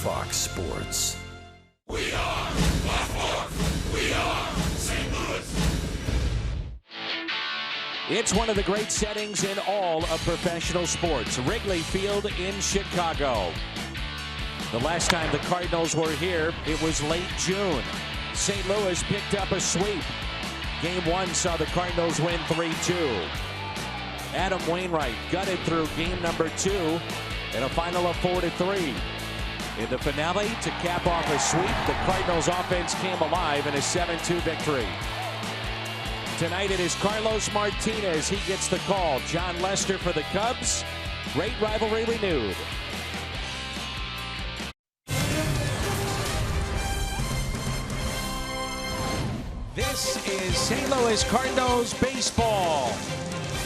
Fox Sports. We are Fox. We are St. Louis. It's one of the great settings in all of professional sports. Wrigley Field in Chicago. The last time the Cardinals were here, it was late June. St. Louis picked up a sweep. Game 1 saw the Cardinals win 3-2. Adam Wainwright gutted through game number 2 in a final of 4-3. In the finale, to cap off a sweep, the Cardinals offense came alive in a 7-2 victory. Tonight it is Carlos Martinez. He gets the call. Jon Lester for the Cubs. Great rivalry renewed. This is St. Louis Cardinals baseball.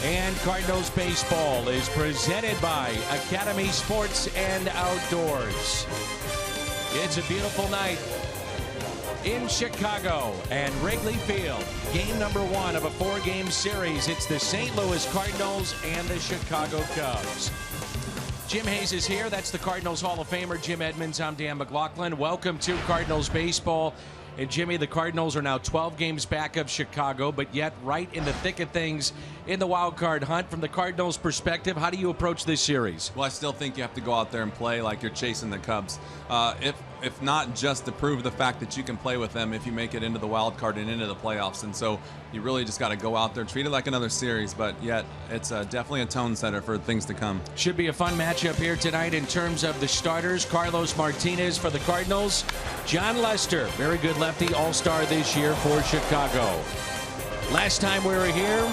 And Cardinals baseball is presented by Academy Sports and Outdoors. It's a beautiful night in Chicago and Wrigley Field. Game number 1 of a 4-game series. It's the St. Louis Cardinals and the Chicago Cubs. Jim Hayes is here. That's the Cardinals Hall of Famer, Jim Edmonds. I'm Dan McLaughlin. Welcome to Cardinals baseball. And Jimmy, the Cardinals are now 12 games back of Chicago, but yet right in the thick of things in the wild card hunt. From the Cardinals' perspective, how do you approach this series? Well, I still think you have to go out there and play like you're chasing the Cubs. If not just to prove the fact that you can play with them if you make it into the wild card and into the playoffs. And so you really just got to go out there, treat it like another series, but yet it's definitely a tone setter for things to come. Should be a fun matchup here tonight in terms of the starters. Carlos Martinez for the Cardinals. Jon Lester, very good lefty, all-star this year for Chicago. Last time we were here,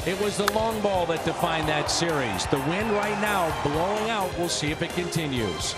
it was the long ball that defined that series. The wind right now blowing out. We'll see if it continues.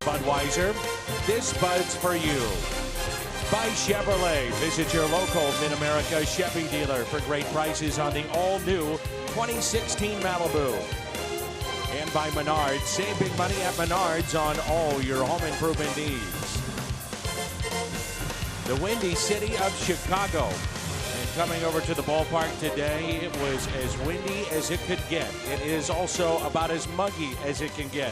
Budweiser, this Bud's for you. By Chevrolet, visit your local Mid-America Chevy dealer for great prices on the all-new 2016 Malibu. And by Menards, save big money at Menards on all your home improvement needs. The Windy City of Chicago. And coming over to the ballpark today, it was as windy as it could get. It is also about as muggy as it can get.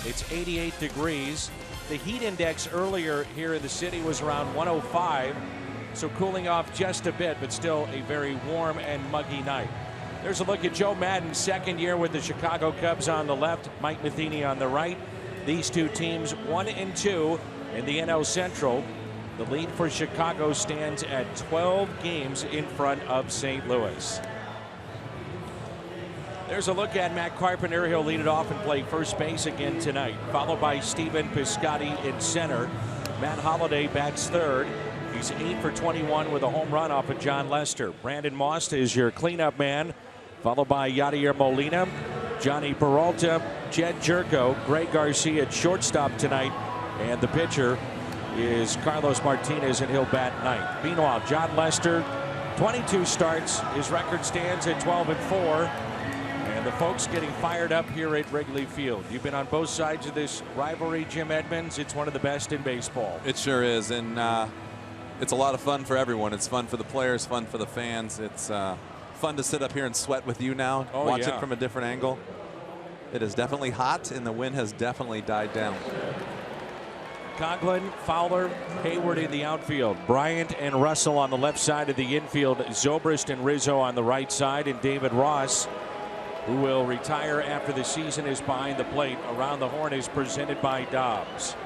It's 88 degrees. The heat index earlier here in the city was around 105, so cooling off just a bit, but still a very warm and muggy night. There's a look at Joe Maddon's second year with the Chicago Cubs on the left, Mike Matheny on the right. These two teams 1-2 in the NL Central. The lead for Chicago stands at 12 games in front of St. Louis. There's a look at Matt Carpenter. He'll lead it off and play first base again tonight, followed by Stephen Piscotty in center. Matt Holliday bats third. He's 8 for 21 with a home run off of John Lester. Brandon Moss is your cleanup man, followed by Yadier Molina, Johnny Peralta, Jed Jerko, Greg Garcia at shortstop tonight, and the pitcher is Carlos Martinez, and he'll bat ninth. Meanwhile, John Lester, 22 starts. His record stands at 12-4. And the folks getting fired up here at Wrigley Field. You've been on both sides of this rivalry, Jim Edmonds. It's one of the best in baseball. It sure is, and it's a lot of fun for everyone. It's fun for the players, fun for the fans. It's fun to sit up here and sweat with you now, watch it from a different angle. It is definitely hot, and the wind has definitely died down. Coughlin, Fowler, Hayward in the outfield. Bryant and Russell on the left side of the infield. Zobrist and Rizzo on the right side, and David Ross, who will retire after the season, is behind the plate. Around the Horn is presented by Dobbs.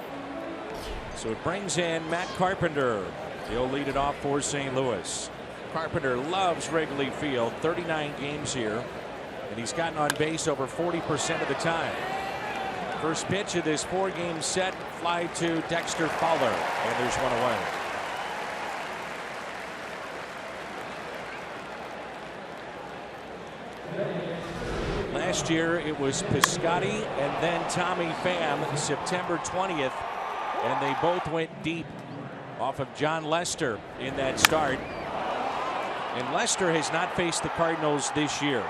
So it brings in Matt Carpenter. He'll lead it off for St. Louis. Carpenter loves Wrigley Field, 39 games here, and he's gotten on base over 40% of the time. First pitch of this 4-game set, fly to Dexter Fowler, and there's one away. Last year it was Piscotty and then Tommy Pham, September 20th, and they both went deep off of John Lester in that start. And Lester has not faced the Cardinals this year.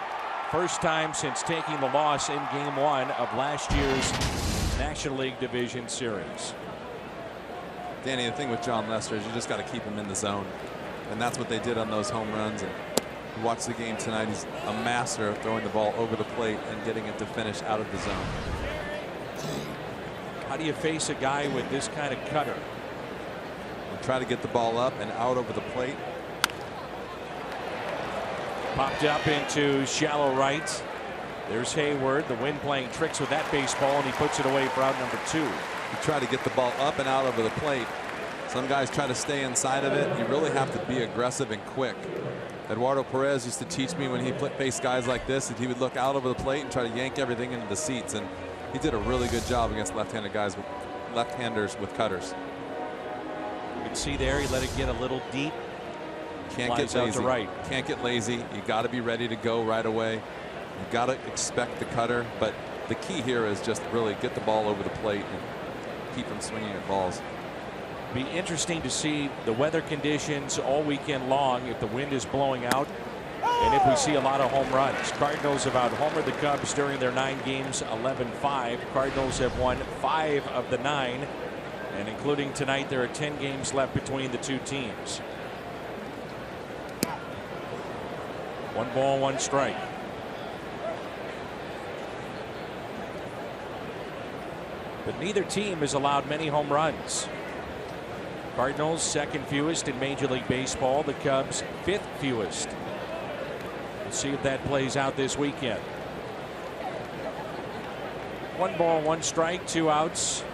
First time since taking the loss in Game 1 of last year's National League Division Series. Danny, the thing with John Lester is you just got to keep him in the zone, and that's what they did on those home runs. And you watch the game tonight, he's a master of throwing the ball over the plate and getting it to finish out of the zone. How do you face a guy with this kind of cutter? And try to get the ball up and out over the plate. Popped up into shallow right. There's Hayward. The wind playing tricks with that baseball, and he puts it away for out number 2. You try to get the ball up and out over the plate. Some guys try to stay inside of it. You really have to be aggressive and quick. Eduardo Perez used to teach me when he faced guys like this that he would look out over the plate and try to yank everything into the seats, and he did a really good job against left-handed guys with left-handers with cutters. You can see there he let it get a little deep. Can't get out lazy. to right. Can't get lazy. You got to be ready to go right away. You got to expect the cutter, but the key here is just really get the ball over the plate and keep him swinging at balls. Be interesting to see the weather conditions all weekend long if the wind is blowing out and if we see a lot of home runs. Cardinals have out-homered the Cubs during their 9 games, 11-5. Cardinals have won 5 of the 9, and including tonight, there are 10 games left between the two teams. 1 ball, 1 strike. But neither team has allowed many home runs. Cardinals second fewest in Major League Baseball. The Cubs 5th fewest. We'll see if that plays out this weekend. 1 ball, 1 strike, 2 outs.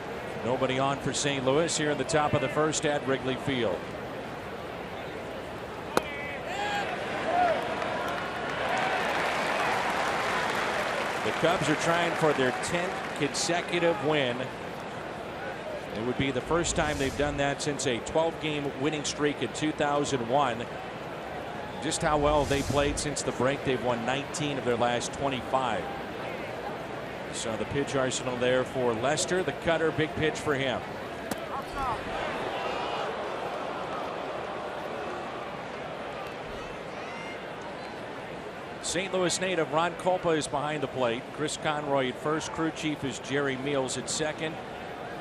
Nobody on for St. Louis here in the top of the first at Wrigley Field. The Cubs are trying for their 10th consecutive win. It would be the first time they've done that since a 12-game winning streak in 2001. Just how well they played since the break. They've won 19 of their last 25. So the pitch arsenal there for Lester. The cutter, big pitch for him. St. Louis native Ron Kolpa is behind the plate. Chris Conroy at first. Crew chief is Jerry Meals at second.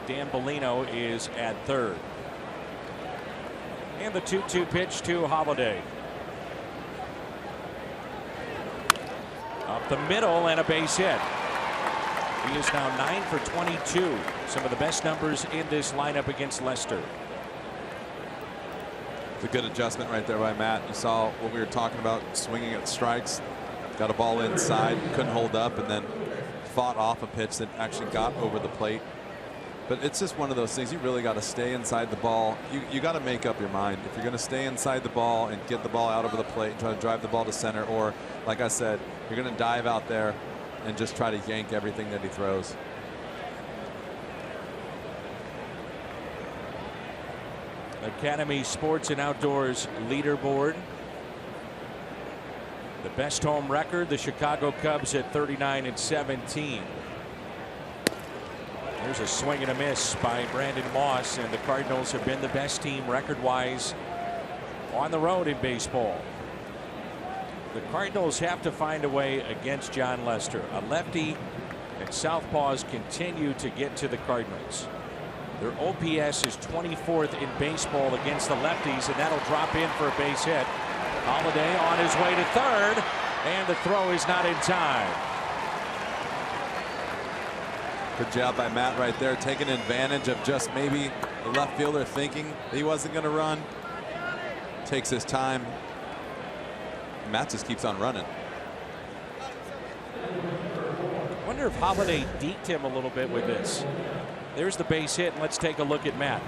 Dan Bellino is at third. And the 2-2 pitch to Holiday. Up the middle and a base hit. He is now 9 for 22. Some of the best numbers in this lineup against Lester. It's a good adjustment right there by Matt. You saw what we were talking about, swinging at strikes. Got a ball inside, couldn't hold up, and then fought off a pitch that actually got over the plate. But it's just one of those things. You really got to stay inside the ball. You got to make up your mind. If you're going to stay inside the ball and get the ball out over the plate and try to drive the ball to center, or like I said, you're going to dive out there and just try to yank everything that he throws. Academy Sports and Outdoors leaderboard. The best home record, the Chicago Cubs at 39-17. There's a swing and a miss by Brandon Moss, and the Cardinals have been the best team record-wise on the road in baseball. The Cardinals have to find a way against Jon Lester. A lefty and southpaws continue to get to the Cardinals. Their OPS is 24th in baseball against the lefties, and that'll drop in for a base hit. Holiday on his way to third, and the throw is not in time. Good job by Matt right there, taking advantage of just maybe the left fielder thinking he wasn't going to run. Takes his time. Matt just keeps on running. I wonder if Holiday deked him a little bit with this. There's the base hit, and let's take a look at Matt.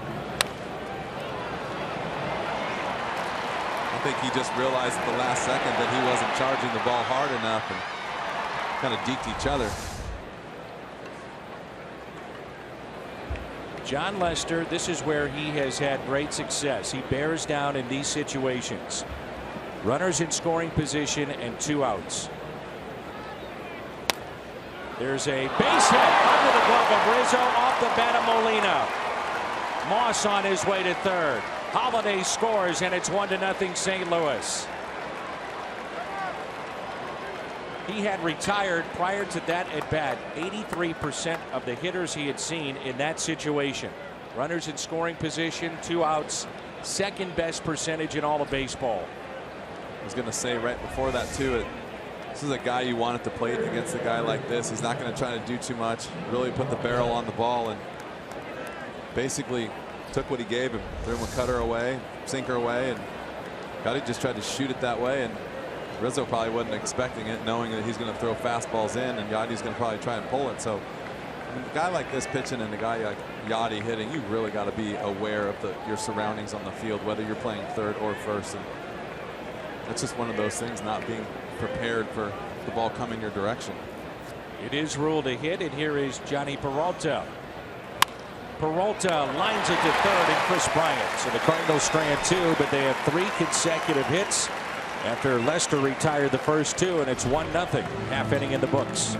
I think he just realized at the last second that he wasn't charging the ball hard enough and kind of deked each other. Jon Lester, this is where he has had great success. He bears down in these situations. Runners in scoring position and 2 outs. There's a base hit under the glove of Rizzo, off the bat of Molina. Moss on his way to third. Holiday scores, and it's 1-0 St. Louis. He had retired prior to that at bat. 83% of the hitters he had seen in that situation. Runners in scoring position, 2 outs, second best percentage in all of baseball. I was going to say right before that too, this is a guy you want at the plate against a guy like this. He's not going to try to do too much, really put the barrel on the ball, and basically took what he gave him, threw him a cutter away, sinker away, and Gotti just tried to shoot it that way, and Rizzo probably wasn't expecting it, knowing that he's going to throw fastballs in, and Yadi's going to probably try and pull it. So I mean, a guy like this pitching and a guy like Yadi hitting, you really got to be aware of your surroundings on the field, whether you're playing third or first. And it's just one of those things, not being prepared for the ball coming your direction. It is ruled a hit, and here is Johnny Peralta. Peralta lines it to third, and Chris Bryant. So the Cardinals strand 2, but they have 3 consecutive hits after Lester retired the first 2, and it's 1-0. Half inning in the books.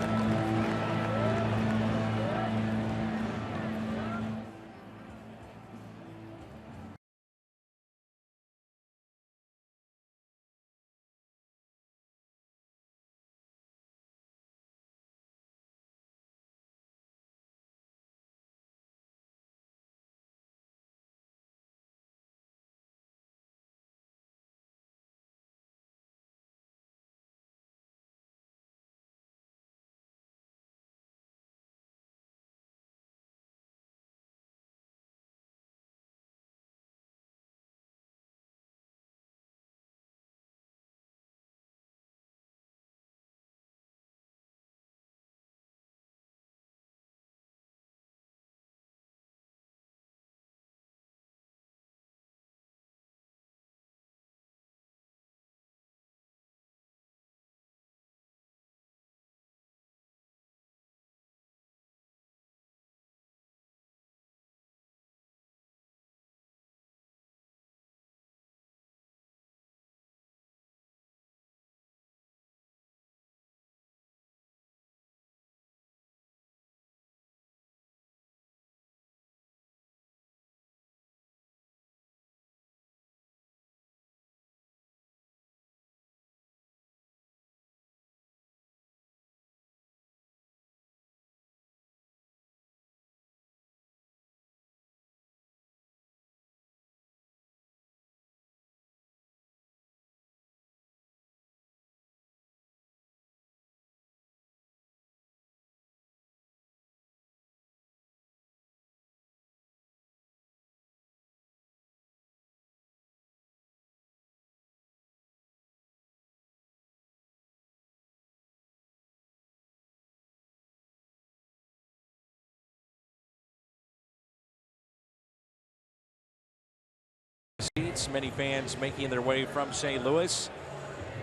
seats. Many fans making their way from St. Louis.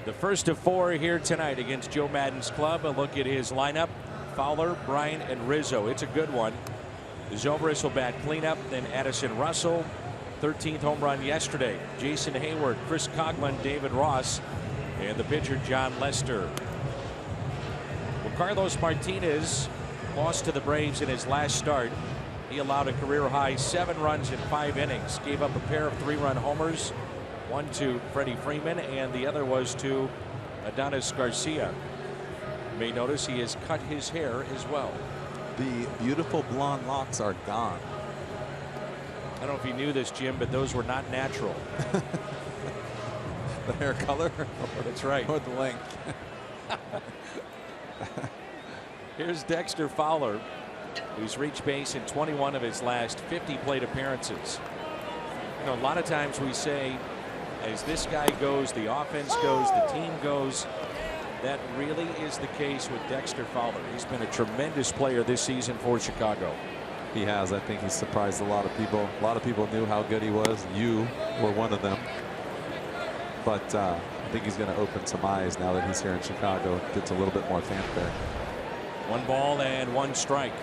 The first of 4 here tonight against Joe Maddon's club. A look at his lineup. Fowler, Bryant, and Rizzo. It's a good one. Zobrist will bat cleanup. Then Addison Russell. 13th home run yesterday. Jason Hayward, Chris Coghlan, David Ross, and the pitcher John Lester. Well, Carlos Martinez lost to the Braves in his last start. He allowed a career high 7 runs in 5 innings. Gave up a pair of 3-run homers. One to Freddie Freeman, and the other was to Adonis Garcia. You may notice he has cut his hair as well. The beautiful blonde locks are gone. I don't know if you knew this, Jim, but those were not natural. The hair color? That's right. Or the length. Here's Dexter Fowler, who's reached base in 21 of his last 50 plate appearances. You know, a lot of times we say, as this guy goes, the offense goes, the team goes. That really is the case with Dexter Fowler. He's been a tremendous player this season for Chicago. He has. I think he's surprised a lot of people. A lot of people knew how good he was. You were one of them. But I think he's going to open some eyes now that he's here in Chicago. Gets a little bit more fanfare. 1 ball and 1 strike.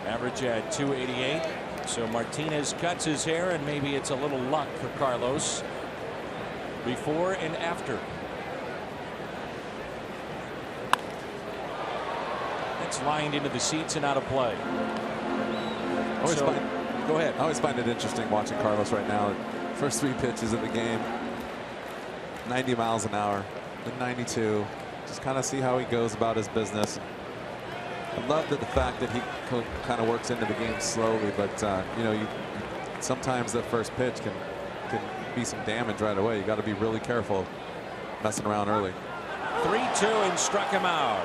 Average at 288. So Martinez cuts his hair, and maybe it's a little luck for Carlos. Before and after. That's lined into the seats and out of play. Go ahead. I always find it interesting watching Carlos right now. First 3 pitches of the game, 90 miles an hour, then 92. Just kind of see how he goes about his business. I love the fact that he kind of works into the game slowly, but you know, sometimes that first pitch can be some damage right away. You got to be really careful messing around early. 3-2 and struck him out.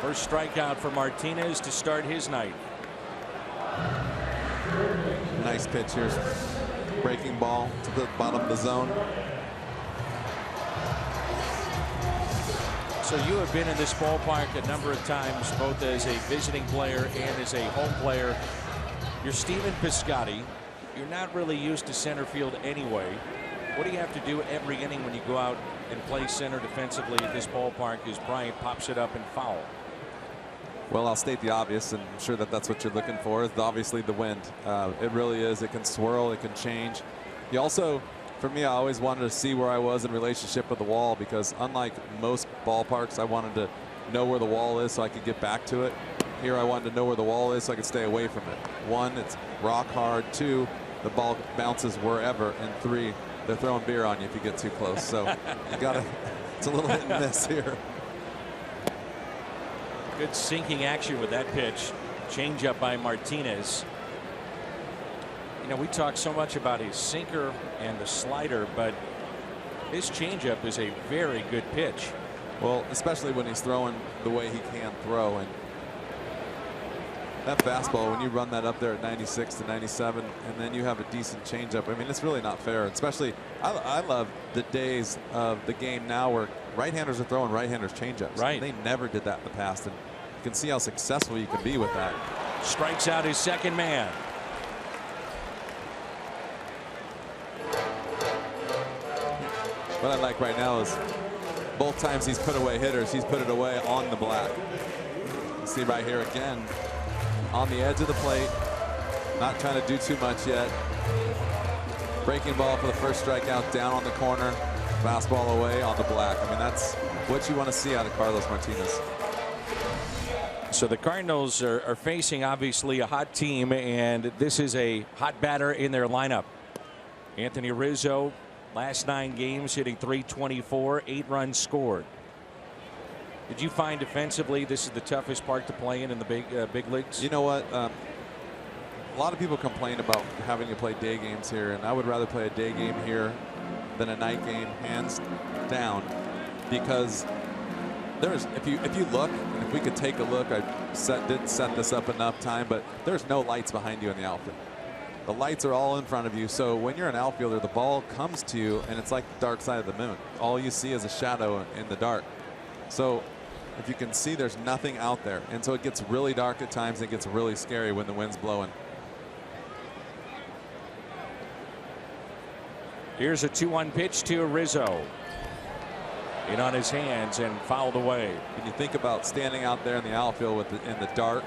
First strikeout for Martinez to start his night. Nice pitch here. Breaking ball to the bottom of the zone. So you have been in this ballpark a number of times, both as a visiting player and as a home player. You're Stephen Piscotty. You're not really used to center field anyway. What do you have to do every inning when you go out and play center defensively at this ballpark as Bryant pops it up and foul? Well, I'll state the obvious, and I'm sure that that's what you're looking for. Is obviously the wind. It really is. It can swirl. It can change. You also, for me, I always wanted to see where I was in relationship with the wall, because unlike most ballparks, I wanted to know where the wall is so I could get back to it. Here I wanted to know where the wall is so I could stay away from it. 1, it's rock hard. 2, the ball bounces wherever. And 3, they're throwing beer on you if you get too close. So you gotta, it's a little hit and miss here. Good sinking action with that pitch. Changeup by Martinez. You know, we talk so much about his sinker and the slider, but his changeup is a very good pitch. Well, especially when he's throwing the way he can throw. And that fastball, when you run that up there at 96 to 97, and then you have a decent changeup, I mean, it's really not fair. Especially, I love the days of the game now where right-handers are throwing right-handers changeups. Right. They never did that in the past, and you can see how successful you can be with that. Strikes out his second man. What I like right now is both times he's put away hitters, he's put it away on the black. You see right here again, on the edge of the plate, not trying to do too much yet. Breaking ball for the first strikeout, down on the corner, fastball away on the black. I mean, that's what you want to see out of Carlos Martinez. So the Cardinals are facing obviously a hot team, and this is a hot batter in their lineup. Anthony Rizzo, last 9 games hitting .324, 8 runs scored. Did you find defensively this is the toughest park to play in the big leagues? You know what? A lot of people complain about having to play day games here, and I would rather play a day game here than a night game, hands down, because there's, if you look, and if we could take a look, I didn't set this up enough time, but there's no lights behind you in the outfield. The lights are all in front of you, so when you're an outfielder, the ball comes to you, and it's like the dark side of the moon. All you see is a shadow in the dark. So if you can see, there's nothing out there, and so it gets really dark at times. It gets really scary when the wind's blowing. Here's a 2-1 pitch to Rizzo. In on his hands and fouled away. When you think about standing out there in the outfield in the dark,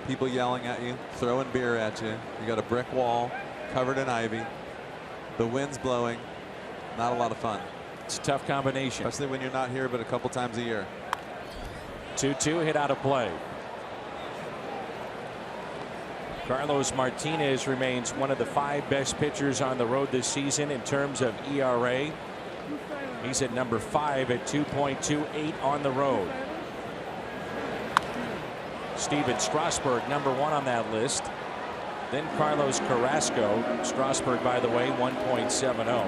people yelling at you, throwing beer at you. You got a brick wall covered in ivy. The wind's blowing. Not a lot of fun. It's a tough combination. Especially when you're not here but a couple times a year. 2-2 hit out of play. Carlos Martinez remains one of the 5 best pitchers on the road this season in terms of ERA. He's at number 5 at 2.28 on the road. Steven Strasburg, number 1 on that list. Then Carlos Carrasco. Strasburg, by the way, 1.70.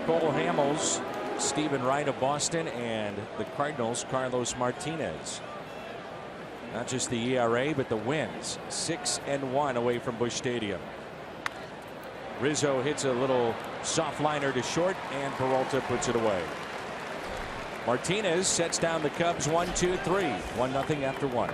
Cole Hamels, Stephen Wright of Boston, and the Cardinals, Carlos Martinez. Not just the ERA, but the wins. 6-1 away from Busch Stadium. Rizzo hits a little soft liner to short, and Peralta puts it away. Martinez sets down the Cubs 1-2-3. 1-0 after 1.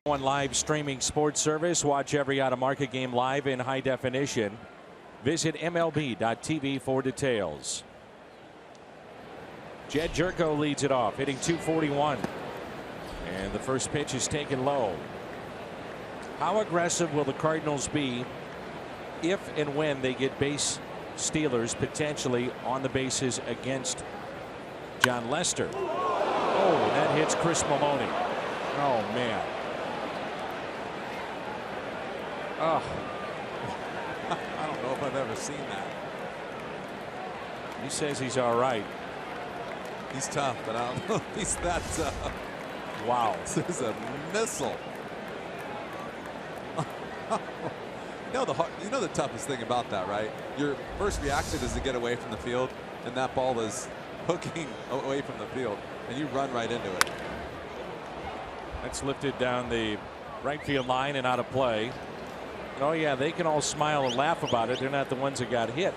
#1 live streaming sports service. Watch every out-of-market game live in high definition. Visit MLB.tv for details. Jed Jerko leads it off, hitting .241. And the first pitch is taken low. How aggressive will the Cardinals be if and when they get base stealers potentially on the bases against Jon Lester? Oh, that hits Chris Maloney. Oh, man. Oh. I don't know if I've ever seen that. He says he's all right. He's tough, but I don't know if he's that tough. Wow. This is a missile. You know the toughest thing about that, right? Your first reaction is to get away from the field, and that ball is hooking away from the field, and you run right into it. That's lifted down the right field line and out of play. Oh yeah, they can all smile and laugh about it. They're not the ones that got hit.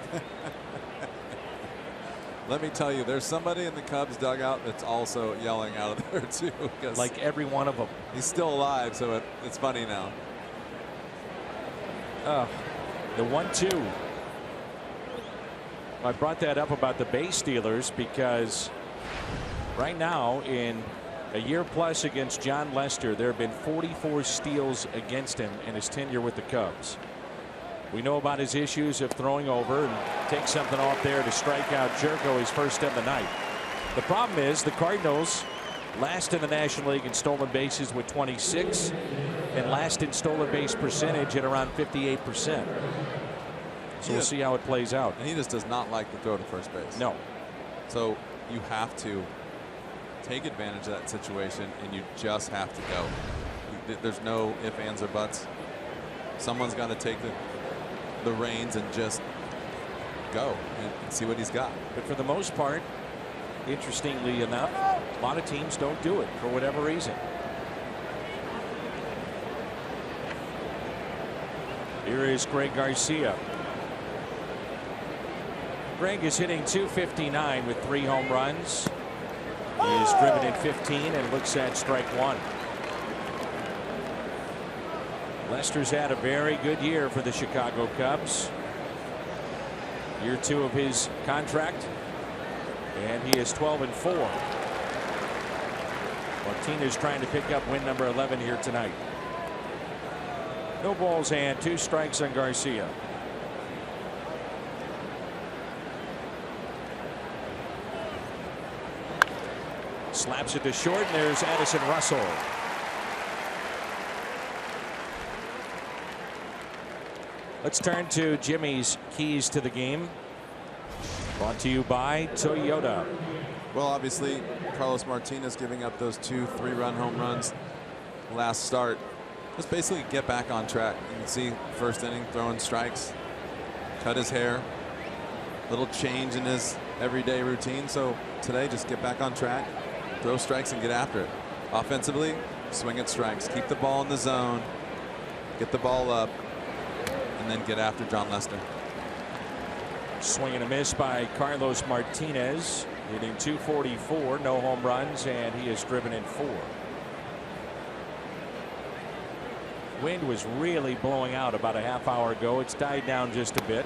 Let me tell you, there's somebody in the Cubs dugout that's also yelling out of there too. Like every one of them. He's still alive, so it's funny now. The 1-2. I brought that up about the base stealers because right now in a year plus against Jon Lester, there have been 44 steals against him in his tenure with the Cubs. We know about his issues of throwing over and take something off there to strike out Jerko, his first of the night. The problem is the Cardinals last in the National League in stolen bases with 26 and last in stolen base percentage at around 58%. So we'll see how it plays out. And he just does not like to throw to first base. No. So you have to take advantage of that situation, and you just have to go. There's no ifs, ands, or buts. Someone's got to take the reins and just go and see what he's got. But for the most part, interestingly enough, a lot of teams don't do it for whatever reason. Here is Greg Garcia. Greg is hitting .259 with 3 home runs. He is driven in 15 and looks at strike 1. Lester's had a very good year for the Chicago Cubs. Year 2 of his contract, and he is 12-4. Martinez trying to pick up win number 11 here tonight. No balls and 2 strikes on Garcia. Slaps it to short, and there's Addison Russell. Let's turn to Jimmy's keys to the game. Brought to you by Toyota. Well, obviously, Carlos Martinez giving up those 2 3-run home runs last start. Just basically get back on track. You can see first inning throwing strikes, cut his hair, little change in his everyday routine. So today, just get back on track, throw strikes, and get after it. Offensively, swing at strikes, keep the ball in the zone, get the ball up, and then get after Jon Lester. Swing and a miss by Carlos Martinez, hitting .244, no home runs, and he is driven in 4. Wind was really blowing out about a half hour ago. It's died down just a bit.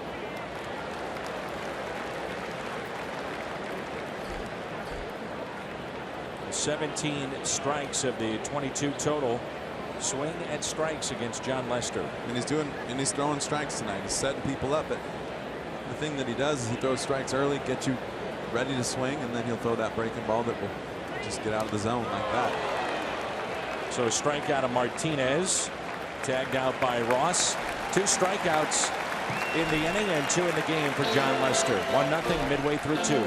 The 17 strikes of the 22 total. Swing at strikes against Jon Lester. And he's throwing strikes tonight. He's setting people up. But the thing that he does is he throws strikes early, get you ready to swing, and then he'll throw that breaking ball that will just get out of the zone like that. So a strikeout of Martinez, tagged out by Ross. 2 strikeouts in the inning and 2 in the game for Jon Lester. 1-0 midway through 2.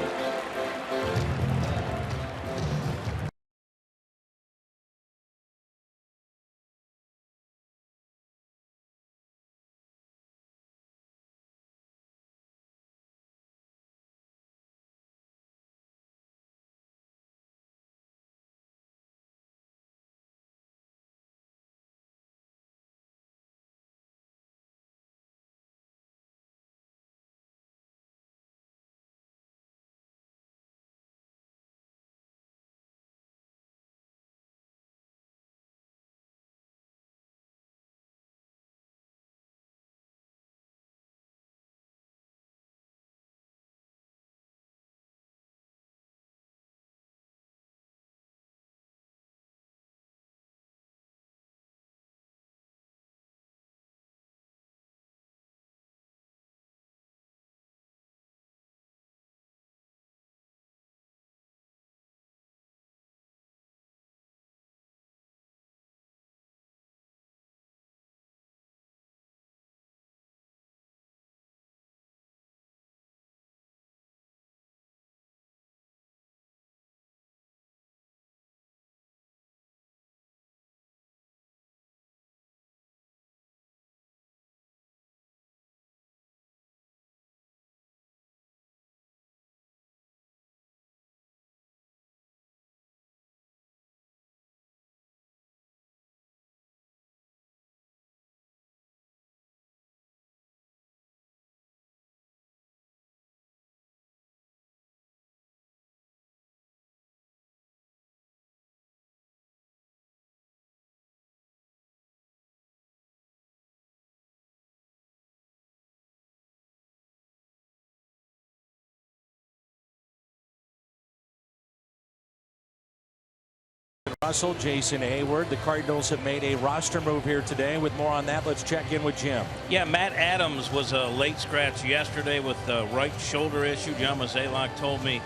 Russell, Jason Hayward. The Cardinals have made a roster move here today. With more on that, let's check in with Jim. Yeah, Matt Adams was a late scratch yesterday with the right shoulder issue. John Mozeliak told me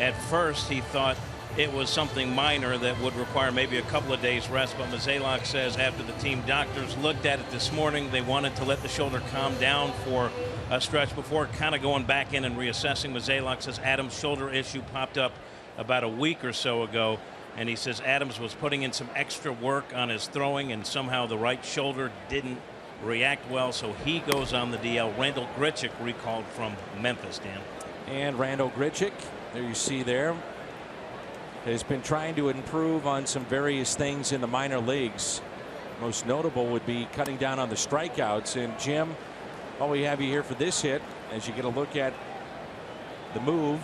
at first he thought it was something minor that would require maybe a couple of days rest, but Mozeliak says after the team doctors looked at it this morning, they wanted to let the shoulder calm down for a stretch before kind of going back in and reassessing. Mozeliak says Adams' shoulder issue popped up about a week or so ago, and he says Adams was putting in some extra work on his throwing, and somehow the right shoulder didn't react well, so he goes on the DL. Randal Grichuk recalled from Memphis, Dan. And Randal Grichuk, there you see there, has been trying to improve on some various things in the minor leagues. Most notable would be cutting down on the strikeouts. And Jim, while we have you here for this hit, as you get a look at the move,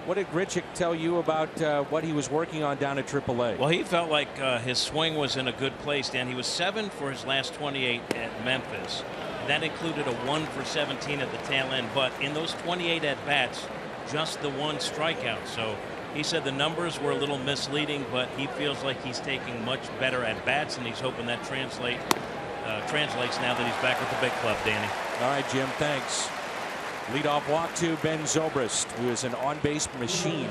what did Grichuk tell you about what he was working on down at AAA? Well, he felt like his swing was in a good place, Dan. He was 7 for his last 28 at Memphis. That included a 1 for 17 at the tail end, but in those 28 at bats, just the 1 strikeout. So he said the numbers were a little misleading, but he feels like he's taking much better at bats, and he's hoping that translates now that he's back with the big club, Danny. All right, Jim, thanks. Leadoff walk to Ben Zobrist, who is an on-base machine.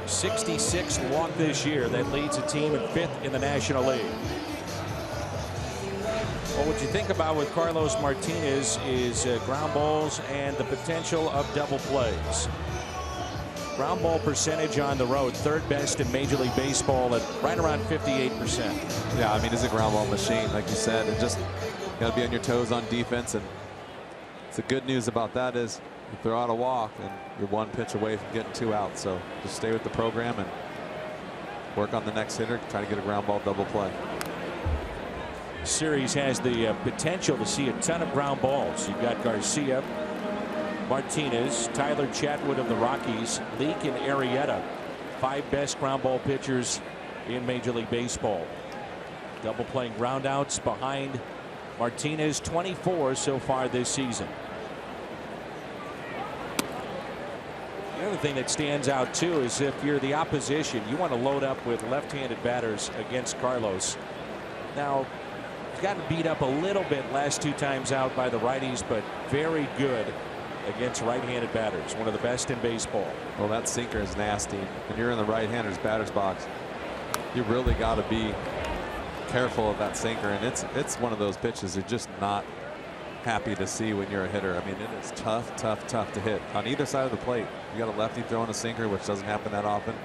66th walk this year. That leads a team in 5th in the National League. Well, what you think about with Carlos Martinez is ground balls and the potential of double plays. Ground ball percentage on the road, 3rd best in Major League Baseball at right around 58%. Yeah, I mean, it's a ground ball machine, like you said. It just got to be on your toes on defense. And the good news about that is you throw out a walk and you're 1 pitch away from getting 2 outs. So just stay with the program and work on the next hitter, try to get a ground ball double play. Series has the potential to see a ton of ground balls. You've got Garcia, Martinez, Tyler Chatwood of the Rockies, Leake and Arrieta, 5 best ground ball pitchers in Major League Baseball. Double playing groundouts behind Martinez, 24 so far this season. The other thing that stands out too is if you're the opposition, you want to load up with left-handed batters against Carlos. Now, he's gotten beat up a little bit last 2 times out by the righties, but very good against right-handed batters. One of the best in baseball. Well, that sinker is nasty. When you're in the right-hander's batter's box, you really got to be careful of that sinker, and it's one of those pitches you're just not happy to see when you're a hitter. I mean, it is tough to hit on either side of the plate. You got a lefty throwing a sinker, which doesn't happen that often.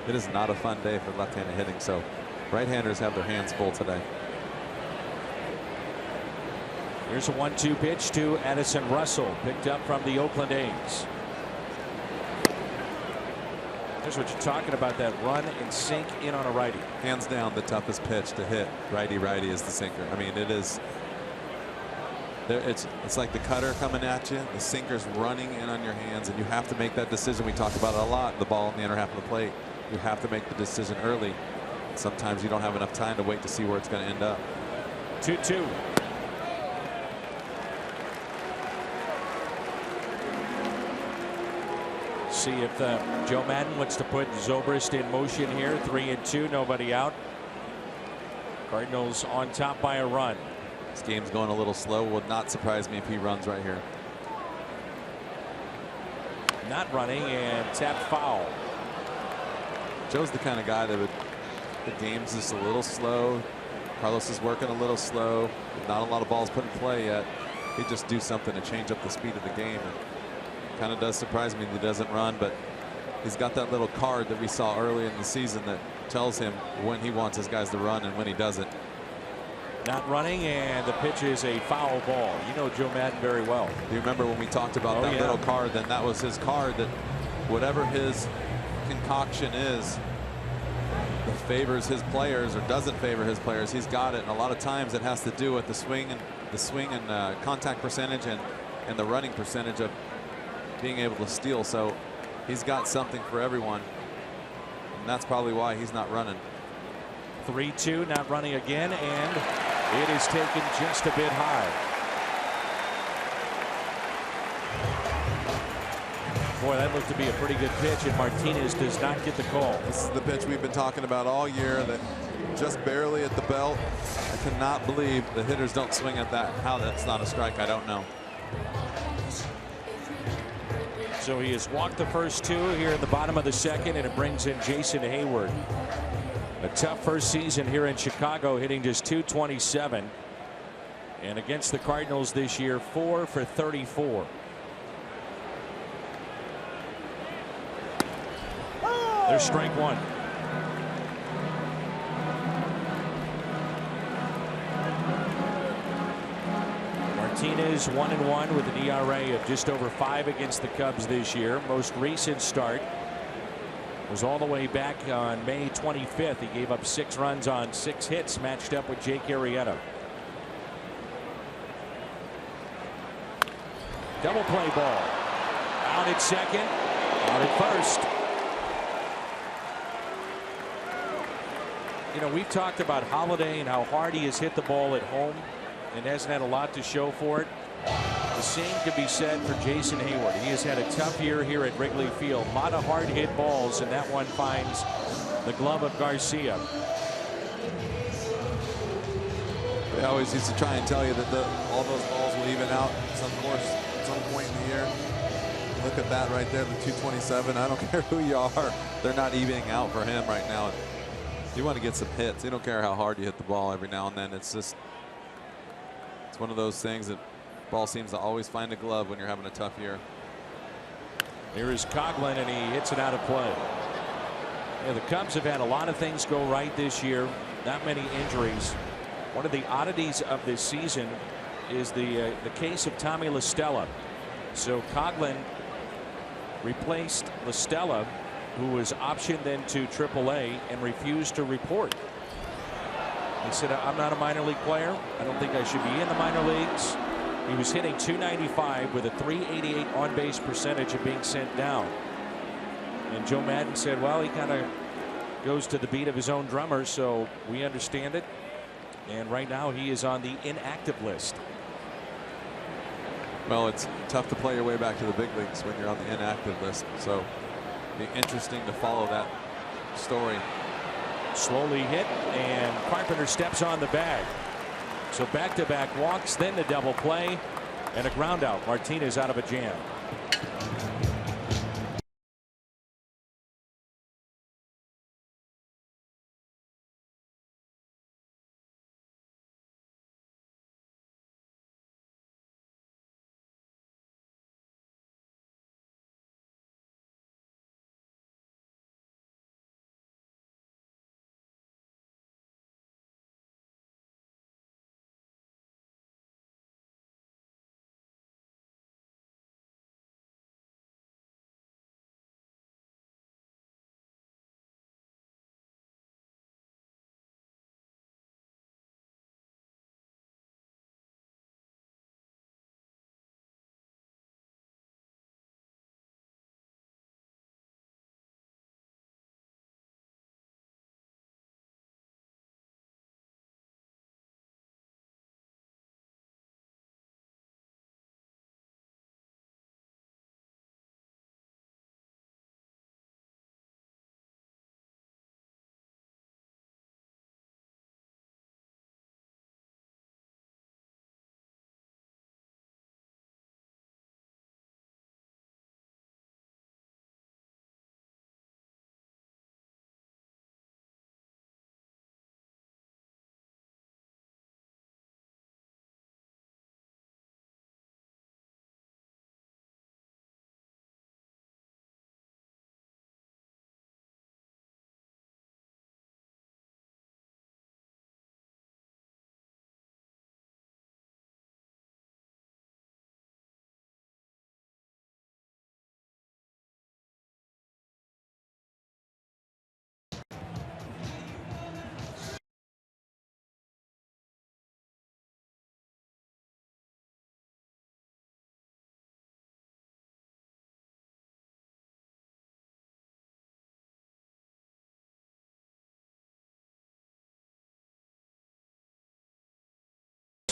It is not a fun day for left-handed hitting, so right-handers have their hands full today. Here's a 1-2 pitch to Addison Russell, picked up from the Oakland A's. There's what you're talking about, that run and sink in on a righty. Hands down, the toughest pitch to hit righty is the sinker. I mean, it is. It's like the cutter coming at you, the sinker's running in on your hands, and you have to make that decision. We talk about it a lot, the ball in the inner half of the plate. You have to make the decision early. Sometimes you don't have enough time to wait to see where it's going to end up. 2-2. See if Joe Madden wants to put Zobrist in motion here. 3-2, nobody out. Cardinals on top by a run. This game's going a little slow. Would not surprise me if he runs right here. Not running, and tapped foul. Joe's the kind of guy that the game's just a little slow. Carlos is working a little slow. Not a lot of balls put in play yet. He'd just do something to change up the speed of the game. And kind of does surprise me that he doesn't run, but he's got that little card that we saw early in the season that tells him when he wants his guys to run and when he doesn't. Not running, and the pitch is a foul ball. You know Joe Madden very well. You remember when we talked about that little card, then that was his card, that whatever his concoction is that favors his players or doesn't favor his players, he's got it. And a lot of times it has to do with the swing and contact percentage and the running percentage of being able to steal. So he's got something for everyone, and that's probably why he's not running. 3-2, not running again, and it is taken just a bit high. Boy, that looked to be a pretty good pitch, and Martinez does not get the call. This is the pitch we've been talking about all year, that just barely at the belt. I cannot believe the hitters don't swing at that. How that's not a strike, I don't know. So he has walked the first two here in the bottom of the second, and it brings in Jason Heyward. A tough first season here in Chicago, hitting just .227. And against the Cardinals this year, 4 for 34. There's strike one. Martinez 1-1 with an ERA of just over 5 against the Cubs this year. Most recent start was all the way back on May 25th. He gave up 6 runs on 6 hits, matched up with Jake Arrieta. Double play ball. Out at second, out at first. You know, we've talked about Holiday and how hard he has hit the ball at home and hasn't had a lot to show for it. The same could be said for Jason Heyward. He has had a tough year here at Wrigley Field. A lot of hard hit balls, and that one finds the glove of Garcia. They always used to try and tell you that all those balls will even out at some point in the year. Look at that right there, the 227. I don't care who you are. They're not evening out for him right now. You want to get some hits. You don't care how hard you hit the ball every now and then. It's just, it's one of those things that ball seems to always find a glove when you're having a tough year. Here is Coghlan, and he hits it out of play. Yeah, the Cubs have had a lot of things go right this year. Not many injuries. One of the oddities of this season is the case of Tommy La Stella. So Coghlan replaced La Stella, who was optioned then to AAA and refused to report. He said, I'm not a minor league player. I don't think I should be in the minor leagues. He was hitting .295 with a .388 on base percentage of being sent down. And Joe Maddon said, well, he kind of goes to the beat of his own drummer, so we understand it. And right now he is on the inactive list. Well, it's tough to play your way back to the big leagues when you're on the inactive list. So it'll be interesting to follow that story. Slowly hit, and Carpenter steps on the bag. So back-to-back walks, then the double play, and a ground out. Martinez out of a jam.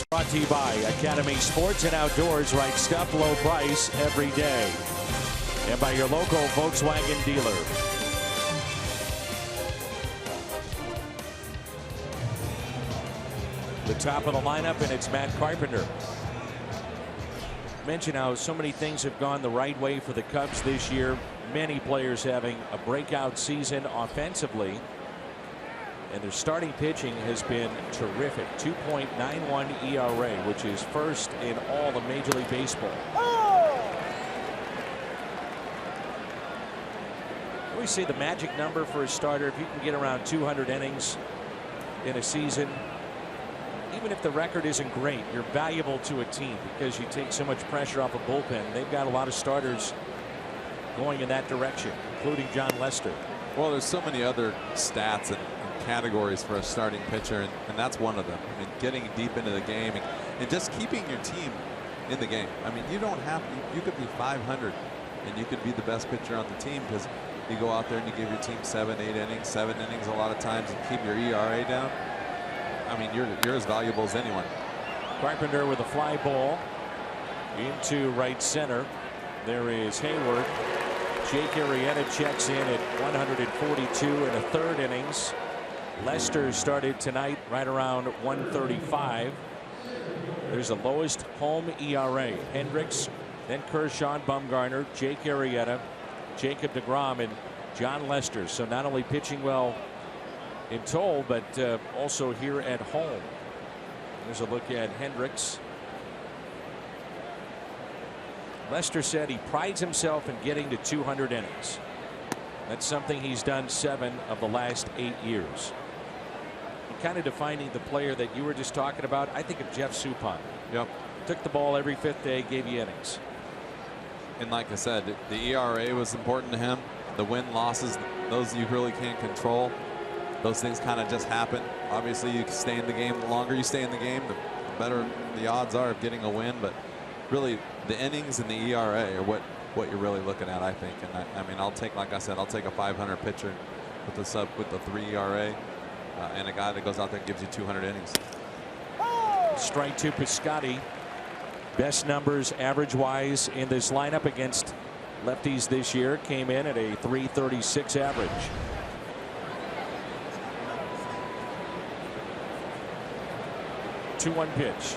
Brought to you by Academy Sports and Outdoors. Right stuff, low price every day. and by your local Volkswagen dealer. The top of the lineup, and it's Matt Carpenter. Mention how so many things have gone the right way for the Cubs this year. Many players having a breakout season offensively, and their starting pitching has been terrific. 2.91 ERA, which is first in all of Major League Baseball. We say the magic number for a starter, if you can get around 200 innings in a season, even if the record isn't great, you're valuable to a team because you take so much pressure off a bullpen. They've got a lot of starters going in that direction, including Jon Lester. Well, there's so many other stats and categories for a starting pitcher, and that's one of them. I mean, getting deep into the game and just keeping your team in the game. I mean, you don't have you could be 500 and you could be the best pitcher on the team because you go out there and you give your team 7 innings a lot of times and keep your ERA down. I mean, you're as valuable as anyone. Carpenter with a fly ball into right center. There is Hayward. Jake Arrieta checks in at 142 in the third innings. Lester started tonight right around 135. There's the lowest home ERA. Hendricks, then Kershaw and Bumgarner, Jake Arrieta, Jacob deGrom, and Jon Lester. So not only pitching well in total, but also here at home. There's a look at Hendricks. Lester said he prides himself in getting to 200 innings. That's something he's done 7 of the last 8 years. And kind of defining the player that you were just talking about, I think of Jeff Suppan. Yep. Took the ball every 5th day, gave you innings. And like I said, the ERA was important to him. The win losses, those you really can't control. Those things kind of just happen. Obviously, you stay in the game. The longer you stay in the game, the better the odds are of getting a win. But really, the innings and the ERA are what you're really looking at, I think. And I mean, I'll take, like I said, I'll take a 500 pitcher with the 3 ERA and a guy that goes out there and gives you 200 innings. Strike to Piscotty. Best numbers average-wise in this lineup against lefties this year. Came in at a .336 average. 2-1 pitch.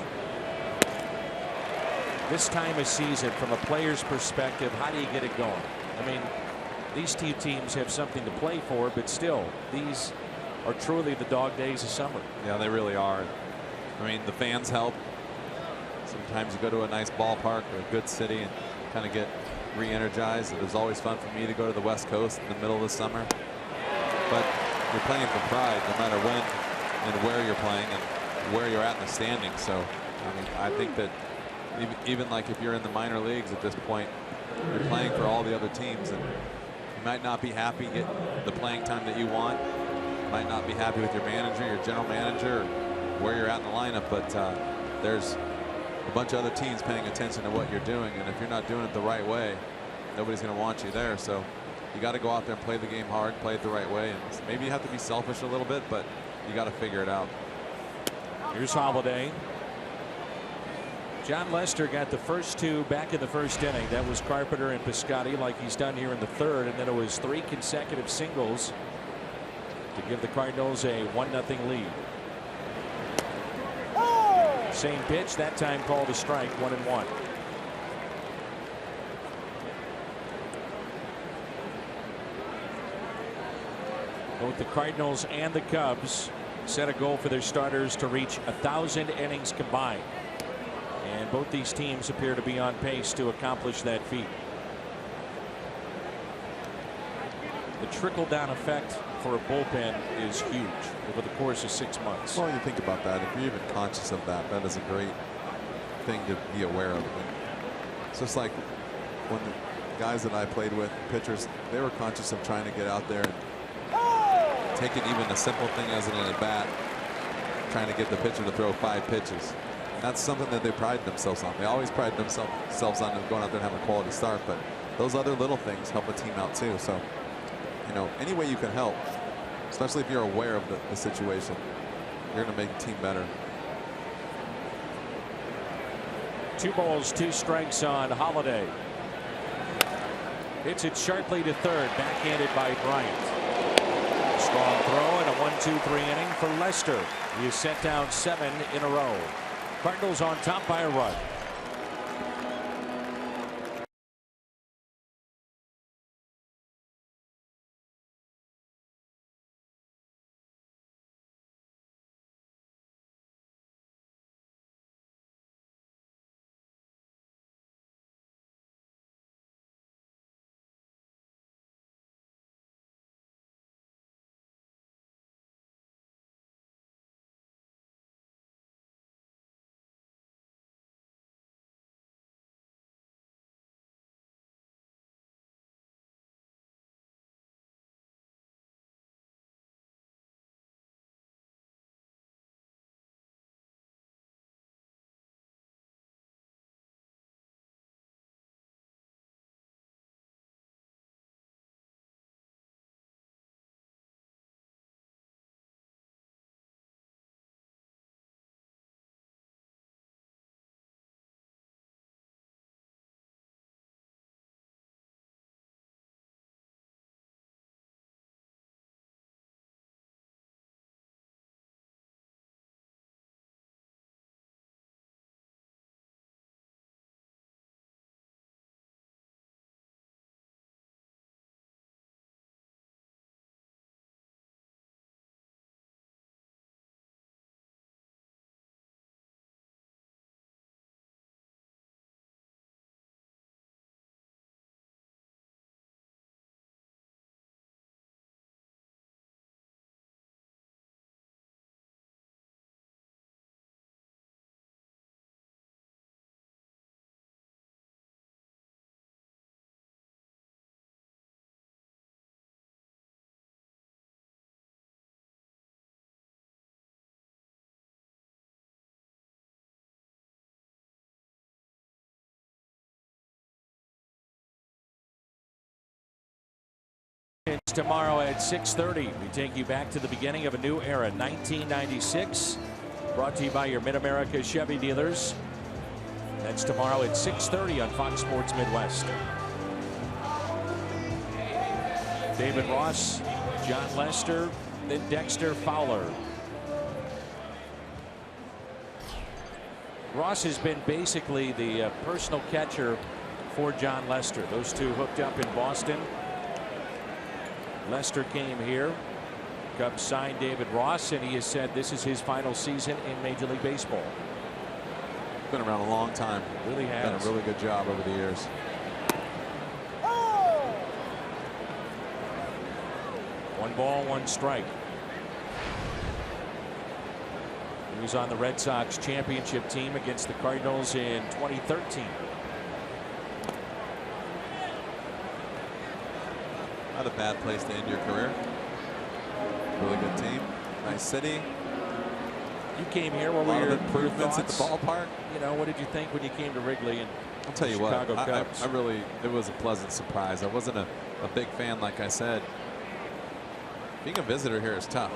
This time of season, from a player's perspective, how do you get it going? I mean, these two teams have something to play for, but still, these are truly the dog days of summer. Yeah, they really are. I mean, the fans help. Sometimes you go to a nice ballpark or a good city and kind of get re-energized. It was always fun for me to go to the West Coast in the middle of the summer. But you're playing for pride no matter when and where you're playing and where you're at in the standings. So, I mean, I think that even like if you're in the minor leagues at this point, you're playing for all the other teams, and you might not be happy getting the playing time that you want. You might not be happy with your manager, your general manager, or where you're at in the lineup, but there's a bunch of other teams paying attention to what you're doing, and if you're not doing it the right way, nobody's going to want you there. So you got to go out there and play the game hard, play it the right way, and maybe you have to be selfish a little bit, but you got to figure it out. Here's Holiday. Jon Lester got the first 2 back in the first inning. That was Carpenter and Piscotty, like he's done here in the third, and then it was 3 consecutive singles to give the Cardinals a 1-0 lead. Same pitch, that time called a strike, 1-1. Both the Cardinals and the Cubs set a goal for their starters to reach 1,000 innings combined. And both these teams appear to be on pace to accomplish that feat. The trickle-down effect for a bullpen is huge over the course of 6 months. Well, you think about that. If you're even conscious of that, that is a great thing to be aware of. It's just like when the guys that I played with, pitchers, they were conscious of trying to get out there and taking even a simple thing as an at-bat, trying to get the pitcher to throw 5 pitches. That's something that they pride themselves on. They always pride themselves on going out there and having a quality start, but those other little things help a team out too. So, you know, any way you can help, especially if you're aware of the situation, you're going to make a team better. 2 balls, 2 strikes on Holiday. Hits it sharply to third. Backhanded by Bryant. Strong throw and a 1-2-3 inning for Lester. He is set down 7 in a row. Cardinals on top by a run. Tomorrow at 6:30, we take you back to the beginning of a new era, 1996. Brought to you by your Mid-America Chevy dealers. That's tomorrow at 6:30 on Fox Sports Midwest. David Ross, John Lester, then Dexter Fowler. Ross has been basically the personal catcher for John Lester. Those two hooked up in Boston. Lester came here. Cubs signed David Ross, and he has said this is his final season in Major League Baseball. Been around a long time. Really has. Done a really good job over the years. One ball, one strike. He was on the Red Sox championship team against the Cardinals in 2013. Not a bad place to end your career. Really good team. Nice city. You came here. What A lot were of your improvements at the thoughts? ballpark. You know, what did you think when you came to Wrigley? And I'll tell you what, Chicago Cubs? I really, it was a pleasant surprise. I wasn't a big fan, like I said. Being a visitor here is tough.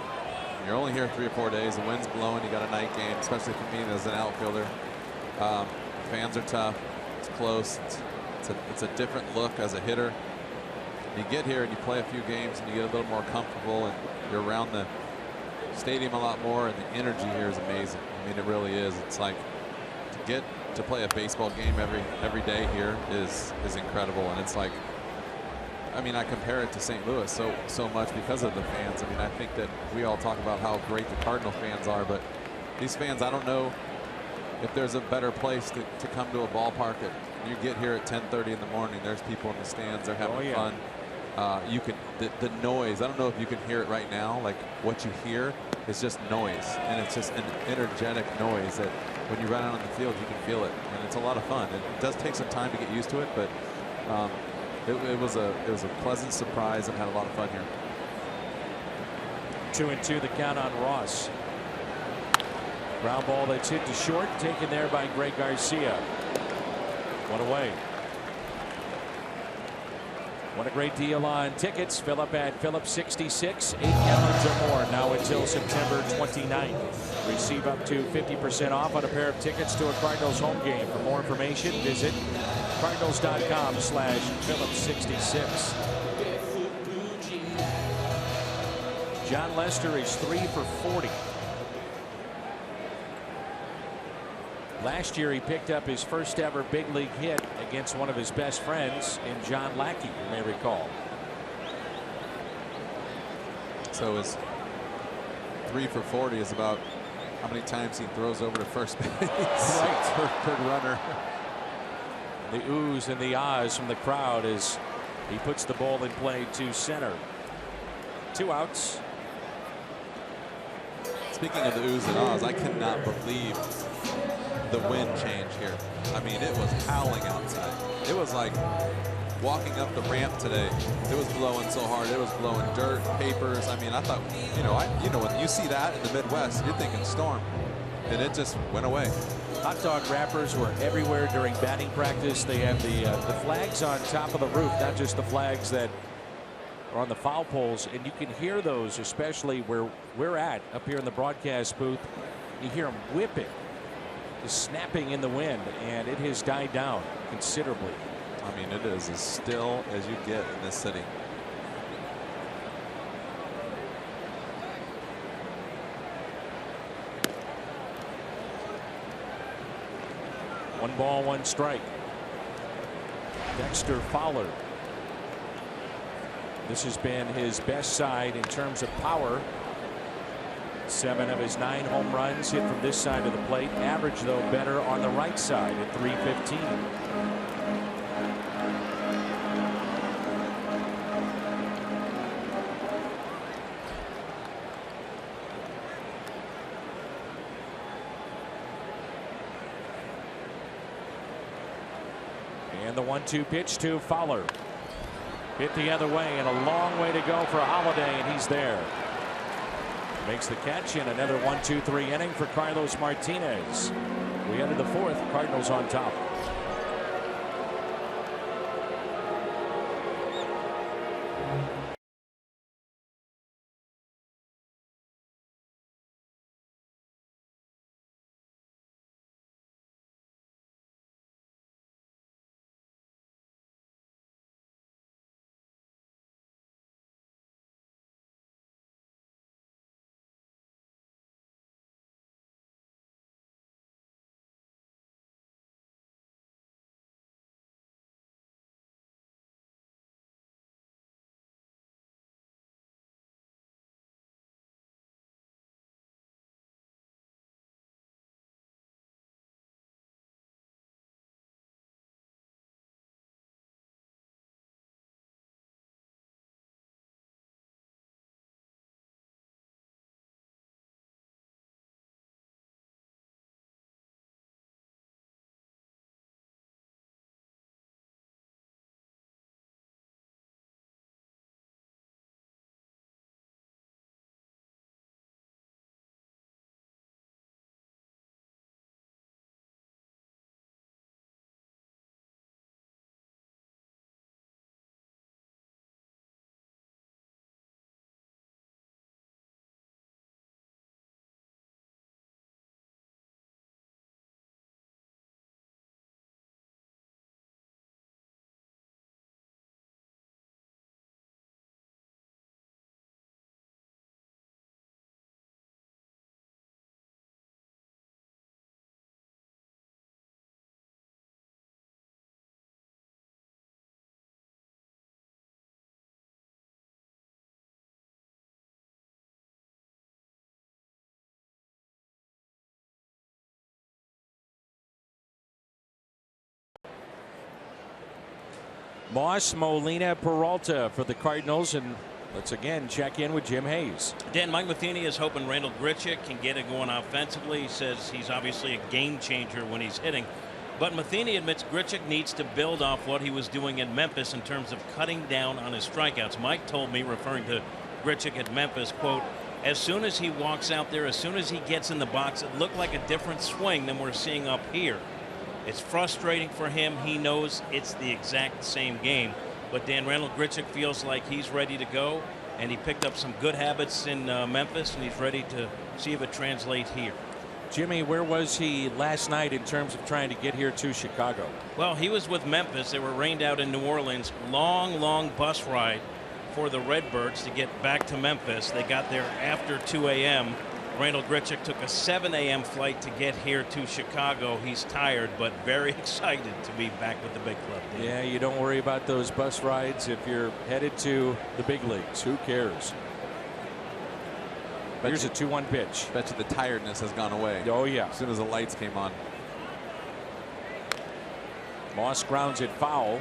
You're only here 3 or 4 days. The wind's blowing. You got a night game, especially for me as an outfielder. Fans are tough. It's close. It's a different look as a hitter. You get here and you play a few games and you get a little more comfortable and you're around the stadium a lot more, and the energy here is amazing. I mean, it really is. It's like to get to play a baseball game every day here is incredible. And it's like, I mean, I compare it to St. Louis so much because of the fans. I mean, I think that we all talk about how great the Cardinal fans are, but these fans, I don't know if there's a better place to come to a ballpark. You get here at 10:30 in the morning. There's people in the stands. They're having fun. You can the noise. I don't know if you can hear it right now. Like what you hear is just noise, and it's just an energetic noise that when you run out on the field, you can feel it, and it's a lot of fun. It does take some time to get used to it, but it was a pleasant surprise and had a lot of fun here. 2-2 the count on Ross. Ground ball that's hit to short, taken there by Greg Garcia. One away. What a great deal on tickets. Fill up at Phillips 66, 8 gallons or more now until September 29th. Receive up to 50% off on a pair of tickets to a Cardinals home game. For more information, visit Cardinals.com/Phillips66. John Lester is 3 for 40. Last year he picked up his first ever big league hit against one of his best friends in John Lackey, you may recall. So his 3 for 40 is about how many times he throws over to first base. Right. per runner. The oohs and the ahs from the crowd as he puts the ball in play to center. 2 outs. Speaking of the oohs and ahs, I cannot believe the wind change here. I mean, it was howling outside. It was like walking up the ramp today. It was blowing so hard. It was blowing dirt, papers. I mean, I thought, when you see that in the Midwest, you're thinking storm. And it just went away. Hot dog wrappers were everywhere during batting practice. They have the flags on top of the roof, not just the flags that are on the foul poles. And you can hear those, especially where we're at up here in the broadcast booth. You hear them whipping, just snapping in the wind, and it has died down considerably. I mean, it is as still as you get in this city. One ball, 1 strike. Dexter Fowler. This has been his best side in terms of power. 7 of his 9 home runs hit from this side of the plate. Average, though, better on the right side at .315. And the 1-2 pitch to Fowler. Hit the other way and a long way to go for Holiday, and he's there. Makes the catch in another 1-2-3 inning for Carlos Martinez. We enter the 4th. Cardinals on top. Moss, Molina, Peralta for the Cardinals, and let's again check in with Jim Hayes. Dan, Mike Matheny is hoping Randall Grichuk can get it going offensively. He says he's obviously a game changer when he's hitting. But Matheny admits Grichuk needs to build off what he was doing in Memphis in terms of cutting down on his strikeouts. Mike told me, referring to Grichuk at Memphis, quote, as soon as he walks out there, as soon as he gets in the box, it looked like a different swing than we're seeing up here. It's frustrating for him. He knows it's the exact same game. But Dan, Randall Grichuk feels like he's ready to go, and he picked up some good habits in Memphis, and he's ready to see if it translates here. Jimmy, where was he last night in terms of trying to get here to Chicago? Well, he was with Memphis. They were rained out in New Orleans. Long bus ride for the Redbirds to get back to Memphis. They got there after 2 a.m. Randall Grichuk took a 7 a.m. flight to get here to Chicago. He's tired, but very excited to be back with the big club. Yeah, you don't worry about those bus rides if you're headed to the big leagues. Who cares? Here's a 2-1 pitch. Bet you the tiredness has gone away. Oh, yeah. As soon as the lights came on. Moss grounds it foul.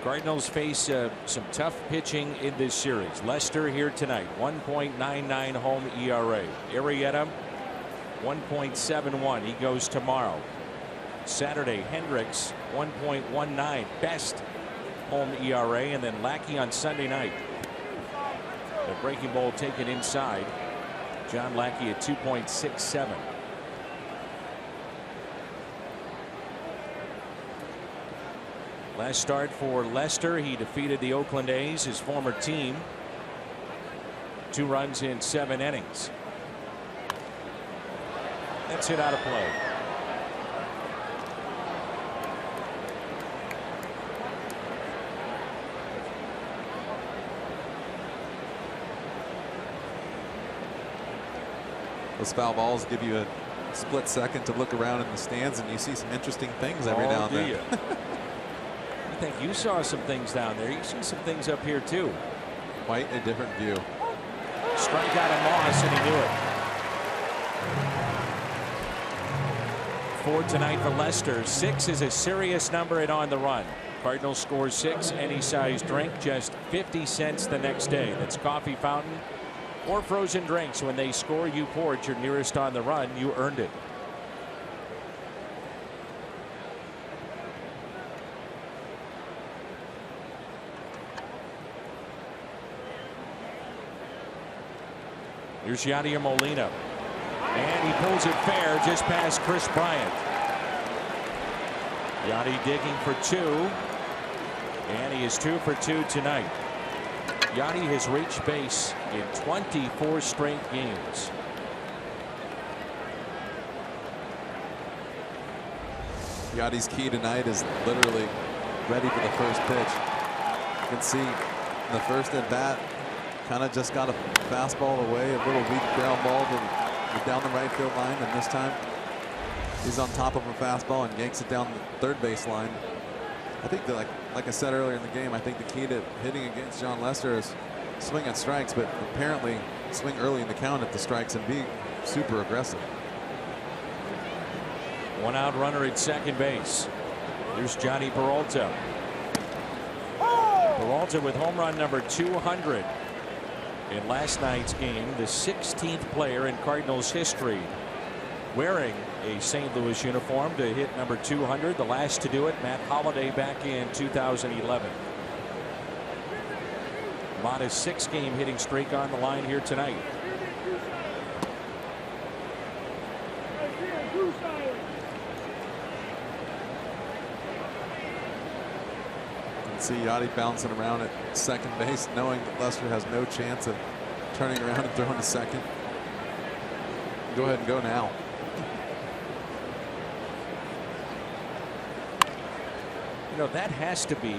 Cardinals face some tough pitching in this series. Lester here tonight, 1.99 home ERA. Arrieta, 1.71. He goes tomorrow. Saturday, Hendricks, 1.19. Best home ERA. And then Lackey on Sunday night. The breaking ball taken inside. John Lackey at 2.67. Last start for Lester, he defeated the Oakland A's, his former team. 2 runs in 7 innings. That's hit out of play. Those foul balls give you a split second to look around in the stands, and you see some interesting things every now and then. I think you saw some things down there. You see some things up here too. Quite a different view. Strike out of Moss, and he knew it. 4 tonight for Lester. 6 is a serious number and on the run. Cardinals score 6. Any size drink, just 50 cents the next day. That's coffee fountain or frozen drinks. When they score, you pour at your nearest on the run. You earned it. Here's Yadier Molina. And he pulls it fair just past Chris Bryant. Yadi digging for 2. And he is 2 for 2 tonight. Yadi has reached base in 24 straight games. Yadi's key tonight is literally ready for the first pitch. You can see in the first at bat, kind of just got a fastball away, a little weak ground ball down the right field line, and this time he's on top of a fastball and yanks it down the third base line. I think that, like I said earlier in the game, I think the key to hitting against Jon Lester is swing at strikes, but apparently swing early in the count at the strikes and be super aggressive. 1 out runner at second base. Here's Johnny Peralta. Peralta with home run number 200 in last night's game, the 16th player in Cardinals history wearing a St. Louis uniform to hit number 200. The last to do it, Matt Holliday, back in 2011. Modest 6-game hitting streak on the line here tonight. See Yadi bouncing around at second base, knowing that Lester has no chance of turning around and throwing to second. Go ahead and go now. You know, that has to be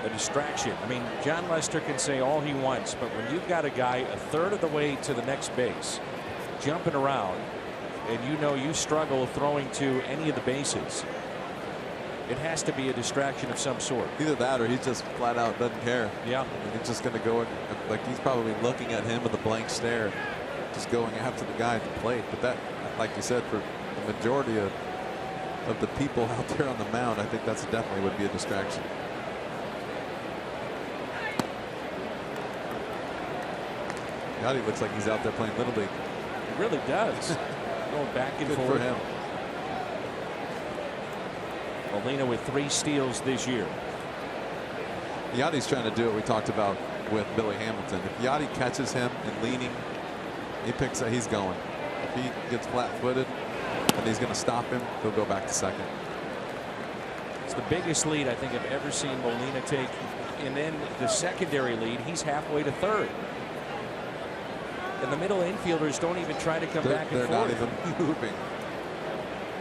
a distraction. I mean, Jon Lester can say all he wants, but when you've got a guy a third of the way to the next base jumping around, and you know you struggle throwing to any of the bases, it has to be a distraction of some sort. Either that or he just flat out doesn't care. Yeah. And he's just going to go in, like he's probably looking at him with a blank stare, just going after the guy at the plate. But that, like you said, for the majority of the people out there on the mound, I think that's definitely would be a distraction. Yadi looks like he's out there playing Little League. He really does. Going back and forth. Good for him. Molina with 3 steals this year. Yadi's trying to do what we talked about with Billy Hamilton. If Yadi catches him and leaning, he picks it, he's going. If he gets flat-footed and he's going to stop him, he'll go back to second. It's the biggest lead I think I've ever seen Molina take. And then the secondary lead, he's halfway to third. And the middle infielders don't even try to come back and They're forth. not even moving.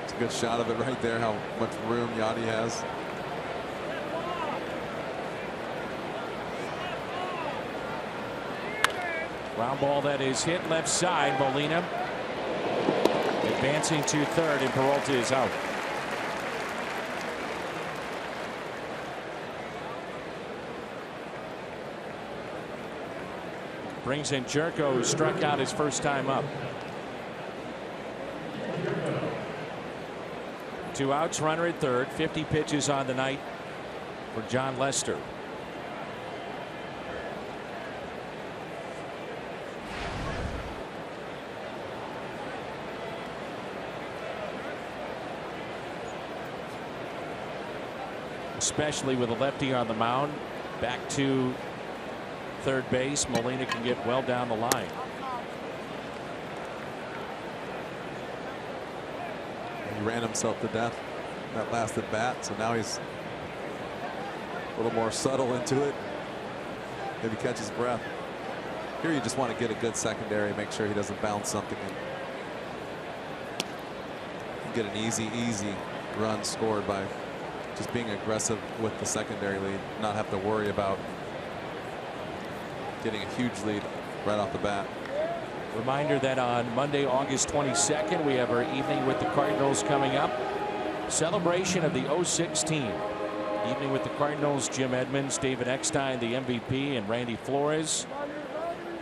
It's a good shot of it right there, how much room Yadi has. Ground ball that is hit left side. Molina advancing to third, and Peralta is out. Brings in Jerko, who struck out his first time up. 2 outs, runner at third. 50 pitches on the night for Jon Lester. Especially with a lefty on the mound. Back to third base. Molina can get well down the line. He ran himself to death that last at bat, so now he's a little more subtle into it. Maybe catch his breath. Here you just want to get a good secondary, make sure he doesn't bounce something and get an easy run scored by just being aggressive with the secondary lead, not have to worry about getting a huge lead right off the bat. Reminder that on Monday, August 22nd, we have our evening with the Cardinals coming up. Celebration of the 06 team. Evening with the Cardinals, Jim Edmonds, David Eckstein, the MVP, and Randy Flores.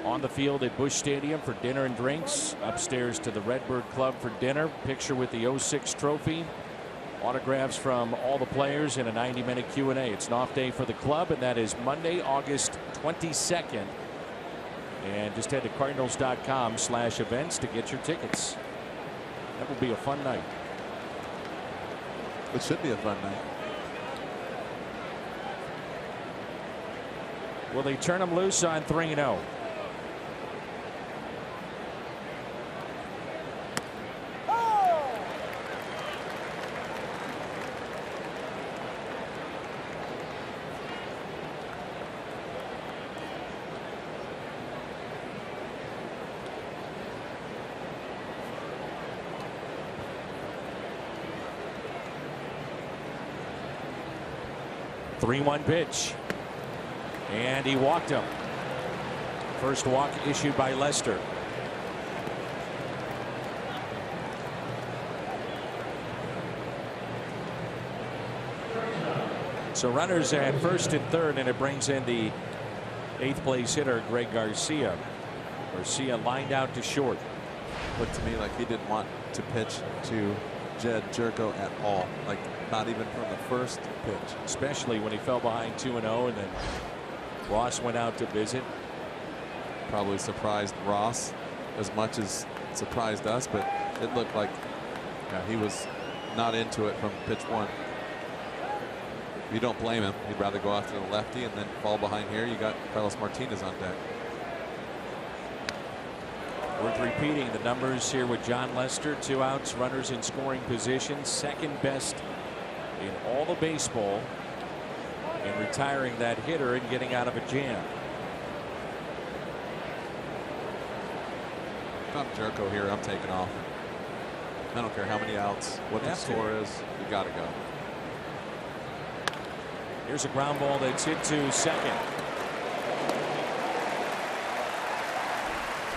On the field at Busch Stadium for dinner and drinks. Upstairs to the Redbird Club for dinner. Picture with the 06 trophy. Autographs from all the players in a 90-minute Q&A. It's an off day for the club, and that is Monday, August 22nd. And just head to cardinals.com/events to get your tickets. That will be a fun night. It should be a fun night. Will they turn him loose on 3-0? Three-one pitch. And he walked him. First walk issued by Lester. So runners at first and third, and it brings in the 8th place hitter, Greg Garcia. Garcia lined out to short. Looked to me like he didn't want to pitch to Jed Jerko at all, like not even from the first pitch. Especially when he fell behind 2-0, and then Ross went out to visit. Probably surprised Ross as much as surprised us, but it looked like he was not into it from pitch one. You don't blame him. He'd rather go after the lefty and then fall behind here. You got Carlos Martinez on deck. Worth repeating the numbers here with Jon Lester. 2 outs, runners in scoring position, second best in all of baseball, and retiring that hitter and getting out of a jam. If I'm Jerko here, I'm taking off. I don't care how many outs, what the score is, you got to go. Here's a ground ball that's hit to second.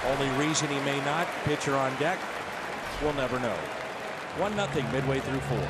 Only reason he may not, pitcher on deck, we'll never know. 1-0 midway through 4.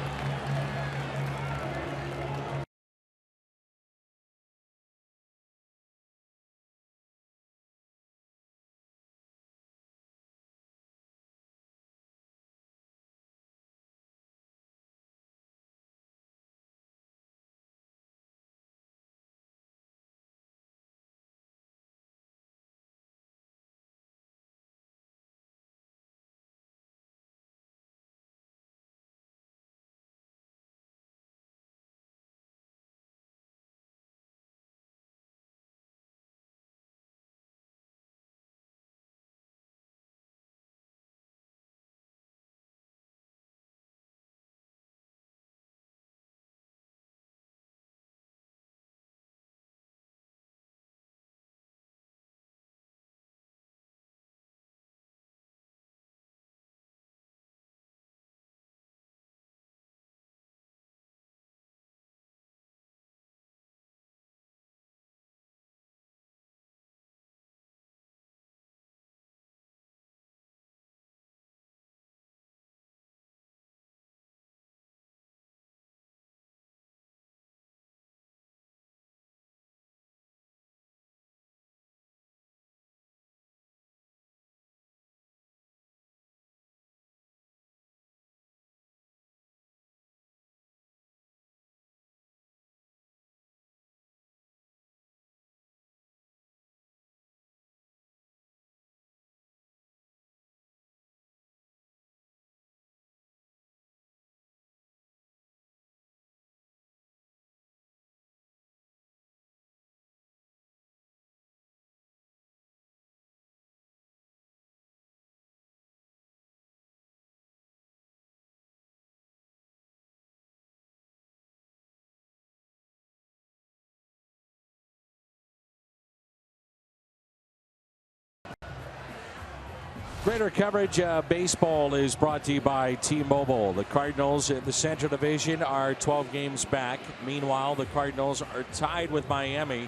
Greater coverage of baseball is brought to you by T-Mobile. The Cardinals in the Central Division are 12 games back. Meanwhile, the Cardinals are tied with Miami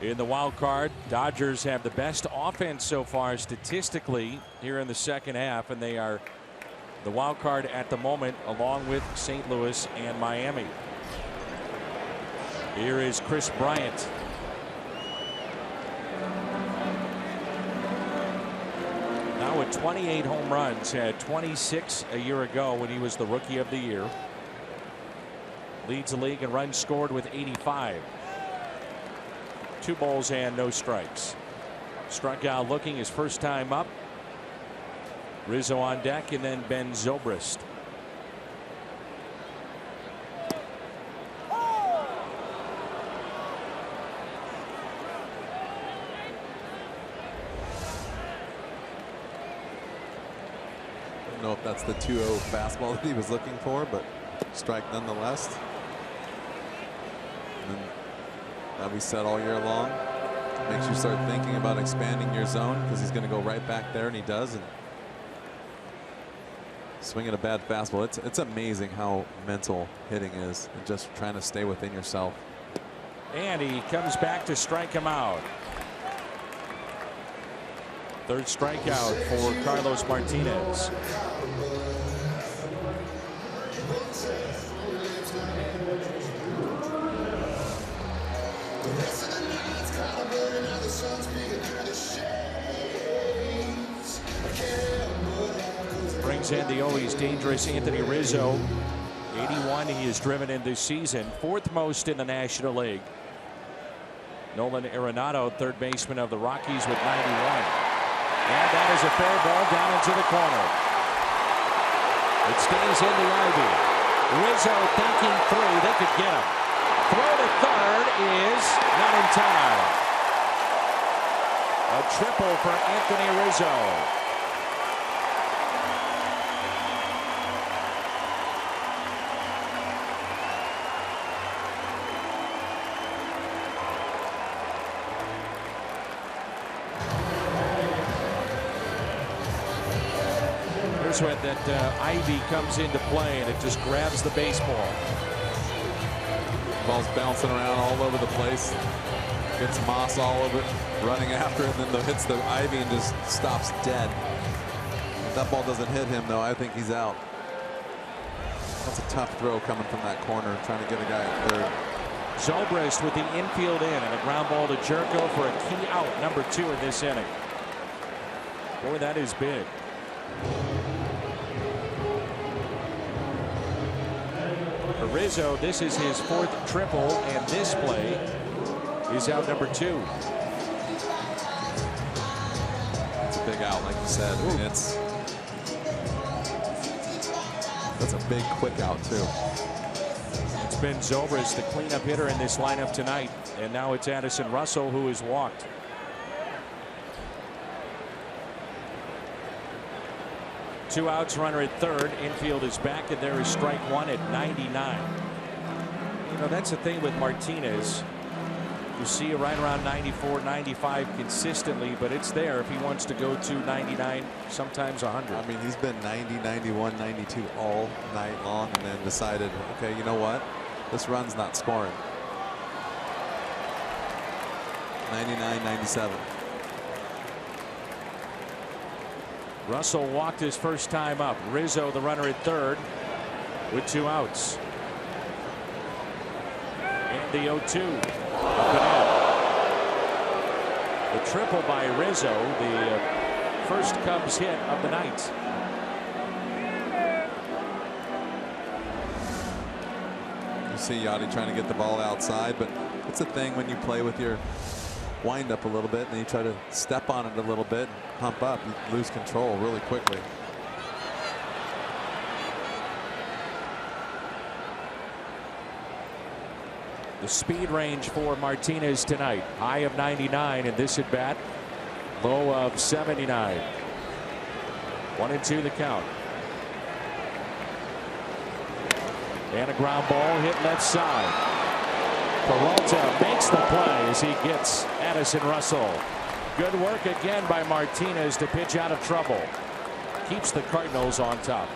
in the wild card. Dodgers have the best offense so far statistically here in the second half, and they are the wild card at the moment along with St. Louis and Miami. Here is Chris Bryant. Now with 28 home runs, had 26 a year ago when he was the Rookie of the Year. Leads the league in runs scored with 85. 2 balls and no strikes. Struck out looking his first time up. Rizzo on deck, and then Ben Zobrist. I don't know if that's the 2-0 fastball that he was looking for, but strike nonetheless. And that we said all year long. Makes you start thinking about expanding your zone, because he's going to go right back there, and he does. And swinging a bad fastball. It's amazing how mental hitting is, and just trying to stay within yourself. And he comes back to strike him out. Third strikeout for Carlos Martinez. Brings in the always dangerous Anthony Rizzo. 81 he has driven in this season, 4th most in the National League. Nolan Arenado, third baseman of the Rockies, with 91. And that is a fair ball down into the corner. It stays in the ivy. Rizzo thinking through. They could get him. Throw to third is not in time. A triple for Anthony Rizzo. When that ivy comes into play, and it just grabs the baseball. Ball's bouncing around all over the place. Gets moss all over it, running after it, and then hits the ivy and just stops dead. If that ball doesn't hit him, though, I think he's out. That's a tough throw coming from that corner, trying to get a guy at third. Zobrist with the infield in, and a ground ball to Jerko for a key out, number 2 in this inning. Boy, that is big. For Rizzo, this is his 4th triple, and this play is out number 2. It's a big out, like you said. I mean, that's a big quick out too. It's been Zobrist, the cleanup hitter in this lineup tonight, and now it's Addison Russell who has walked. Two outs, runner at third. Infield is back, and there is strike 1 at 99. You know, that's the thing with Martinez. You see it right around 94, 95 consistently, but it's there if he wants to go to 99, sometimes 100. I mean, he's been 90, 91, 92 all night long, and then decided, okay, you know what? This run's not scoring. 99, 97. Russell walked his first time up. Rizzo, the runner at third, with 2 outs. And the 0-2. The triple by Rizzo, the first Cubs hit of the night. You see Yachty trying to get the ball outside, but it's a thing when you play with your wind up a little bit, and then you try to step on it a little bit, and pump up, you lose control really quickly. The speed range for Martinez tonight, high of 99 in this at bat, low of 79. 1-2 the count. And a ground ball hit left side. Peralta makes the play as he gets Addison Russell. Good work again by Martinez to pitch out of trouble. Keeps the Cardinals on top.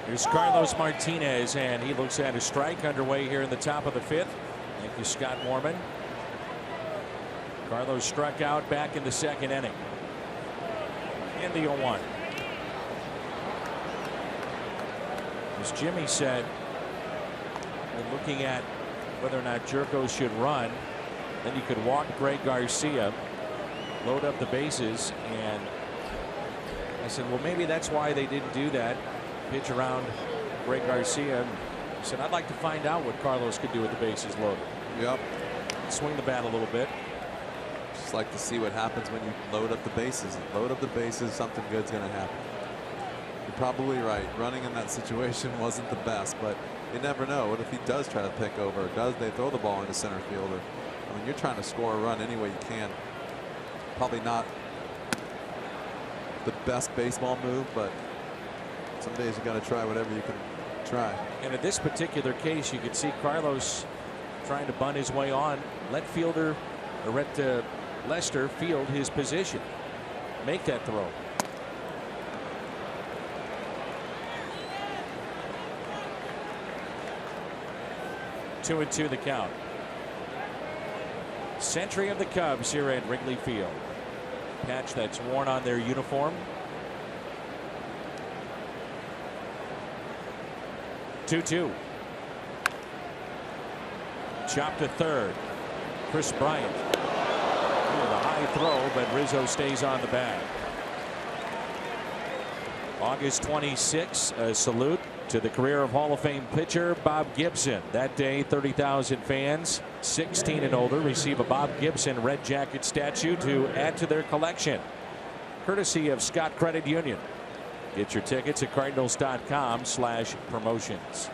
Here's Carlos Martinez, and he looks at a strike underway here in the top of the 5th. Thank you, Scott Mormon. Carlos struck out back in the 2nd inning. In the 0-1. As Jimmy said, when looking at whether or not Jerko should run, then you could walk Greg Garcia, load up the bases, and I said, well, maybe that's why they didn't do that. Pitch around Greg Garcia. He said, I'd like to find out what Carlos could do with the bases loaded. Yep. Swing the bat a little bit. Just like to see what happens when you load up the bases. Load up the bases, something good's going to happen. You're probably right. Running in that situation wasn't the best, but you never know. What if he does try to pick over? Does they throw the ball into center field? Or, I mean, you're trying to score a run any way you can. Probably not the best baseball move, but some days you got to try whatever you can try. And in this particular case, you could see Carlos trying to bunt his way on. Let Lester field his position. Make that throw. Two and two the count. Century of the Cubs here at Wrigley Field. Patch that's worn on their uniform. 2-2. Chop to third. Chris Bryant. With a high throw, but Rizzo stays on the bag. August 26, a salute to the career of Hall of Fame pitcher Bob Gibson. That day, 30,000 fans, 16 and older, receive a Bob Gibson Red Jacket statue to add to their collection, courtesy of Scott Credit Union. Get your tickets at Cardinals.com/promotions.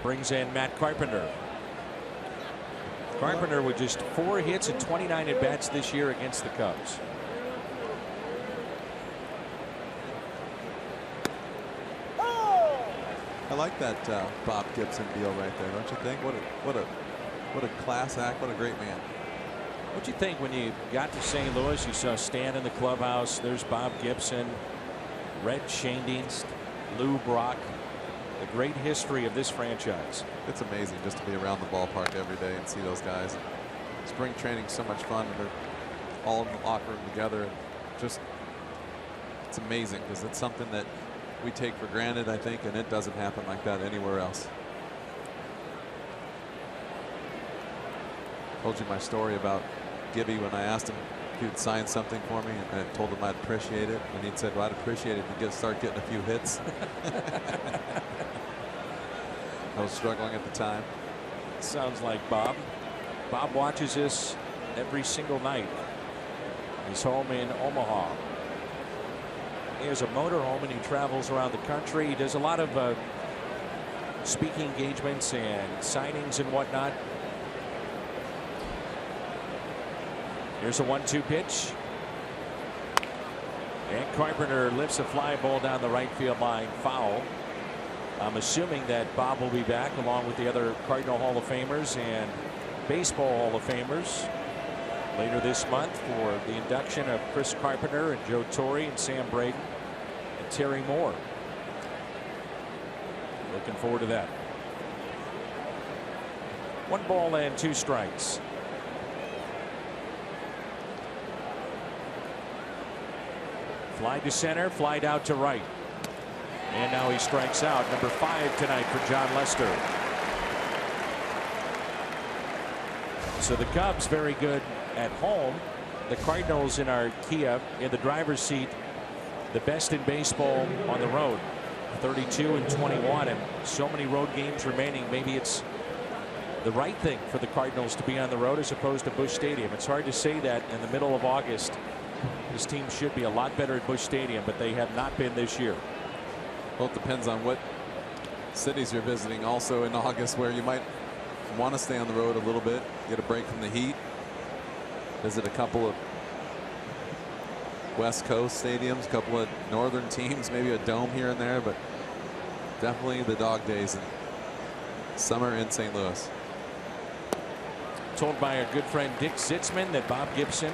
Brings in Matt Carpenter. Carpenter with just 4 hits and 29 at bats this year against the Cubs. I like that Bob Gibson deal right there, don't you think? What a class act. What a great man. What'd you think when you got to St. Louis? You saw Stan in the clubhouse. There's Bob Gibson. Red Schoendienst, Lou Brock, the great history of this franchise. It's amazing just to be around the ballpark every day and see those guys. Spring training's so much fun. They're all in the locker room together. And just, it's amazing because it's something that we take for granted, I think, and it doesn't happen like that anywhere else. Told you my story about Gibby when I asked him if he would sign something for me, and I told him I'd appreciate it, and he said, well, I'd appreciate it if you start getting a few hits. I was struggling at the time. Sounds like Bob. Bob watches this every single night. He's home in Omaha. He has a motorhome and he travels around the country. He does a lot of speaking engagements and signings and whatnot. Here's a 1-2 pitch. And Carpenter lifts a fly ball down the right field line, foul. I'm assuming that Bob will be back along with the other Cardinal Hall of Famers and Baseball Hall of Famers later this month for the induction of Chris Carpenter and Joe Torre and Sam Braden and Terry Moore. Looking forward to that. 1 ball and 2 strikes. Fly to center, flied out to right. And now he strikes out. Number 5 tonight for Jon Lester. So the Cubs very good at home. The Cardinals in our Kia in the driver's seat, the best in baseball on the road. 32-21 and so many road games remaining. Maybe it's the right thing for the Cardinals to be on the road as opposed to Busch Stadium. It's hard to say that in the middle of August. This team should be a lot better at Busch Stadium, but they have not been this year. Well, it depends on what cities you're visiting also in August, where you might want to stay on the road a little bit, get a break from the heat, visit a couple of West Coast stadiums, a couple of northern teams, maybe a dome here and there, but definitely the dog days in summer in St. Louis. Told by our good friend Dick Sitzman that Bob Gibson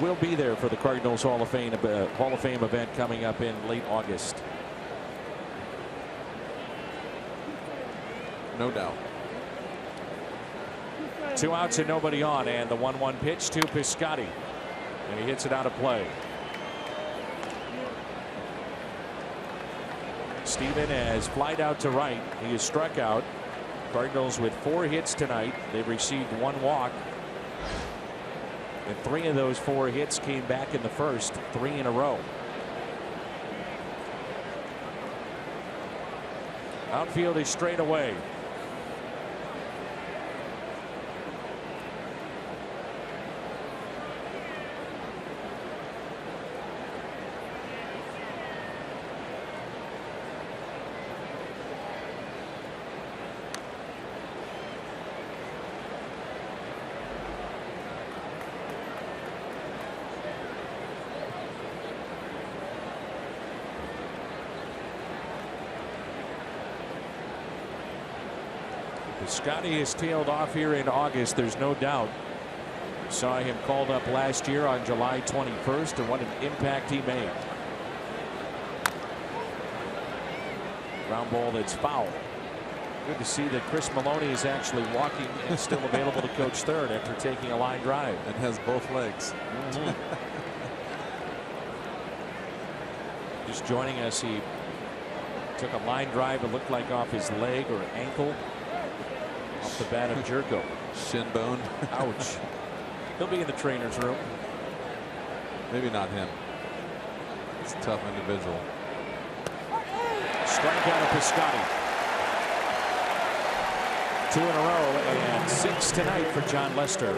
will be there for the Cardinals Hall of Fame event coming up in late August. No doubt. 2 outs and nobody on, and the 1-1 pitch to Piscotty, and he hits it out of play. Steven has flied out to right. He is struck out. Cardinals with 4 hits tonight. They've received 1 walk. And 3 of those 4 hits came back in the first, 3 in a row. Outfield is straight away. Scotty is tailed off here in August. There's no doubt. Saw him called up last year on July 21st, and what an impact he made. Ground ball that's foul. Good to see that Chris Maloney is actually walking and still available to coach third after taking a line drive. And has both legs. Just joining us, he took a line drive. It looked like off his leg or ankle. Off the bat of Jerko. Shin bone. Ouch. He'll be in the trainer's room. Maybe not him. He's a tough individual. Strikeout of Piscotty. 2 in a row and 6 tonight for Jon Lester.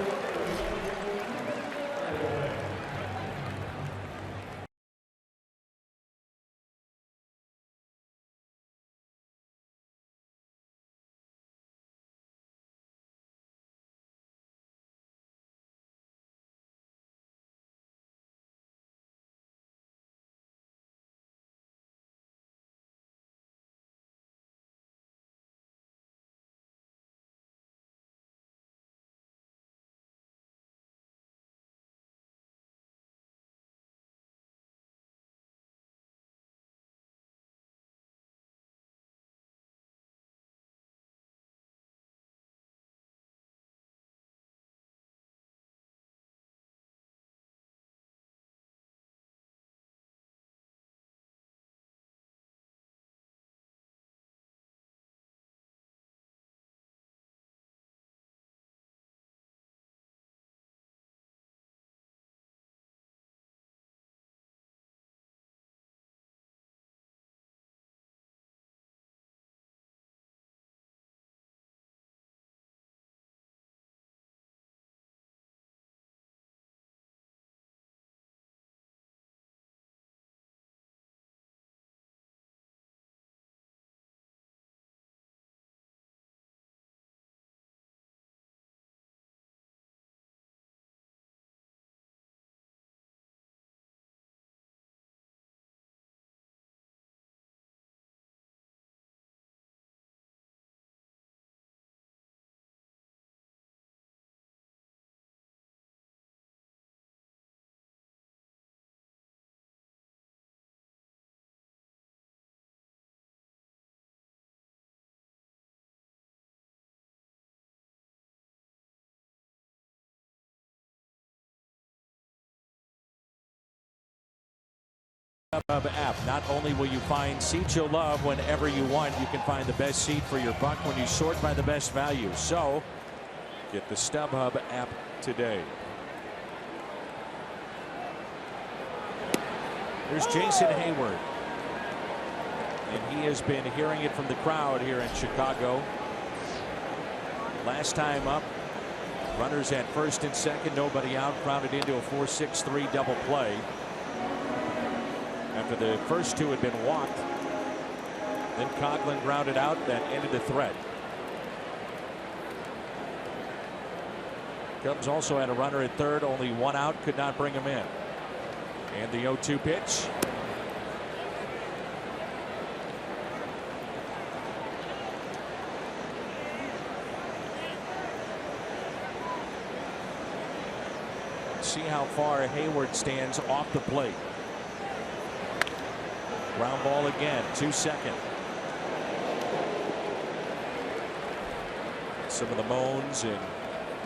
StubHub app. Not only will you find seats you'll love whenever you want, you can find the best seat for your buck when you sort by the best value. So get the StubHub app today. Here's Jason Hayward. And he has been hearing it from the crowd here in Chicago. Last time up, runners at first and second, nobody out, grounded into a 4-6-3 double play. After the first two had been walked, then Coghlan grounded out. That ended the threat. Cubs also had a runner at third, only one out, could not bring him in. And the 0-2 pitch. See how far Hayward stands off the plate. Ground ball again, 2-2. Some of the moans and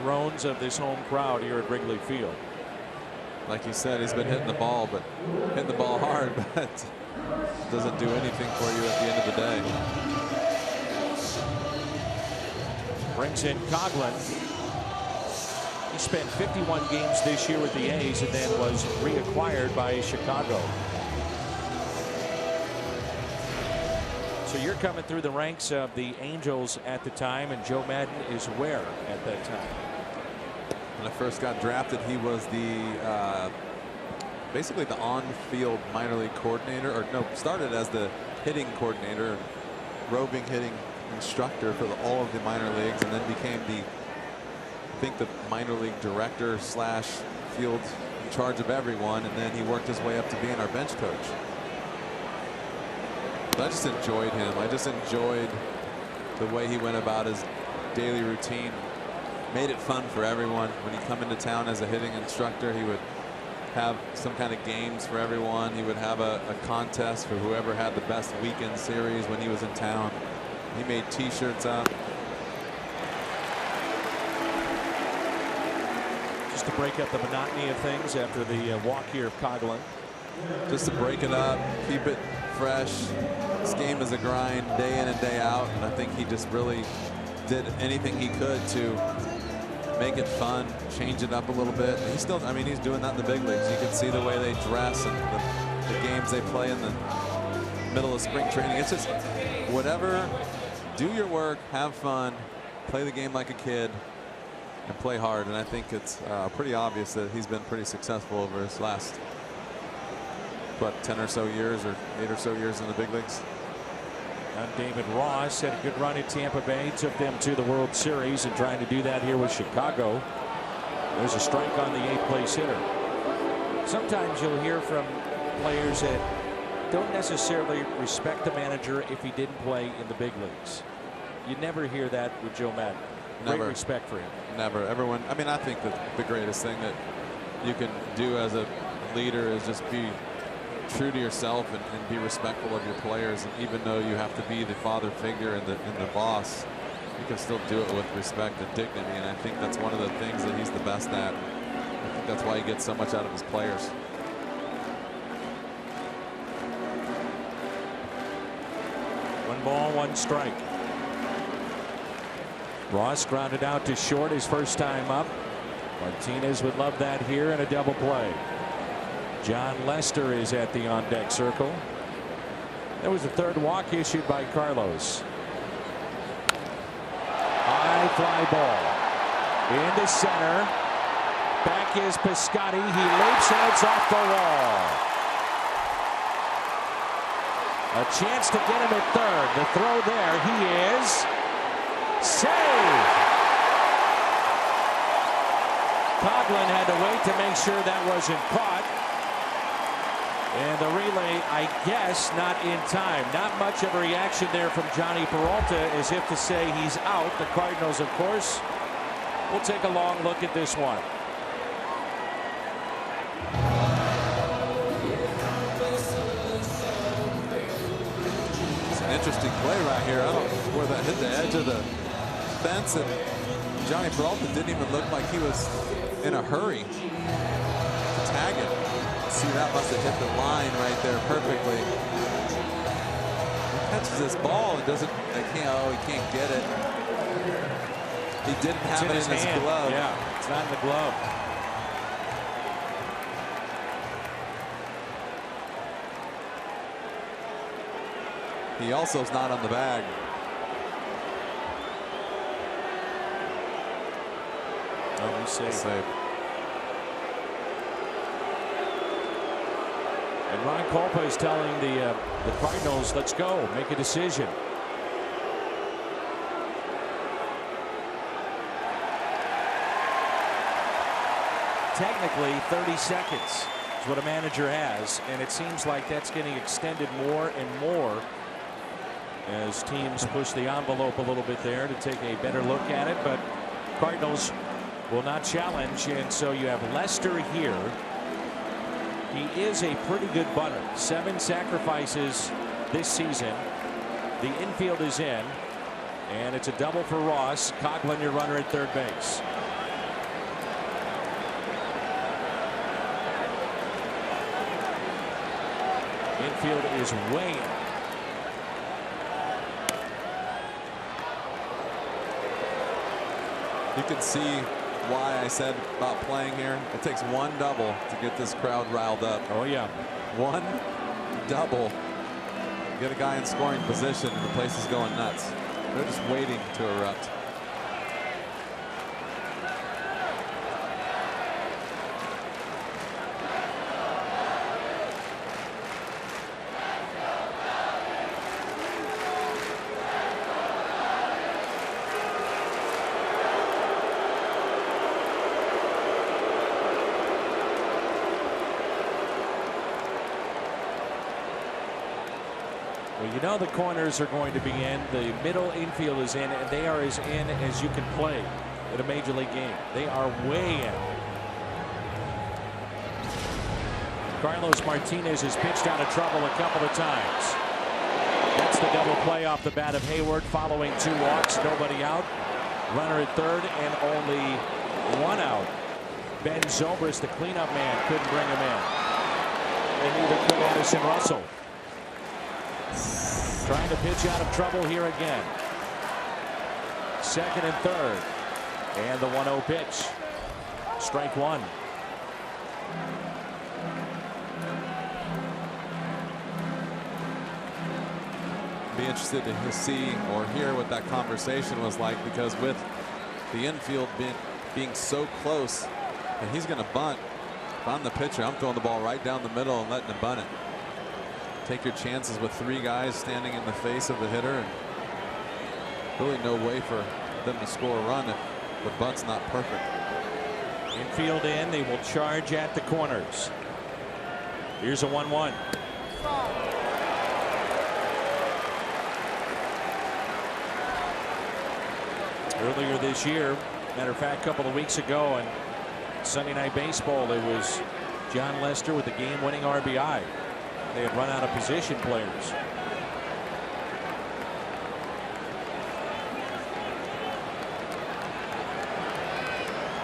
groans of this home crowd here at Wrigley Field. Like you said, he's been hitting the ball, but hitting the ball hard, but doesn't do anything for you at the end of the day. Brings in Coghlan. He spent 51 games this year with the A's and then was reacquired by Chicago. So you're coming through the ranks of the Angels at the time, and Joe Maddon is where at that time? When I first got drafted, he was the basically the on-field minor league coordinator, or no, started as the hitting coordinator, roving hitting instructor for all of the minor leagues, and then became the, I think, the minor league director slash field in charge of everyone, and then he worked his way up to being our bench coach. But I just enjoyed him. I just enjoyed the way he went about his daily routine. Made it fun for everyone. When he'd come into town as a hitting instructor, he would have some kind of games for everyone. He would have a contest for whoever had the best weekend series when he was in town. He made t-shirts up. Just to break up the monotony of things after the walk here of Coghlan. Just to break it up, keep it fresh. This game is a grind day in and day out, and I think he just really did anything he could to make it fun, change it up a little bit. He's still, I mean, he's doing that in the big leagues. You can see the way they dress and the games they play in the middle of spring training. It's just whatever, do your work, have fun, play the game like a kid, and play hard. And I think it's pretty obvious that he's been pretty successful over his last, what, 10 or so years or 8 or so years in the big leagues. And David Ross had a good run at Tampa Bay, took them to the World Series, and trying to do that here with Chicago. There's a strike on the 8th place hitter. Sometimes you'll hear from players that don't necessarily respect the manager if he didn't play in the big leagues. You never hear that with Joe Maddon. Great Never. respect for him. Never. Everyone, I mean, I think that the greatest thing that you can do as a leader is just be true to yourself and be respectful of your players. And even though you have to be the father figure and the boss, you can still do it with respect and dignity. And I think that's one of the things that he's the best at. I think that's why he gets so much out of his players. One ball, one strike. Ross grounded out to short his first time up. Martinez would love that here in a double play. John Lester is at the on-deck circle. That was the third walk issued by Carlos. High fly ball into center. Back is Piscotty. He leaps and it's off the wall. A chance to get him at third. The throw there. He is saved. Coghlan had to wait to make sure that wasn't caught. And the relay, I guess, not in time. Not much of a reaction there from Johnny Peralta, as if to say he's out. The Cardinals, of course, will take a long look at this one. It's an interesting play right here. I don't know where that hit the edge of the fence, and Johnny Peralta didn't even look like he was in a hurry to tag it. See, that must have hit the line right there perfectly. He catches this ball and doesn't, he can't get it. He didn't have it in his glove. Yeah, it's not in the glove. He also is not on the bag. Oh, he's safe. Safe. And Ron Kolpa is telling the Cardinals, let's go, make a decision. Technically, 30 seconds is what a manager has, and it seems like that's getting extended more and more as teams push the envelope a little bit there to take a better look at it. But Cardinals will not challenge, and so you have Lester here. He is a pretty good bunter. 7 sacrifices this season. The infield is in, and it's a double for Ross. Coghlan, your runner at third base. Infield is way in. You can see why I said about playing here. It takes one double to get this crowd riled up. Oh, yeah. One double. Get a guy in scoring position and the place is going nuts. They're just waiting to erupt. Well, you know the corners are going to be in. The middle infield is in, and they are as in as you can play in a major league game. They are way in. Carlos Martinez has pitched out of trouble a couple of times. That's the double play off the bat of Hayward following 2 walks, nobody out. Runner at third and only 1 out. Ben Zobrist, the cleanup man, couldn't bring him in. And neither could Addison Russell. Trying to pitch out of trouble here again. Second and third. And the 1-0 pitch. Strike 1. Be interested to see or hear what that conversation was like, because with the infield being so close, and he's going to bunt. If I'm the pitcher, I'm throwing the ball right down the middle and letting him bunt it. Take your chances with 3 guys standing in the face of the hitter, and really no way for them to score a run if the bunt's not perfect. Infield in, they will charge at the corners. Here's a 1-1. Earlier this year, matter of fact, a couple of weeks ago on Sunday Night Baseball, it was John Lester with the game-winning RBI. They had run out of position players.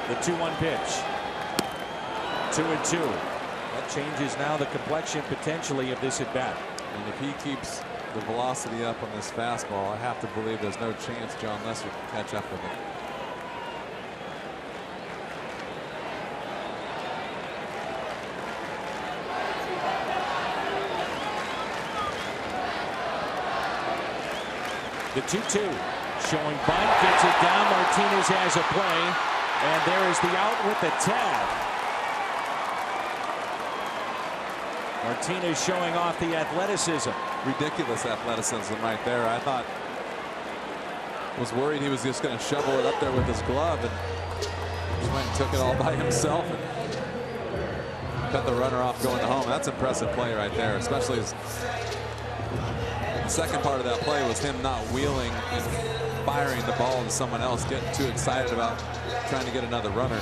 The 2-1 pitch. 2-2. That changes now the complexion potentially of this at bat. And if he keeps the velocity up on this fastball, I have to believe there's no chance John Lester can catch up with him. The 2-2 showing bunt, gets it down. Martinez has a play, and there is the out with the tag. Martinez showing off the athleticism. Ridiculous athleticism right there. I was worried he was just going to shovel it up there with his glove, and just went and took it all by himself and cut the runner off going to home. That's impressive play right there, especially as the second part of that play was him not wheeling and firing the ball to someone else, getting too excited about trying to get another runner.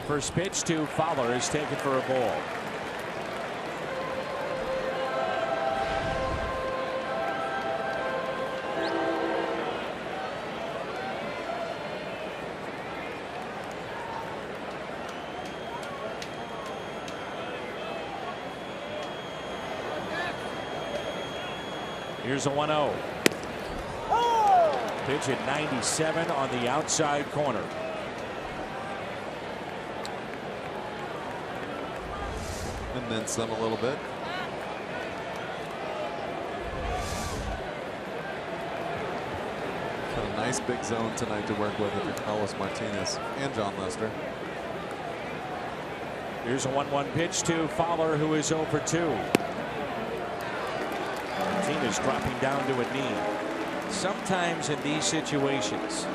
First pitch to Fowler is taken for a ball. Here's a 1-0. Pitch at 97 on the outside corner. And then some a little bit. Got a nice big zone tonight to work with if you're Carlos Martinez and John Lester. Here's a 1-1 pitch to Fowler, who is 0 for 2. Martinez dropping down to a knee. Sometimes in these situations,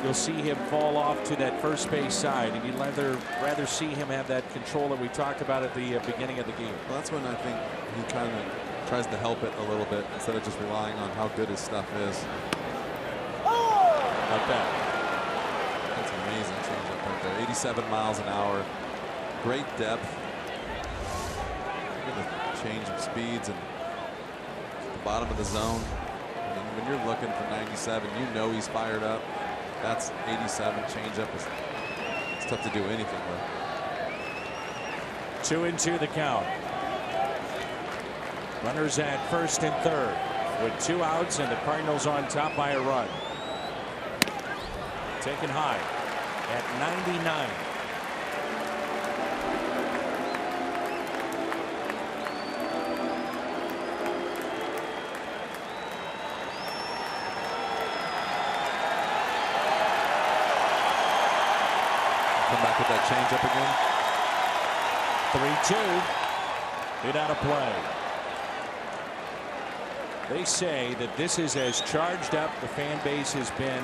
you'll see him fall off to that first base side, and you'd rather see him have that control that we talked about at the beginning of the game. Well, that's when I think he kind of tries to help it a little bit instead of just relying on how good his stuff is. Like that. That's an amazing changeup right there. 87 miles an hour. Great depth. Look at the change of speeds and the bottom of the zone. I mean, when you're looking for 97, you know he's fired up. That's 87 changeup. It's tough to do anything with. 2-2 the count. Runners at first and third with 2 outs, and the Cardinals on top by a run. Taken high at 99. Come back with that changeup again. 3-2. Hit out of play. They say that this is as charged up the fan base has been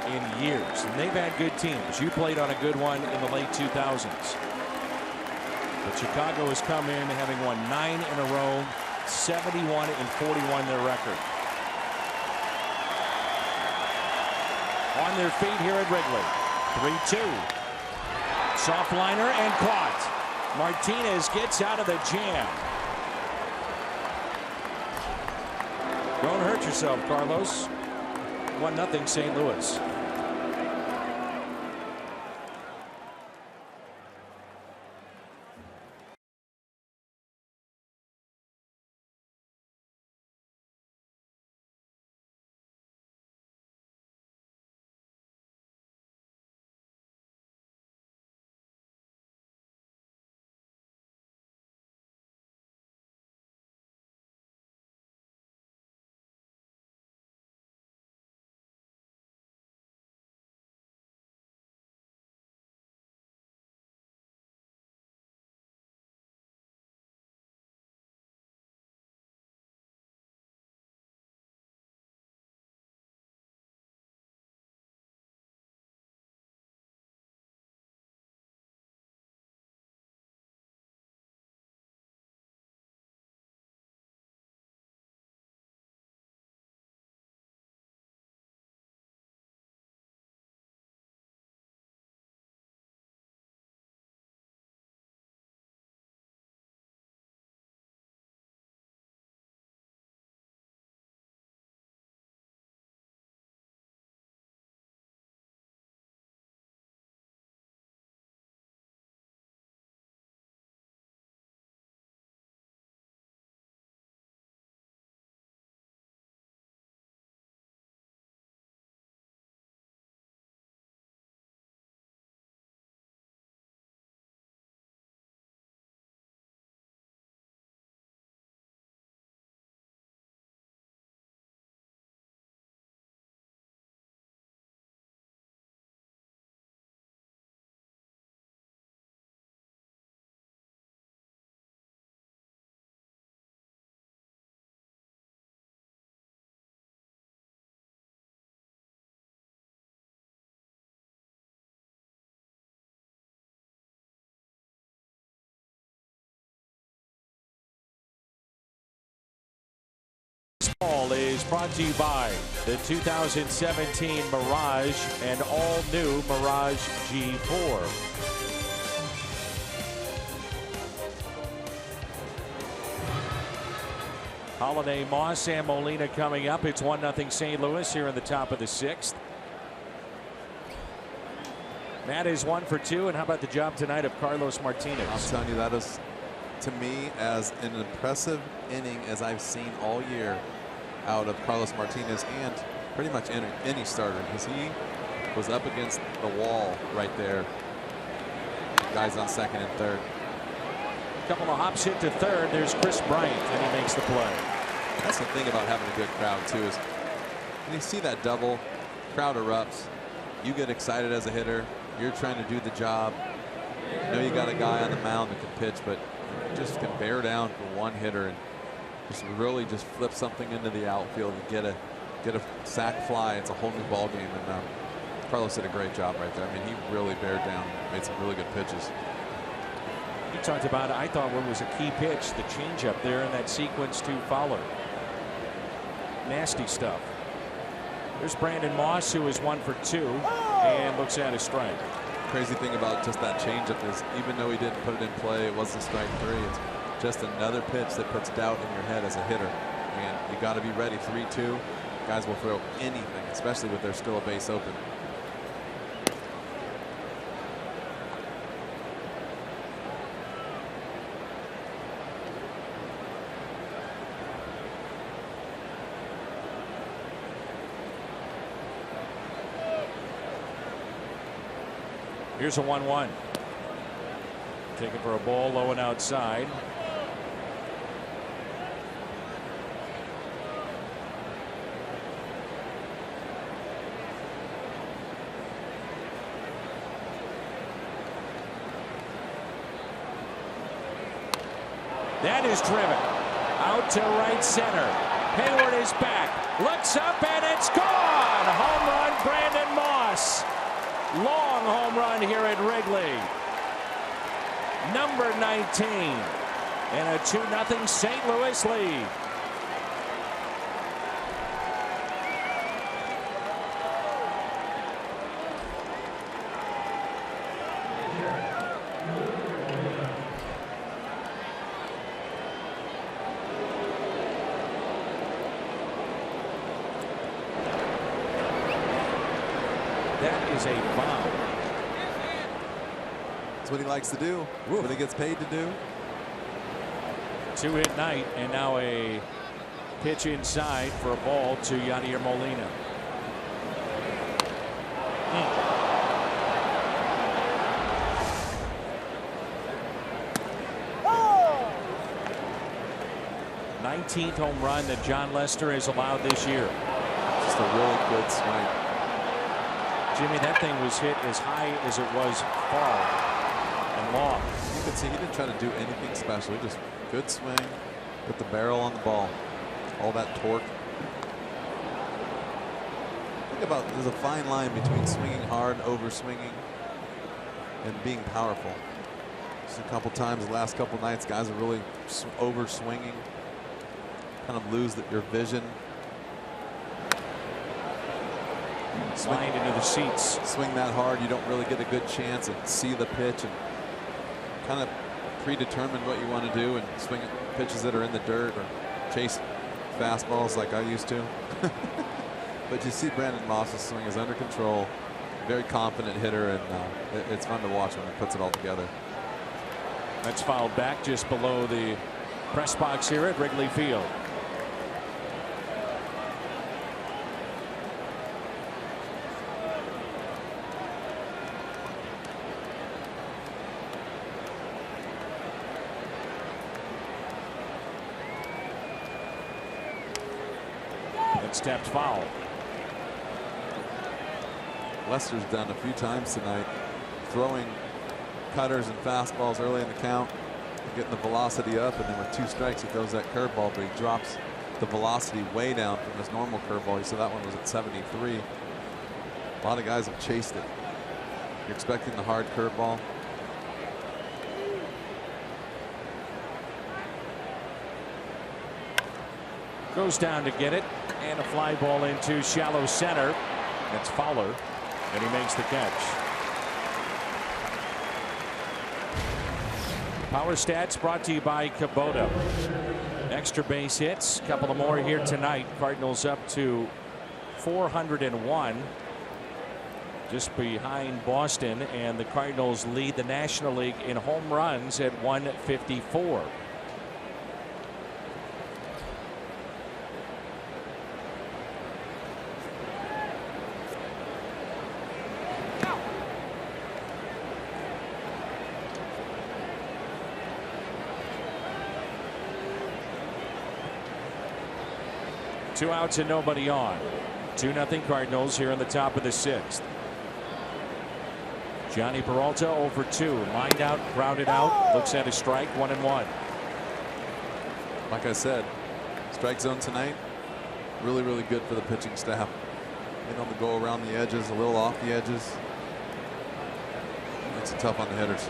in years, and they've had good teams. You played on a good one in the late 2000s. But Chicago has come in having won 9 in a row, 71-41 their record. On their feet here at Wrigley. 3-2. Soft liner and caught. Martinez gets out of the jam. Don't hurt yourself, Carlos. 1-0 St. Louis. Ball is brought to you by the 2017 Mirage and all-new Mirage G4. Holiday, Moss, and Molina coming up. It's 1-0 St. Louis here in the top of the 6th. Matt is 1 for 2, and how about the job tonight of Carlos Martinez? I'm telling you, that is, to me, as an impressive inning as I've seen all year out of Carlos Martinez and pretty much any starter, because he was up against the wall right there. Guys on second and third. Couple of hops hit to third. There's Chris Bryant, and he makes the play. That's the thing about having a good crowd, too, is when you see that double, crowd erupts, you get excited as a hitter. You're trying to do the job. You know you got a guy on the mound that can pitch, but you just can bear down for one hitter and just really just flip something into the outfield and get a sac fly. It's a whole new ball game, and Carlos did a great job right there. I mean, he really bared down, made some really good pitches. You talked about, I thought, what was a key pitch, the changeup there in that sequence to Fowler. Nasty stuff. There's Brandon Moss, who is 1 for 2 and looks at a strike. Crazy thing about just that changeup is, even though he didn't put it in play, it wasn't strike 3. It's just another pitch that puts doubt in your head as a hitter. And you got to be ready. 3-2. Guys will throw anything, especially with there's still a base open. Here's a 1-1. Taking for a ball low and outside. That is driven out to right center. Hayward is back, looks up, and it's gone. Home run, Brandon Moss. Long home run here at Wrigley. Number 19. And a 2-0 St. Louis lead. That is a bomb. That's what he likes to do. What he gets paid to do. 2-hit night, and now a pitch inside for a ball to Yadier Molina. Hmm. 19th home run that John Lester has allowed this year. Just a really good swing. Jimmy, that thing was hit as high as it was far and long. You can see he didn't try to do anything special. He just good swing, put the barrel on the ball. All that torque. Think about, there's a fine line between swinging hard, over swinging, and being powerful. Just a couple times the last couple nights, guys are really over swinging, kind of lose your vision. Swing into the seats. Swing that hard, you don't really get a good chance and see the pitch and kind of predetermine what you want to do and swing pitches that are in the dirt or chase fastballs like I used to. But you see Brandon Moss's swing is under control, very confident hitter, and it's fun to watch when he puts it all together. That's fouled back just below the press box here at Wrigley Field. Stepped foul. Lester's done a few times tonight, throwing cutters and fastballs early in the count, getting the velocity up, and then with 2 strikes he throws that curveball, but he drops the velocity way down from his normal curveball. You saw that one was at 73. A lot of guys have chased it. You're expecting the hard curveball. Goes down to get it, and a fly ball into shallow center. That's Fowler, and he makes the catch. Power Stats brought to you by Kubota. Extra base hits, a couple of more here tonight. Cardinals up to 401, just behind Boston, and the Cardinals lead the National League in home runs at 154. Two outs and nobody on. 2-0 Cardinals here in the top of the 6th. Johnny Peralta 0 for 2. Lined out, grounded out. Looks at a strike, 1-1. Like I said, strike zone tonight, really, really good for the pitching staff. They know to go around the edges, a little off the edges. Makes it tough on the hitters.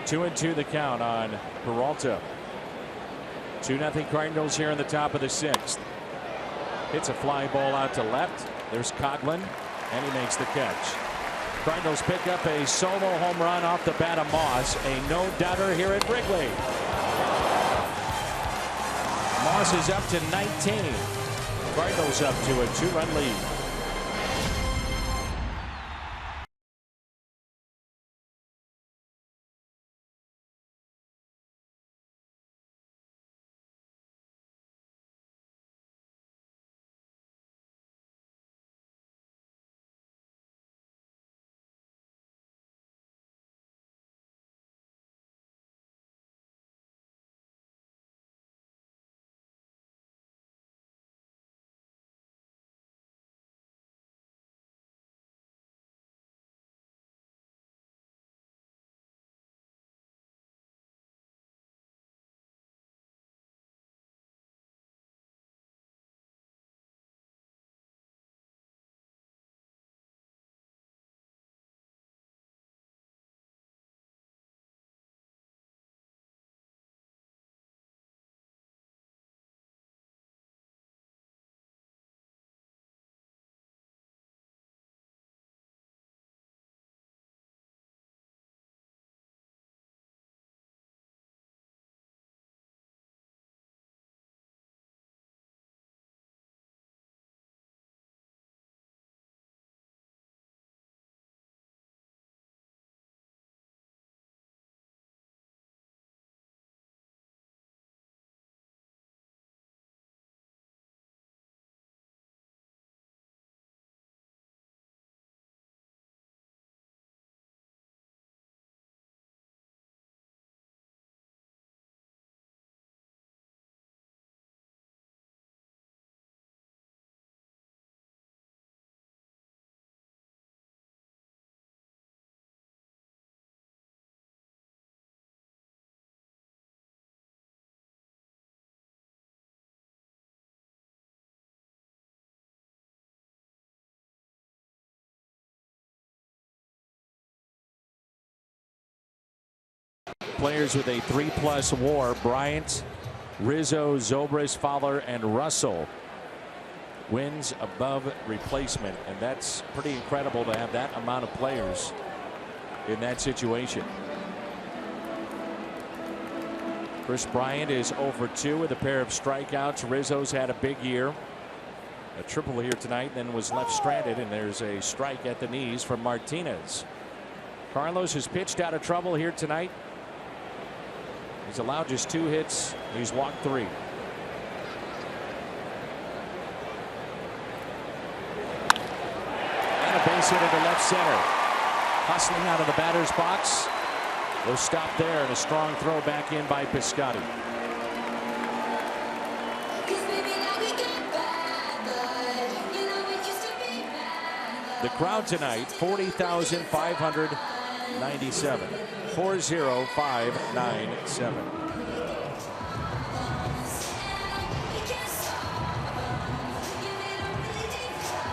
Two and two the count on Peralta. 2-0 Cardinals here in the top of the 6th. Hits a fly ball out to left. There's Coghlan, and he makes the catch. Cardinals pick up a solo home run off the bat of Moss. A no-doubter here at Wrigley. Moss is up to 19. Cardinals up to a 2-run lead. Players with a 3+ WAR: Bryant, Rizzo, Zobrist, Fowler, and Russell. Wins above replacement, and that's pretty incredible to have that amount of players in that situation. Chris Bryant is 0 for 2 with a pair of strikeouts. Rizzo's had a big year. A triple here tonight, then was left stranded, and there's a strike at the knees from Martinez. Carlos has pitched out of trouble here tonight. He's allowed just 2 hits. He's walked 3. hit into left center. Hustling out of the batter's box. We'll stop there, and a strong throw back in by Piscotty. The crowd tonight, 40,597. 40597.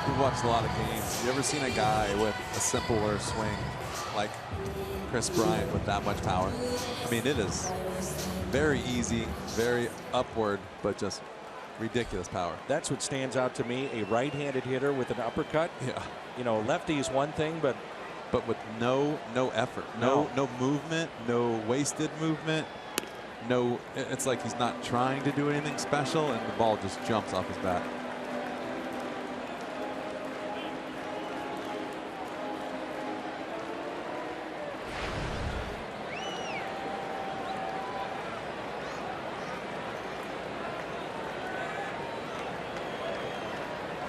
We've watched a lot of games. You ever seen a guy with a simpler swing like Chris Bryant with that much power? I mean, it is very easy, very upward, but just ridiculous power. That's what stands out to me, a right-handed hitter with an uppercut. Yeah. You know, lefty is one thing, but with no effort, no movement, no wasted movement. No, it's like he's not trying to do anything special, and the ball just jumps off his bat.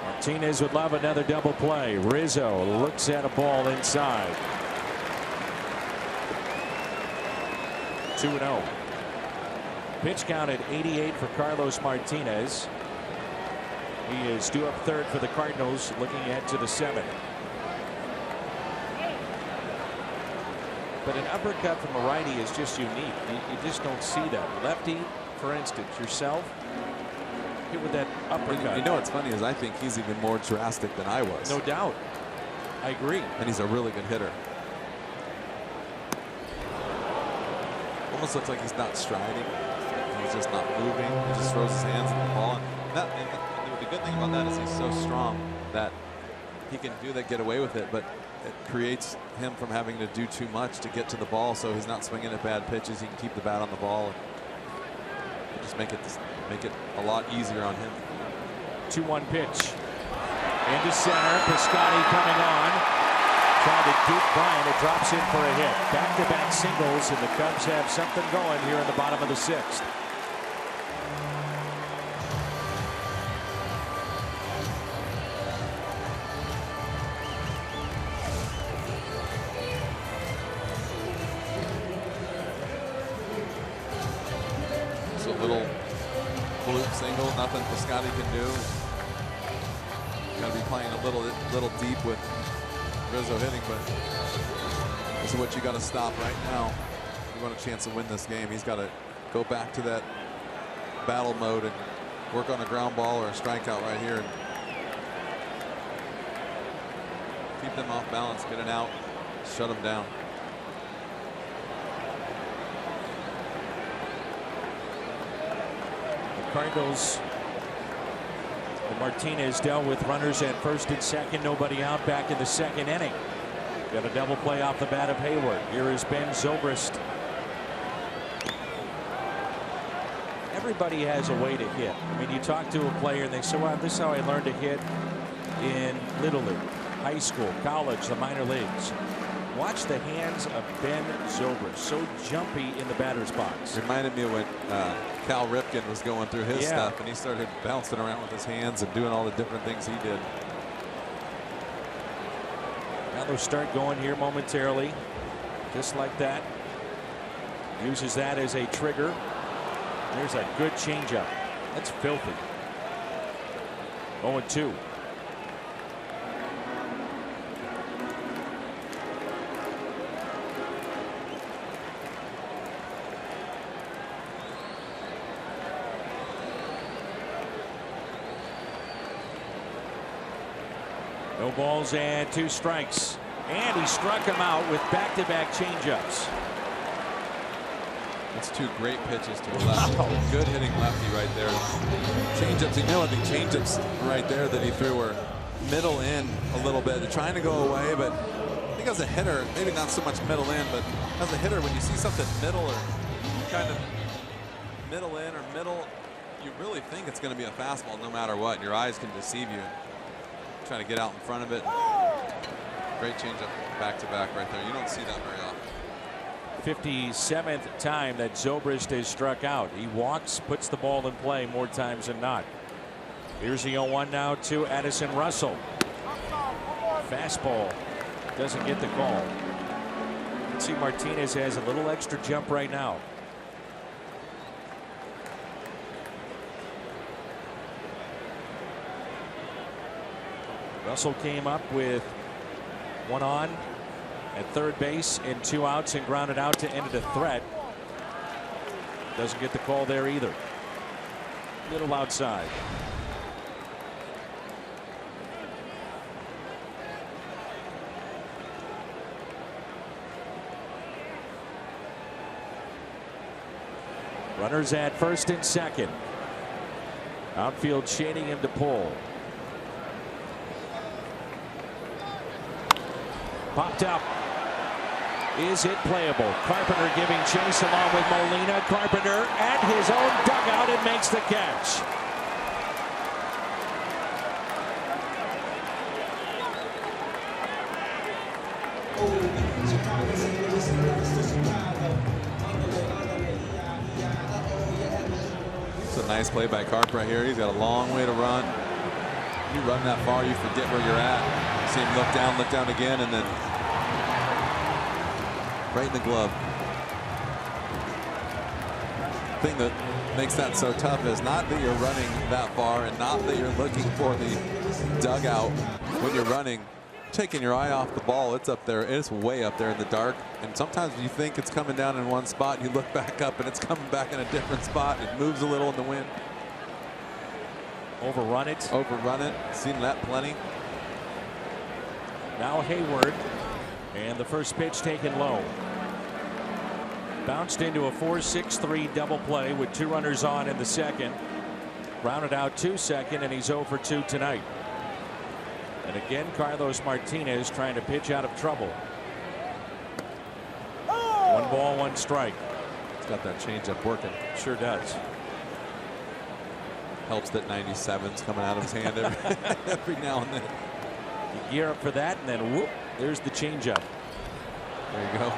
Martinez would love another double play. Rizzo looks at a ball inside. 2-0. Pitch count at 88 for Carlos Martinez. He is due up third for the Cardinals, looking ahead to the 7th. But an uppercut from a righty is just unique. You just don't see that. Lefty, for instance, yourself, hit with that uppercut. You know what's funny is I think he's even more drastic than I was. No doubt. I agree. And he's a really good hitter. Almost looks like he's not striding. He's just not moving. He just throws his hands at the ball. And the good thing about that is he's so strong that he can do that, get away with it, but it creates him from having to do too much to get to the ball, so he's not swinging at bad pitches. He can keep the bat on the ball and just make it a lot easier on him. 2-1 pitch. Into center. Piscotty coming on. Tried to duke Bryant. It drops in for a hit. Back-to-back singles, and the Cubs have something going here in the bottom of the 6th. It's a little bloop single, nothing Piscotty can do. Got to be playing a little deep with Rizzo hitting, but this is what you got to stop right now. If you want a chance to win this game, he's got to go back to that battle mode and work on a ground ball or a strikeout right here and keep them off balance, get an out, shut them down. The Cardinals, Martinez dealt with runners at first and second, nobody out, back in the 2nd inning. Got a double play off the bat of Hayward. Here is Ben Zobrist. Everybody has a way to hit. I mean, you talk to a player and they say, well, this is how I learned to hit in Little League, high school, college, the minor leagues. Watch the hands of Ben Zobrist, so jumpy in the batter's box. Reminded me of when Cal Ripken was going through his stuff, and he started bouncing around with his hands and doing all the different things he did. Now they'll start going here momentarily, just like that. Uses that as a trigger. There's a good changeup. That's filthy. 0-2. No balls and 2 strikes. And he struck him out with back-to-back changeups. That's 2 great pitches to a lefty. Wow. Good hitting lefty right there. Changeups, you know, the changeups right there that he threw were middle in a little bit. They're trying to go away, but I think as a hitter, maybe not so much middle in, but as a hitter, when you see something middle or kind of middle in or middle, you really think it's going to be a fastball no matter what. Your eyes can deceive you. Trying to get out in front of it. Great changeup back-to-back right there. You don't see that very often. 57th time that Zobrist has struck out. He walks, puts the ball in play more times than not. Here's the 0-1 now to Addison Russell. Fastball doesn't get the call. You can see Martinez has a little extra jump right now. Russell came up with one on at third base and 2 outs and grounded out to end a threat. Doesn't get the call there either. Little outside. Runners at first and second. Outfield shading him to pull. Popped up. Is it playable? Carpenter giving chase along with Molina. Carpenter at his own dugout and makes the catch. It's a nice play by Carp right here. He's got a long way to run. You run that far, you forget where you're at. You see him look down again, and then right in the glove. The thing that makes that so tough is not that you're running that far and not that you're looking for the dugout when you're running. Taking your eye off the ball, it's up there. It's way up there in the dark. And sometimes you think it's coming down in one spot, you look back up and it's coming back in a different spot. It moves a little in the wind. Overrun it. Overrun it. Seen that plenty. Now Hayward. And the first pitch taken low. Bounced into a 4-6-3 double play with 2 runners on in the second. Grounded out to second, and he's 0 for 2 tonight. And again, Carlos Martinez trying to pitch out of trouble. 1 ball, 1 strike. He's got that changeup working. Sure does. Helps that 97's coming out of his hand every now and then. You gear up for that, and then whoop, there's the changeup. There you go.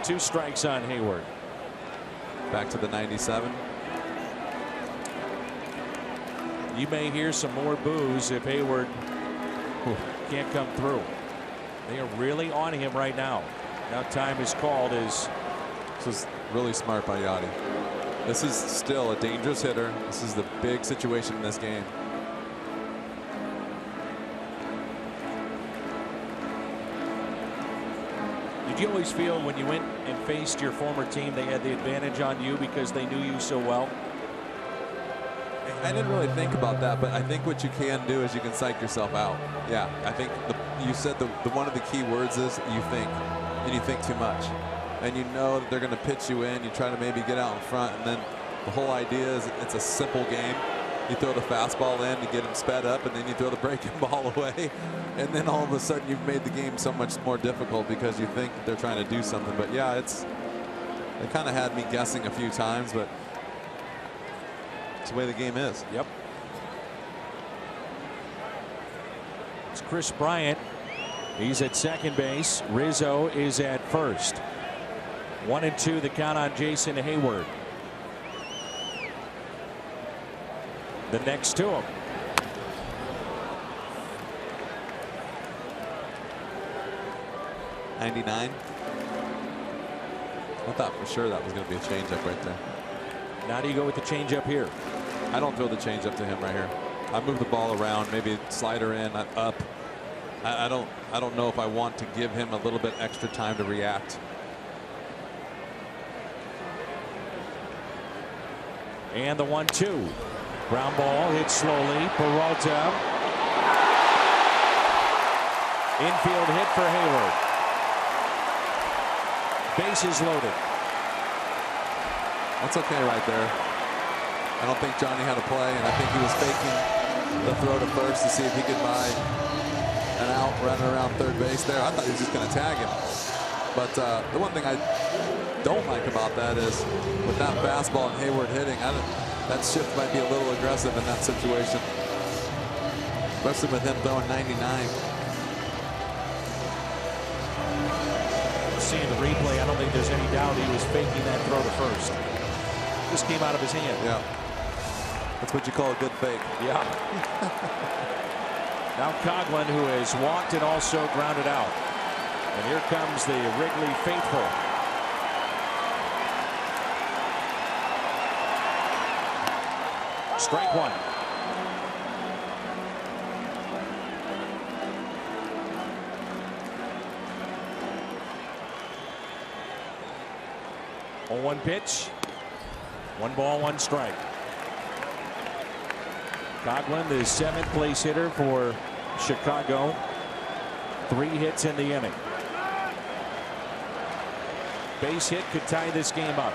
2 strikes on Hayward. Back to the 97. You may hear some more boos if Hayward can't come through. They are really on him right now. Now time is called. This is really smart by Yadi. This is still a dangerous hitter. This is the big situation in this game. Did you always feel when you went and faced your former team they had the advantage on you because they knew you so well? I didn't really think about that, but I think what you can do is you can psych yourself out. Yeah, I think you said the one of the key words is you think, and you think too much. And you know that they're going to pitch you in. You try to maybe get out in front, and then the whole idea is it's a simple game. You throw the fastball in to get him sped up, and then you throw the breaking ball away. And then all of a sudden you've made the game so much more difficult because you think that they're trying to do something. But yeah, it kind of had me guessing a few times, but it's the way the game is. Yep. It's Chris Bryant. He's at second base. Rizzo is at first. 1-2 the count on Jason Hayward. The next to him. '99. I thought for sure that was going to be a changeup right there. Now do you go with the changeup here? I don't throw the changeup to him right here. I move the ball around, maybe slider in, up. I don't know if I want to give him a little bit extra time to react. And the 1-2. Ground ball hit slowly. Peralta. Infield hit for Hayward. Bases loaded. That's okay right there. I don't think Johnny had a play, and I think he was faking the throw to first to see if he could buy an out running around third base there. I thought he was just going to tag him. But the one thing I don't like about that is with that fastball and Hayward hitting, that shift might be a little aggressive in that situation, especially with him throwing 99. Seeing the replay, I don't think there's any doubt he was faking that throw to first. This came out of his hand. Yeah. That's what you call a good fake. Yeah. Now Coghlan, who has walked and also grounded out. And here comes the Wrigley faithful. Strike one. On one pitch. 1 ball, 1 strike. Coghlan, the 7th place hitter for Chicago. 3 hits in the inning. Base hit could tie this game up.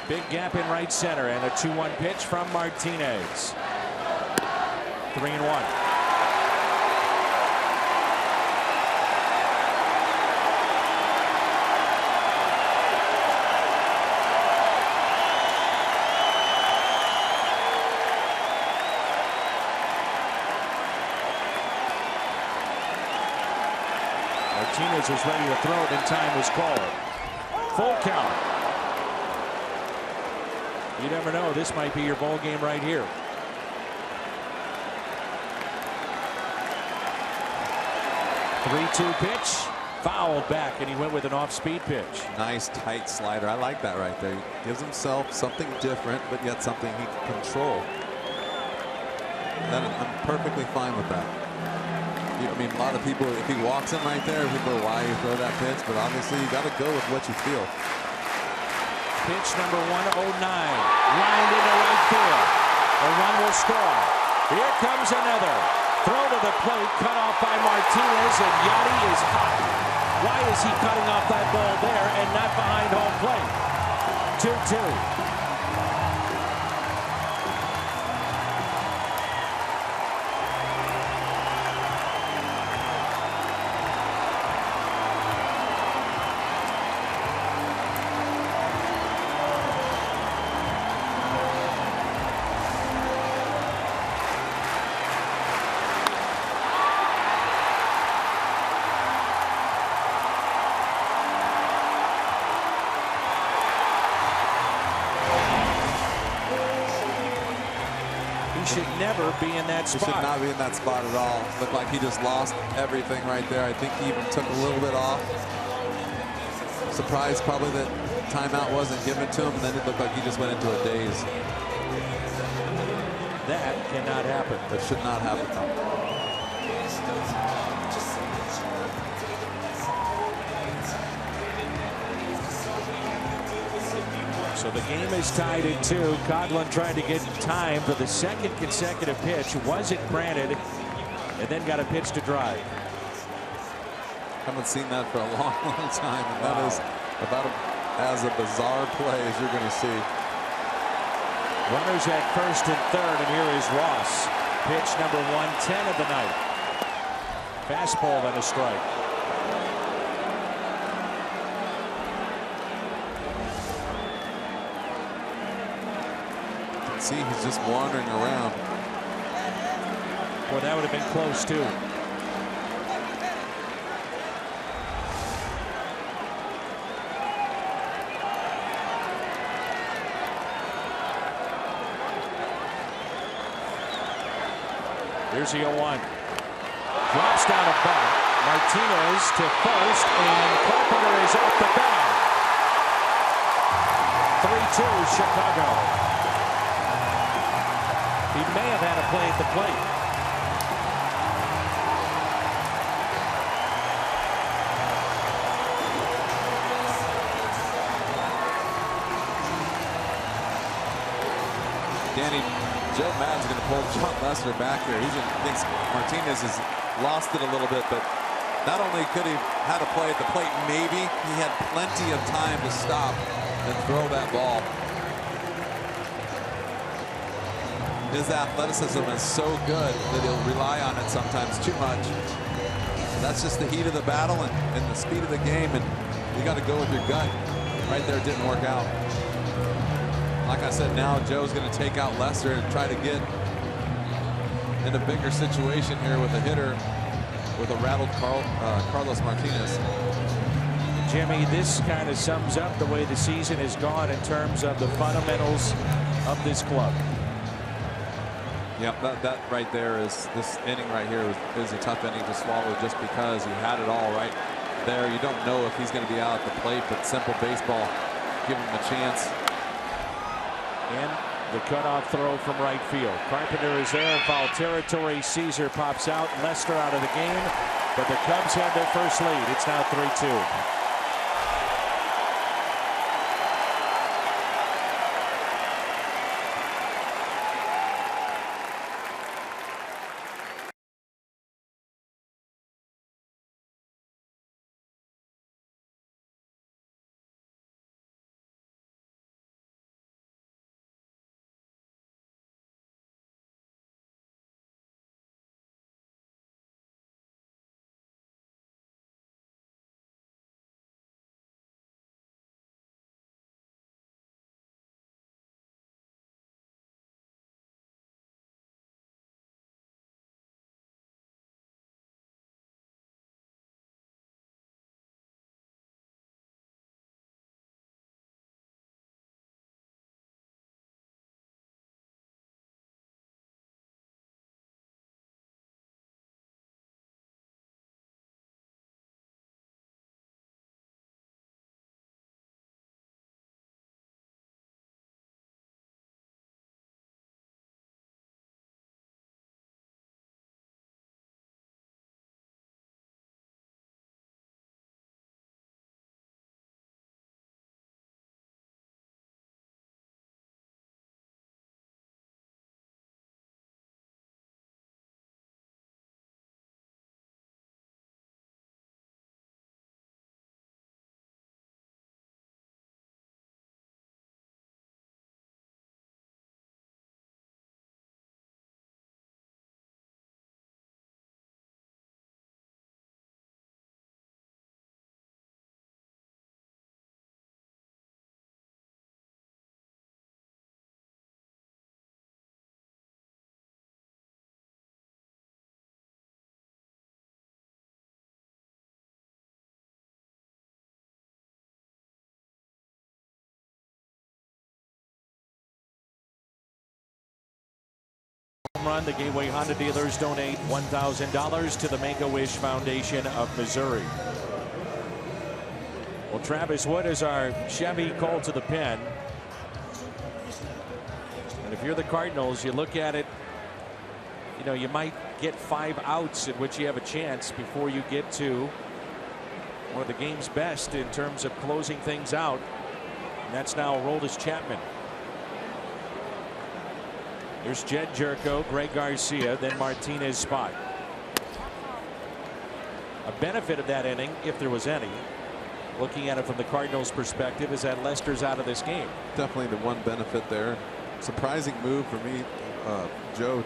Big gap in right center and a 2-1 pitch from Martinez. 3-1. Martinez was ready to throw it and time was called. Full count. You never know. This might be your ball game right here. 3-2 pitch. Fouled back, and he went with an off-speed pitch. Nice tight slider. I like that right there. He gives himself something different, but yet something he can control. I'm perfectly fine with that. I mean, a lot of people, if he walks him right there, people are, why you throw that pitch? But obviously, you got to go with what you feel. Pitch number 109, lined into right field. A run will score. Here comes another. Throw to the plate, cut off by Martinez, and Yadi is hot. Why is he cutting off that ball there and not behind home plate? 2-2. Should never be in that spot. He should not be in that spot at all. Looked like he just lost everything right there. I think he even took a little bit off. Surprised probably that timeout wasn't given to him, and then it looked like he just went into a daze. That cannot happen. That should not happen. So the game is tied at 2. Coghlan trying to get time for the 2nd consecutive pitch. Wasn't granted, and then got a pitch to drive. Haven't seen that for a long, long time, and that is about as a bizarre play as you're going to see. Runners at first and third, and here is Ross. Pitch number 110 of the night. Fastball and a strike. See, he's just wandering around. Well, that would have been close too. Here's the 0-1. Drops down a bunt. Martinez to first, and Carpenter is off the bag. 3-2 Chicago. He may have had a play at the plate. Danny, Joe Maddon's going to pull John Lester back here. He thinks Martinez has lost it a little bit, but not only could he had a play at the plate, maybe he had plenty of time to stop and throw that ball. His athleticism is so good that he'll rely on it sometimes too much. And that's just the heat of the battle and the speed of the game, and you got to go with your gut. Right there, it didn't work out. Like I said, now Joe's going to take out Lester and try to get in a bigger situation here with a hitter, with a rattled Carlos Martinez. Jimmy, this kind of sums up the way the season has gone in terms of the fundamentals of this club. Yep, that right there is, this inning right here is a tough inning to swallow, just because he had it all right there. You don't know if he's going to be out at the plate, but simple baseball, give him a chance. And the cutoff throw from right field. Carpenter is there in foul territory. Caesar pops out. Lester out of the game, but the Cubs have their first lead. It's now 3-2. Run. The Gateway Honda dealers donate $1,000 to the Make-A-Wish Foundation of Missouri. Well, Travis Wood is our Chevy called to the pen. And if you're the Cardinals, you look at it, you know, you might get 5 outs in which you have a chance before you get to one of the game's best in terms of closing things out. And that's now Aroldis Chapman. There's Jed Jerko, Greg Garcia, then Martinez spot. A benefit of that inning, if there was any, looking at it from the Cardinals' perspective, is that Lester's out of this game. Definitely the one benefit there. Surprising move for me, Joe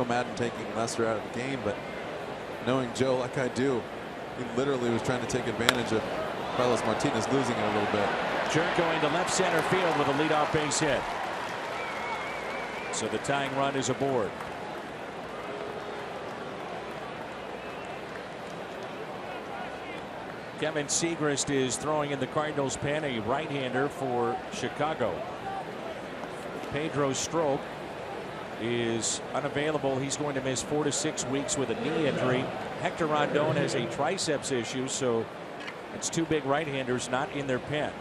Maddon taking Lester out of the game, but knowing Joe like I do, he literally was trying to take advantage of Carlos Martinez losing it a little bit. Jerko into left center field with a leadoff base hit. So the tying run is aboard. Kevin Segrist is throwing in the Cardinals pen, a right-hander for Chicago. Pedro Strop is unavailable. He's going to miss 4 to 6 weeks with a knee injury. Hector Rondon has a triceps issue, so it's 2 big right-handers not in their pen.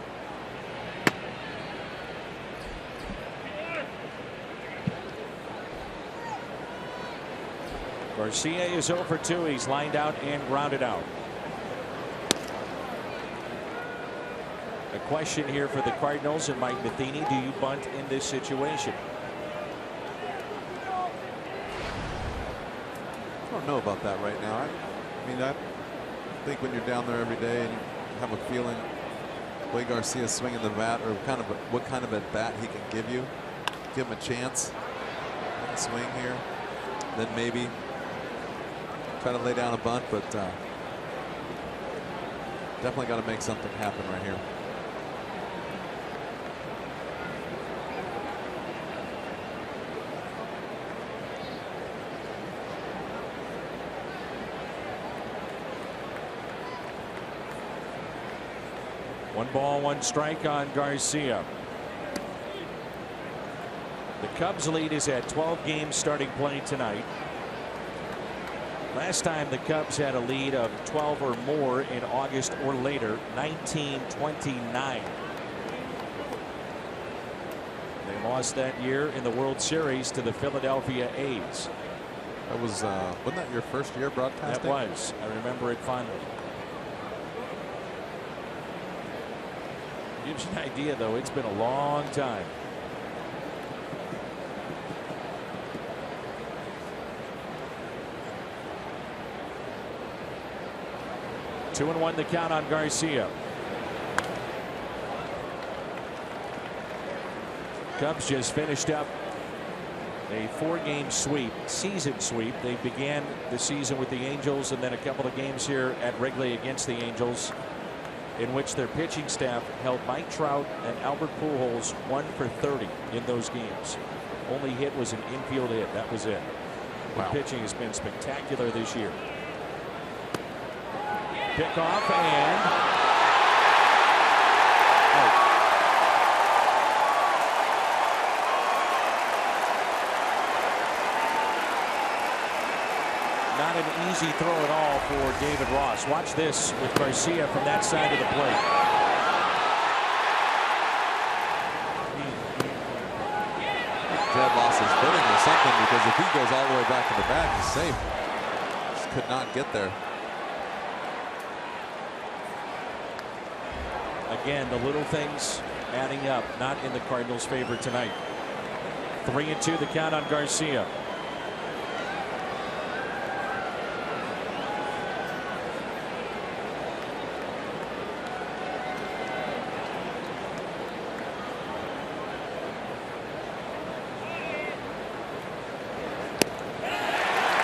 Garcia is 0 for 2. He's lined out and grounded out. A question here for the Cardinals and Mike Matheny. Do you bunt in this situation? I don't know about that right now. I mean, I think when you're down there every day and you have a feeling the way Garcia's swinging the bat, or what kind of at bat he can give you, give him a chance, make a swing here, then maybe try to lay down a bunt, but definitely got to make something happen right here. 1-1 strike on Garcia. The Cubs lead is at 12 games starting play tonight. Last time the Cubs had a lead of 12 or more in August or later, 1929. They lost that year in the World Series to the Philadelphia A's. That was, wasn't that your first year broadcasting? That was. I remember it fondly. Gives you an idea, though. It's been a long time. Two and one the count on Garcia. Cubs just finished up a 4-game sweep, season sweep. They began the season with the Angels and then a couple of games here at Wrigley against the Angels, in which their pitching staff held Mike Trout and Albert Pujols 1 for 30 in those games. Only hit was an infield hit. That was it. The pitching has been spectacular this year. Pick off and out. Not an easy throw at all for David Ross. Watch this with Garcia from that side of the plate. Jed lost his footing or something, because if he goes all the way back to the bag, he's safe. Just could not get there. Again, the little things adding up, not in the Cardinals' favor tonight. 3-2 the count on Garcia.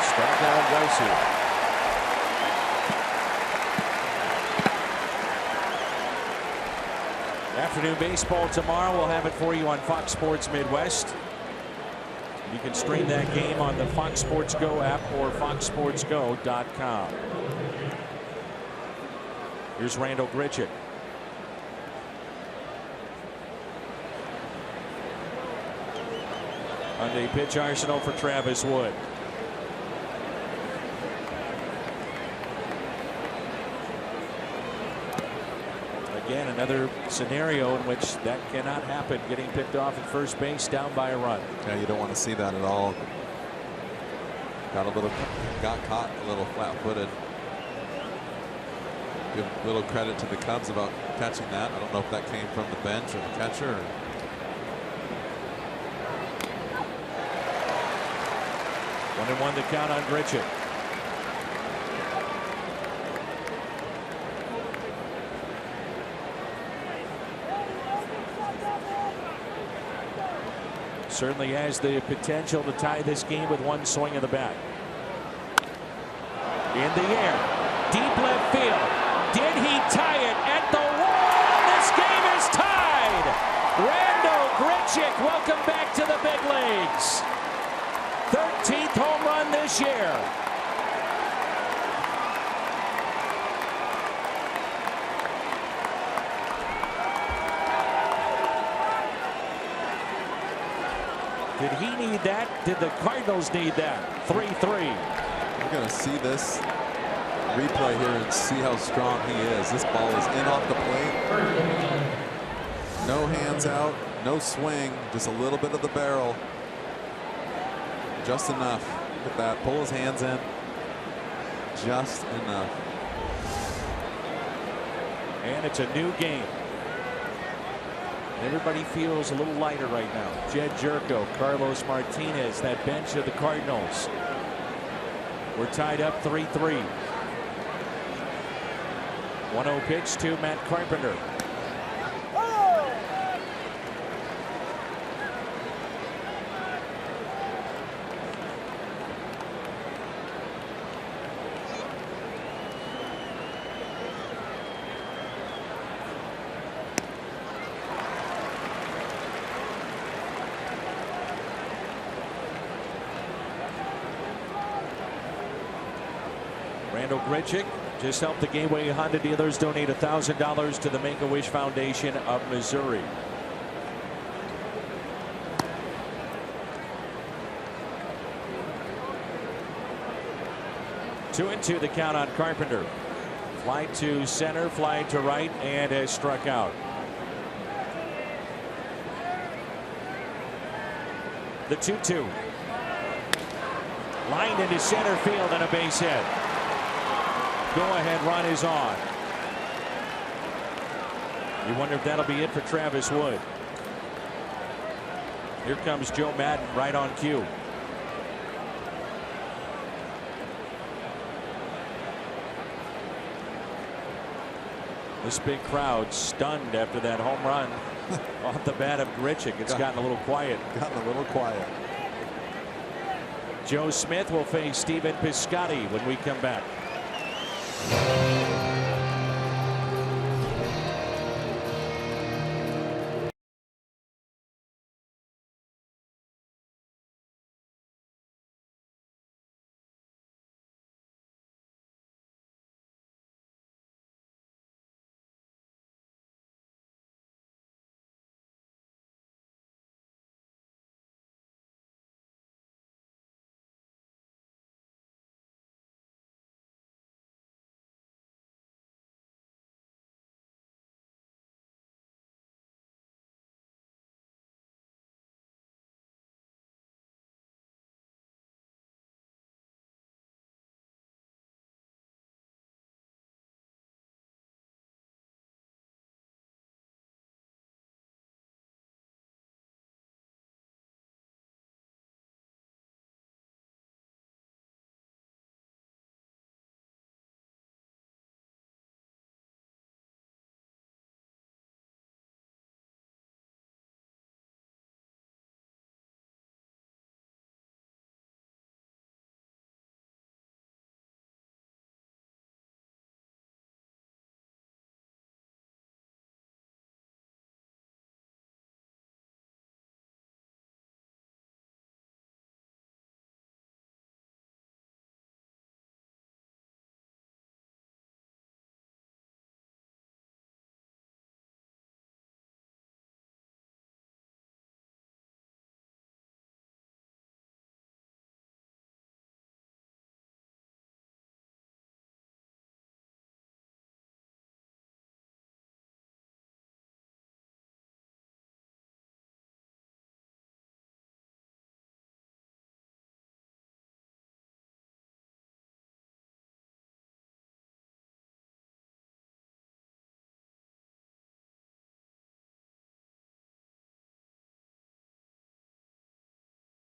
Strikeout on Garcia. Afternoon baseball tomorrow. We'll have it for you on Fox Sports Midwest. You can stream that game on the Fox Sports Go app or foxsportsgo.com. Here's Randal Grichuk. On the pitch arsenal for Travis Wood. Again, another scenario in which that cannot happen. Getting picked off at first base, down by a run. Yeah, you don't want to see that at all. Got caught a little flat-footed. Give a little credit to the Cubs about catching that. I don't know if that came from the bench or the catcher. Or... 1-1 the count on Grichuk. Certainly has the potential to tie this game with one swing of the bat. In the air, deep left field. Did he tie it at the wall? This game is tied. Randal Grichuk, welcome back to the big leagues. 13th home run this year. Did he need that? Did the Cardinals need that? 3-3. We're going to see this replay here and see how strong he is. This ball is in off the plate. No hands out, no swing, just a little bit of the barrel. Just enough. Look at that. Pull his hands in. Just enough. And it's a new game. Everybody feels a little lighter right now. Jed Jerko, Carlos Martinez, that bench of the Cardinals. We're tied up 3-3. 1-0 pitch to Matt Carpenter. Randal Grichuk Just help the Gateway Honda dealers donate $1,000 to the Make-A-Wish Foundation of Missouri. Two and two the count on Carpenter. Fly to center, fly to right, and has struck out. The 2-2. Lined into center field and a base hit. Go-ahead run is on. You wonder if that'll be it for Travis Wood. Here comes Joe Madden right on cue. This big crowd stunned after that home run off the bat of Grichuk. It's gotten a little quiet. Gotten a little quiet. Joe Smith will face Stephen Piscotty when we come back.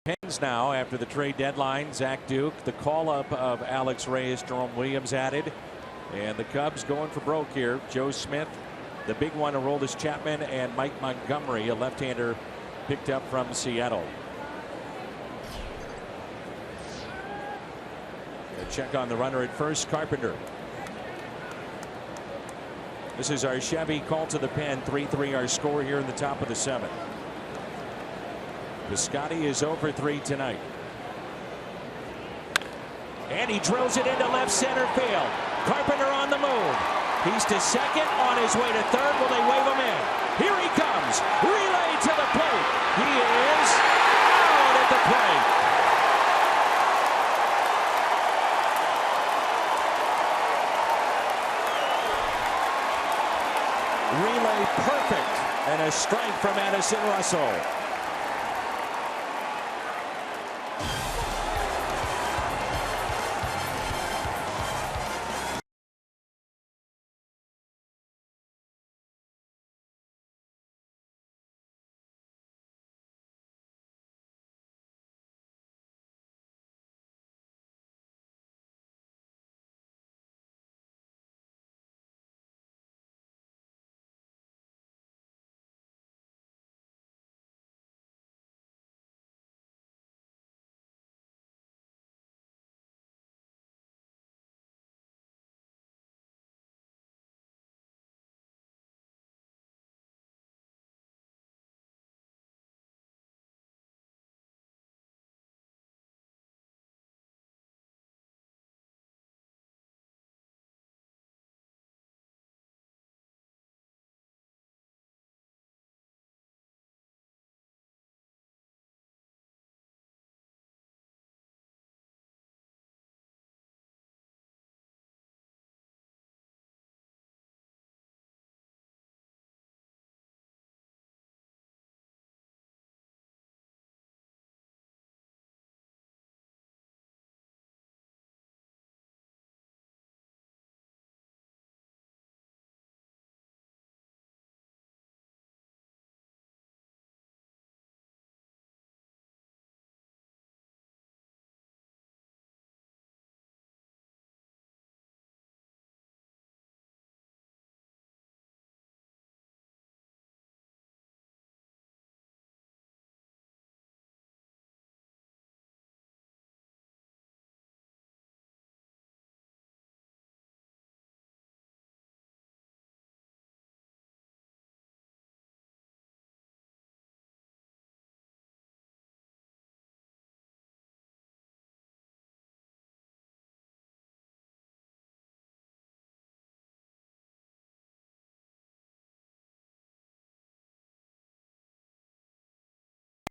Pens now after the trade deadline. Zach Duke, the call up of Alex Reyes, Jerome Williams added, and the Cubs going for broke here. Joe Smith, the big one, Aroldis Chapman, and Mike Montgomery, a left-hander picked up from Seattle. A check on the runner at first, Carpenter. This is our Chevy call to the pen. 3-3 our score here in the top of the seventh. Piscotty is over 3 tonight. And he drills it into left center field. Carpenter on the move. He's to second, on his way to third. Will they wave him in? Here he comes. Relay to the plate. He is out at the plate. Relay perfect. And a strike from Addison Russell.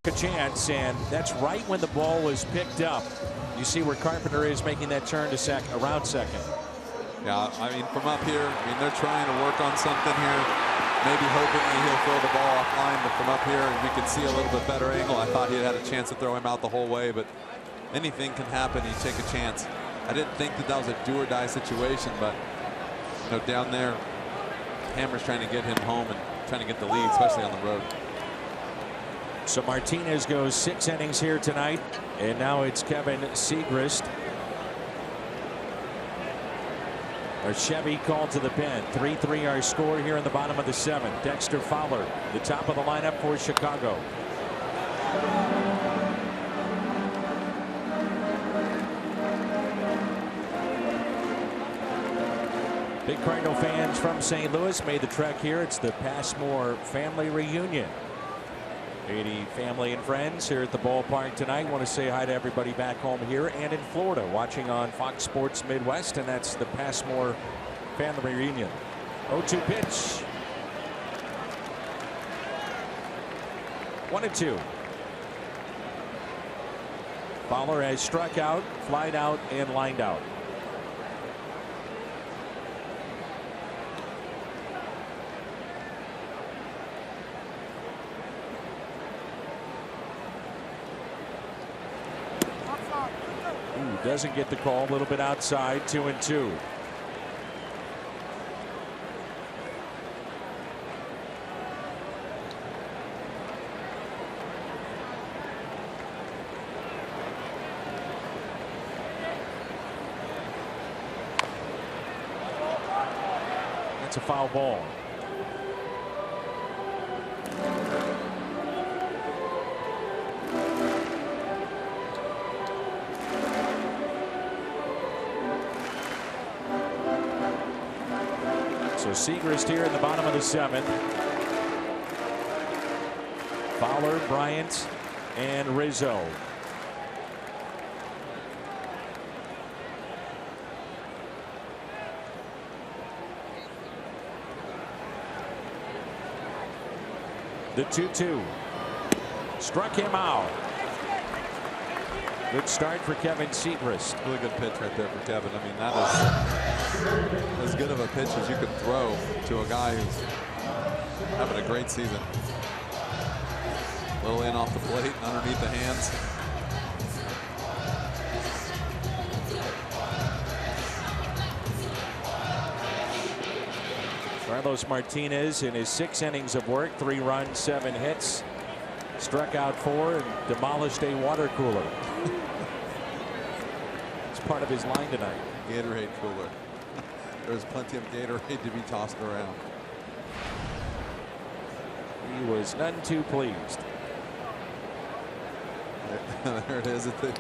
a chance, and that's right when the ball was picked up. You see where Carpenter is making that turn to around second. Yeah, I mean, from up here, I mean, they're trying to work on something here. Maybe hoping that he'll throw the ball offline, but from up here, we can see a little bit better angle. I thought he had a chance to throw him out the whole way, but anything can happen. You take a chance. I didn't think that was a do-or-die situation, but you know, down there, Hammer's trying to get him home and trying to get the lead, especially on the road. So Martinez goes 6 innings here tonight, and now it's Kevin Siegrist. Our Chevy called to the pen. 3-3 our score here in the bottom of the 7th. Dexter Fowler, the top of the lineup for Chicago. Big Cardinal fans from St. Louis made the trek here. It's the Passmore family reunion. 80 family and friends here at the ballpark tonight. Want to say hi to everybody back home here and in Florida watching on Fox Sports Midwest, and that's the Passmore family reunion. 0-2 pitch. 1-2. Fowler has struck out, flied out, and lined out. Doesn't get the call. A little bit outside. 2-2. That's a foul ball. So Siegrist here in the bottom of the 7th. Fowler, Bryant, and Rizzo. The 2-2. Struck him out. Good start for Kevin Siegrist. Really good pitch right there for Kevin. I mean, that is as good of a pitch as you can throw to a guy who's having a great season. A little in off the plate, underneath the hands. Carlos Martinez in his 6 innings of work, 3 runs, 7 hits. Struck out 4 and demolished a water cooler. It's part of his line tonight. Gatorade cooler. There's plenty of Gatorade to be tossed around. He was none too pleased. There it is. Put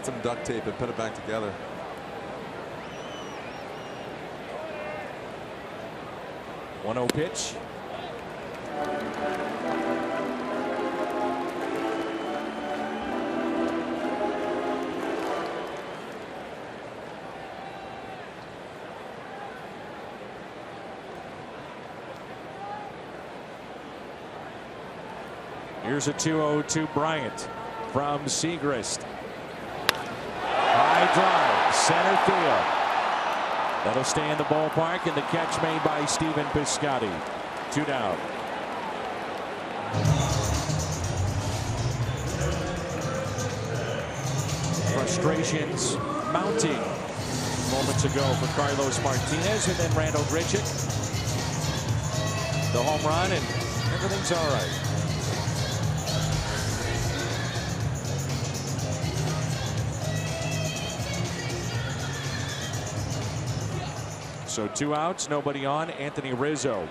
some duct tape and put it back together. One-0 pitch. Here's a 2-0 to Bryant from Siegrist. High drive, center field. That'll stay in the ballpark, and the catch made by Stephen Piscotty. 2 down. Frustrations mounting moments ago for Carlos Martinez, and then Randall Grichuk. The home run, and everything's all right. So 2 outs, nobody on. Anthony Rizzo.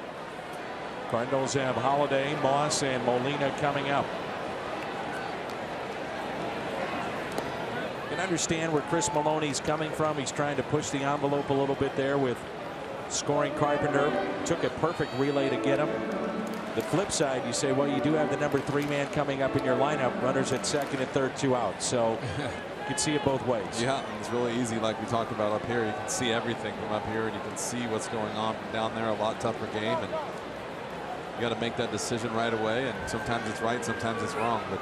Cardinals have Holiday, Moss, and Molina coming up. You can understand where Chris Maloney's coming from. He's trying to push the envelope a little bit there with scoring Carpenter. Took a perfect relay to get him. The flip side, you say, well, you do have the number 3 man coming up in your lineup. Runners at second and third, 2 outs. So you can see it both ways. Yeah, it's really easy, like we talked about up here. You can see everything from up here, and you can see what's going on from down there. A lot tougher game, and You got to make that decision right away, and sometimes it's right, sometimes it's wrong. But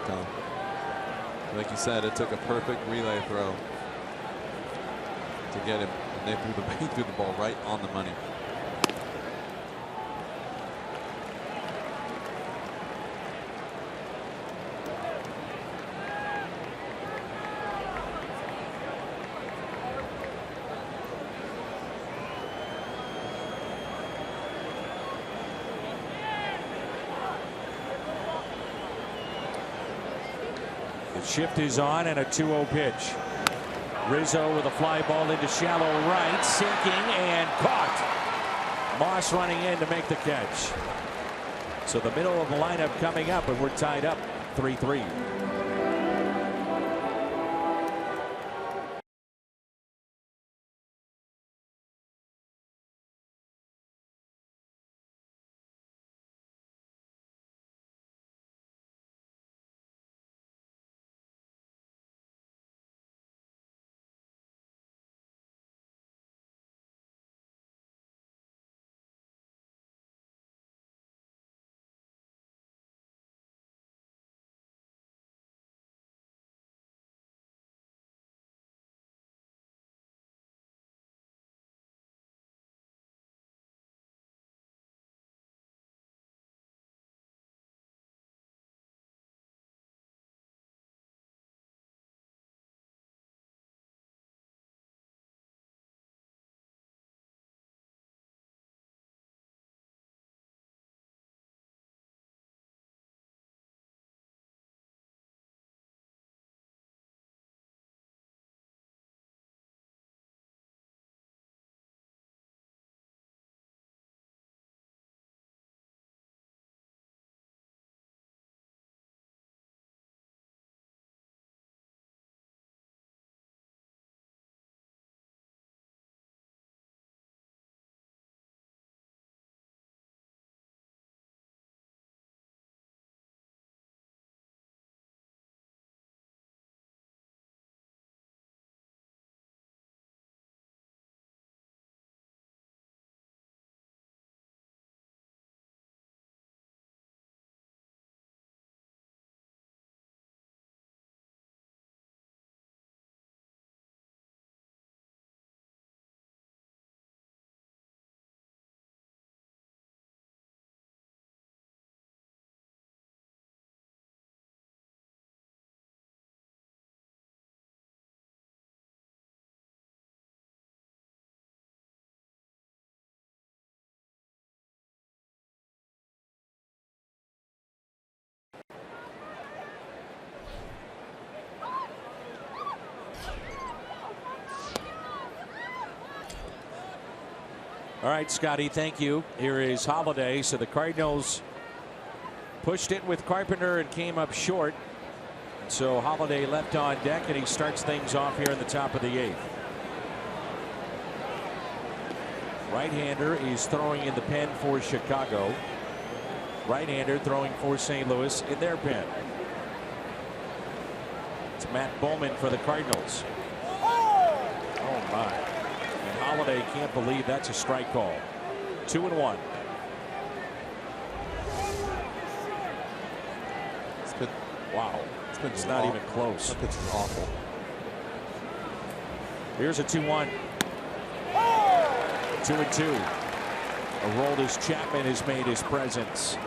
like you said, it took a perfect relay throw to get him, and they threw the ball right on the money. The shift is on, and a 2-0 pitch. Rizzo with a fly ball into shallow right, sinking and caught. Moss running in to make the catch. So the middle of the lineup coming up, and we're tied up 3-3. All right, Scotty, thank you. Here is Holiday. So the Cardinals pushed it with Carpenter and came up short. So Holiday left on deck, and he starts things off here in the top of the 8th. Right-hander is throwing in the pen for Chicago. Right-hander throwing for St. Louis in their pen. It's Matt Bowman for the Cardinals. Oh my. And Holiday can't believe that's a strike call. 2-1. Wow. It's not even close. That pitch is awful. Here's a 2-1. 2-2. Aroldis Chapman has made his presence.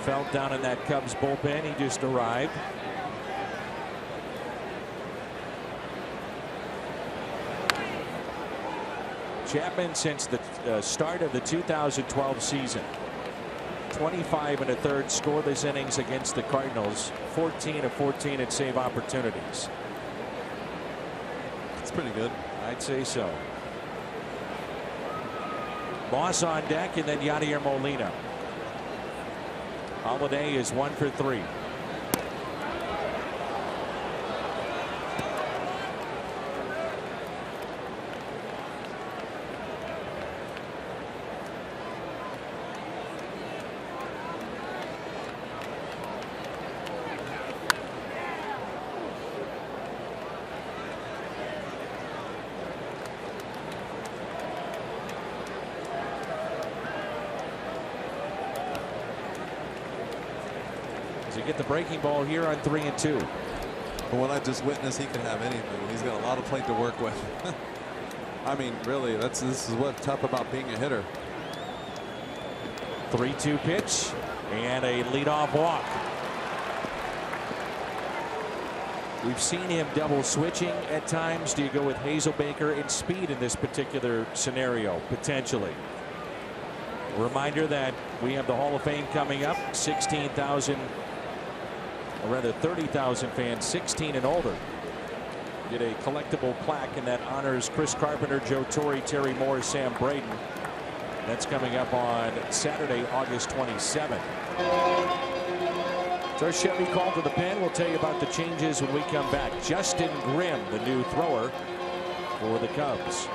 Felt down in that Cubs bullpen. He just arrived. Chapman, since the start of the 2012 season, 25 1/3 scoreless innings against the Cardinals, 14 of 14 at save opportunities. It's pretty good. I'd say so. Moss on deck, and then Yadier Molina. Holiday is 1 for 3. Does he get the breaking ball here on 3-2? From what I just witnessed, he can have anything. He's got a lot of plate to work with. I mean, really, this is what's tough about being a hitter. 3-2 pitch and a leadoff walk. We've seen him double switching at times. Do you go with Hazelbaker and speed in this particular scenario? Potentially. A reminder that we have the Hall of Fame coming up. 16,000, or rather 30,000 fans, 16 and older, get a collectible plaque, and that honors Chris Carpenter, Joe Torre, Terry Moore, Sam Braden. That's coming up on Saturday, August 27th. So our Chevy call to the pen. We'll tell you about the changes when we come back. Justin Grimm, the new thrower for the Cubs.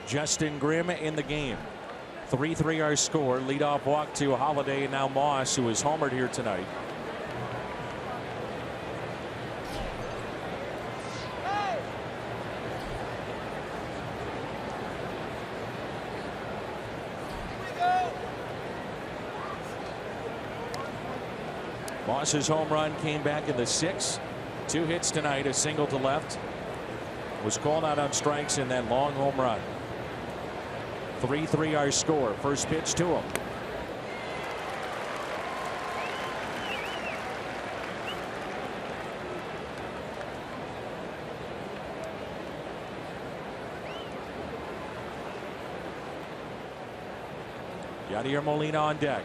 Justin Grimm in the game. 3-3 our score. Leadoff walk to Holiday, and now Moss, who is homered here tonight. Moss's home run came back in the 6th. 2 hits tonight, a single to left. Was called out on strikes in that long home run. 3-3 our score. First pitch to him. Yadier Molina on deck.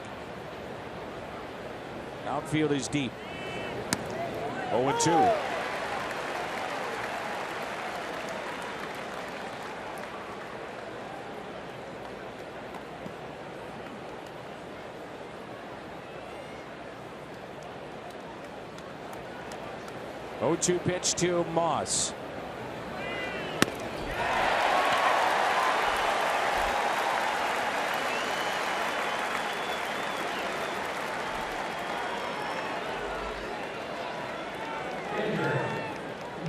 Outfield is deep. 0-2. Oh-2 pitch to Moss.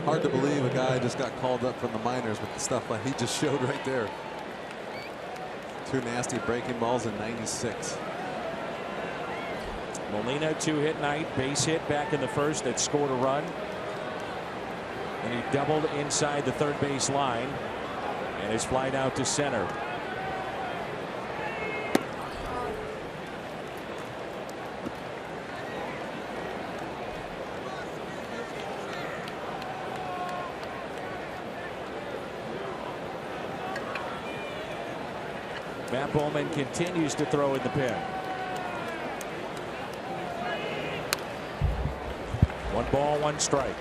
Hard to believe a guy just got called up from the minors with the stuff like he just showed right there. 2 nasty breaking balls in 96. Molina 2-hit night, base hit back in the first that scored a run. And he doubled inside the third base line and is flied out to center. Matt Bowman continues to throw in the pen. 1 ball, 1 strike.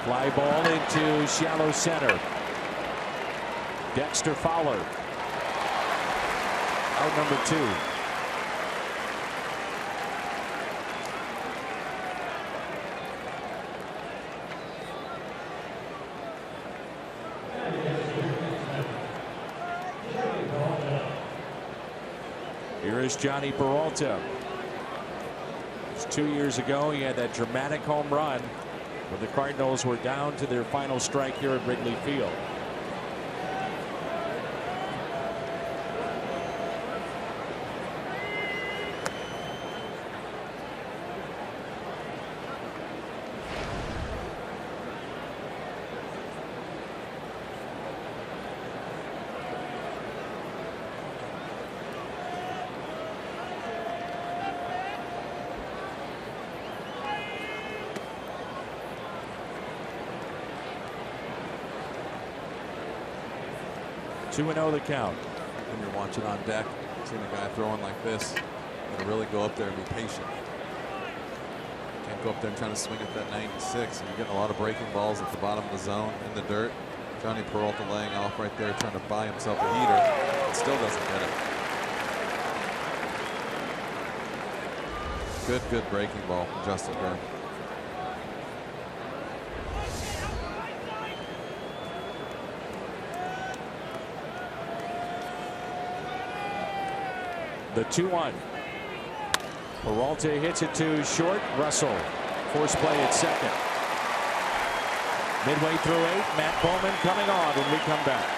Fly ball into shallow center. Dexter Fowler. Out number 2. Here is Johnny Peralta. Just 2 years ago, he had that dramatic home run when the Cardinals were down to their final strike here at Wrigley Field. Two and 0 the count. When you're watching on deck, seeing a guy throwing like this, you gotta really go up there and be patient. Can't go up there and try to swing at that 96. And you're getting a lot of breaking balls at the bottom of the zone in the dirt. Johnny Peralta laying off right there, trying to buy himself a heater. And still doesn't get it. Good breaking ball from Justin Bird. The 2-1. Peralta hits it to short. Russell force play at second. Midway through 8, Matt Bowman coming on when we come back.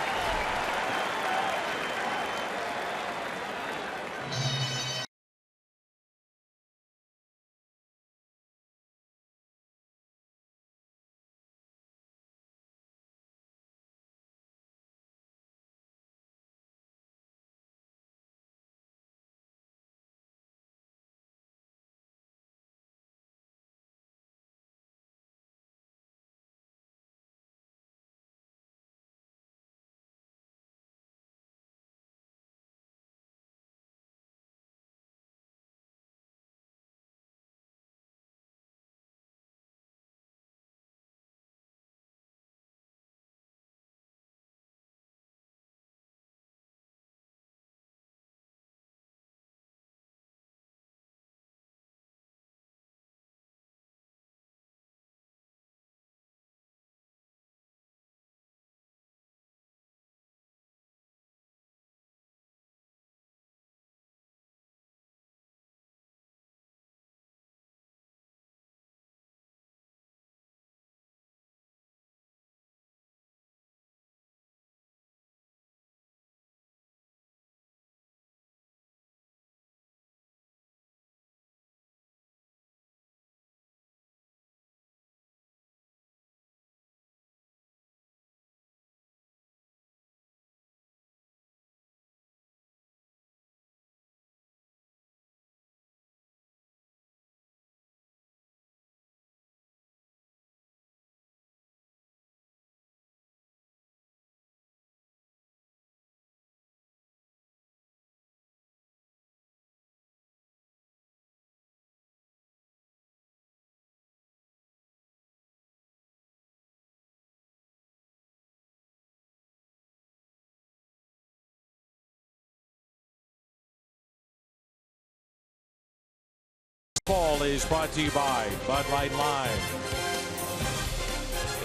Ball is brought to you by Bud Light Lime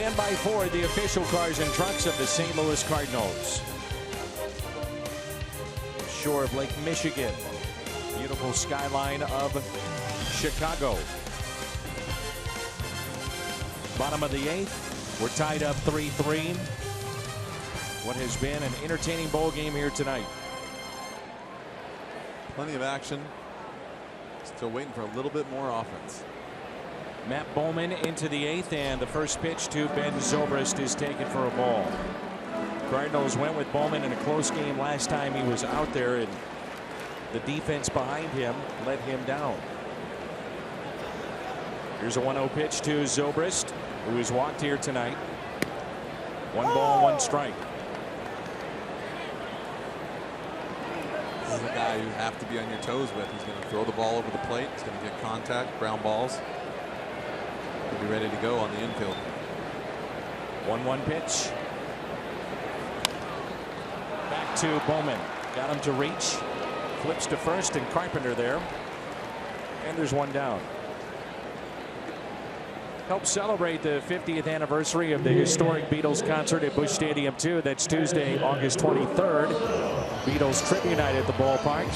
and by Ford, the official cars and trucks of the St. Louis Cardinals. Shore of Lake Michigan, beautiful skyline of Chicago. Bottom of the 8th, we're tied up 3-3. What has been an entertaining ball game here tonight. Plenty of action. Still waiting for a little bit more offense. Matt Bowman into the 8th, and the first pitch to Ben Zobrist is taken for a ball. Cardinals went with Bowman in a close game last time he was out there, and the defense behind him let him down. Here's a 1-0 pitch to Zobrist, who has walked here tonight. 1 ball, 1 strike. This is a guy you have to be on your toes with. He's going to throw the ball over the plate. He's going to get contact, ground balls. He'll be ready to go on the infield. 1-1 pitch. Back to Bowman. Got him to reach. Flips to first, and Carpenter there. And there's 1 down. Help celebrate the 50th anniversary of the historic Beatles concert at Busch Stadium 2. That's Tuesday, August 23rd. Beatles Tribute Night at the ballpark.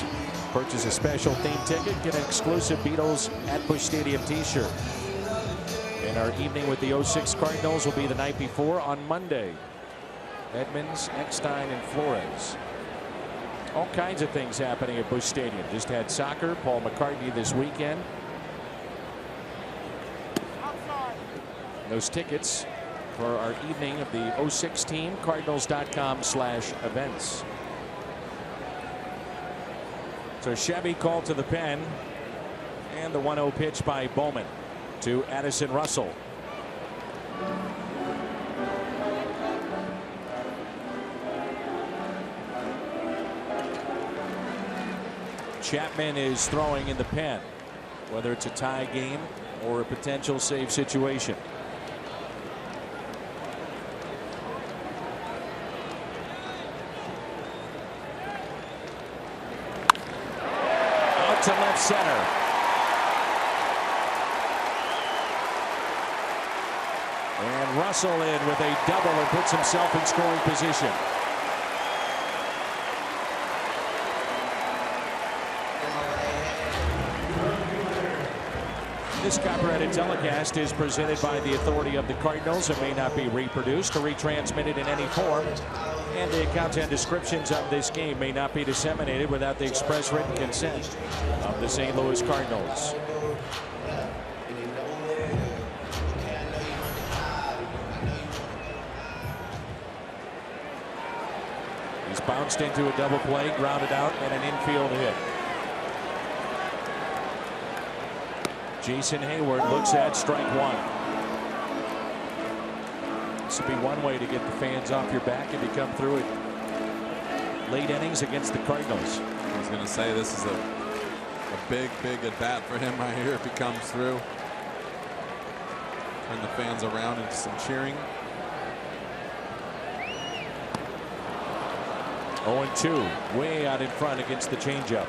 Purchase a special theme ticket, get an exclusive Beatles at Busch Stadium t-shirt. And our evening with the 06 Cardinals will be the night before on Monday. Edmonds, Eckstein, and Flores. All kinds of things happening at Busch Stadium. Just had soccer, Paul McCartney this weekend. Those tickets for our evening of the 06 team, cardinals.com/events. So Chevy called to the pen, and the 1-0 pitch by Bowman to Addison Russell. Chapman is throwing in the pen, whether it's a tie game or a potential save situation. To left center. And Russell in with a double and puts himself in scoring position. This copyrighted telecast is presented by the authority of the Cardinals. It may not be reproduced or retransmitted in any form. And the accounts and descriptions of this game may not be disseminated without the express written consent of the St. Louis Cardinals. He's bounced into a double play, grounded out, and an infield hit. Jason Hayward looks at strike 1. This would be one way to get the fans off your back if you come through it late innings against the Cardinals. I was going to say this is a big at bat for him right here if he comes through. Turn the fans around into some cheering. 0-2, way out in front against the changeup.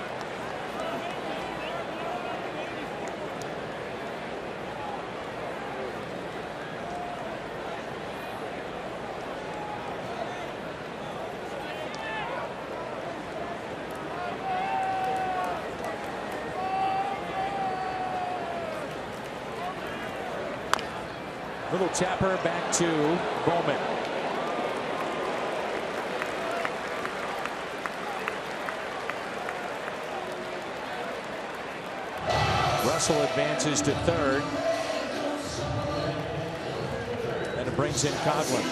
Little tapper back to Bowman. Russell advances to third. And it brings in Coghlan.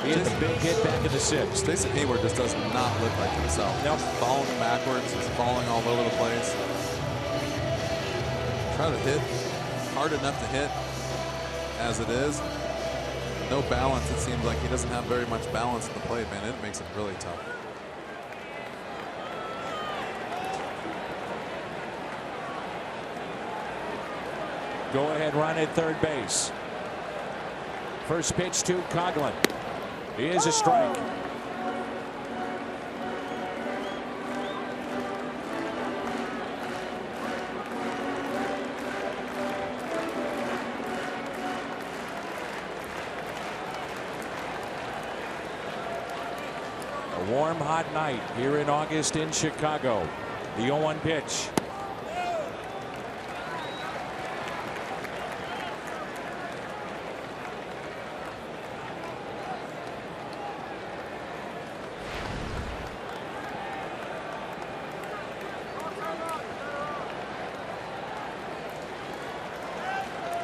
He hit the big hit back in the 6th. Jason Hayward just does not look like himself. Nope. He's falling backwards. He's falling all over the place. Try to hit hard enough to hit as it is. No balance. It seems like he doesn't have very much balance at the plate, man. It makes it really tough. Go ahead run at third base. First pitch to Coghlan. Is a strike. A warm, hot night here in August in Chicago. The 0-1 pitch.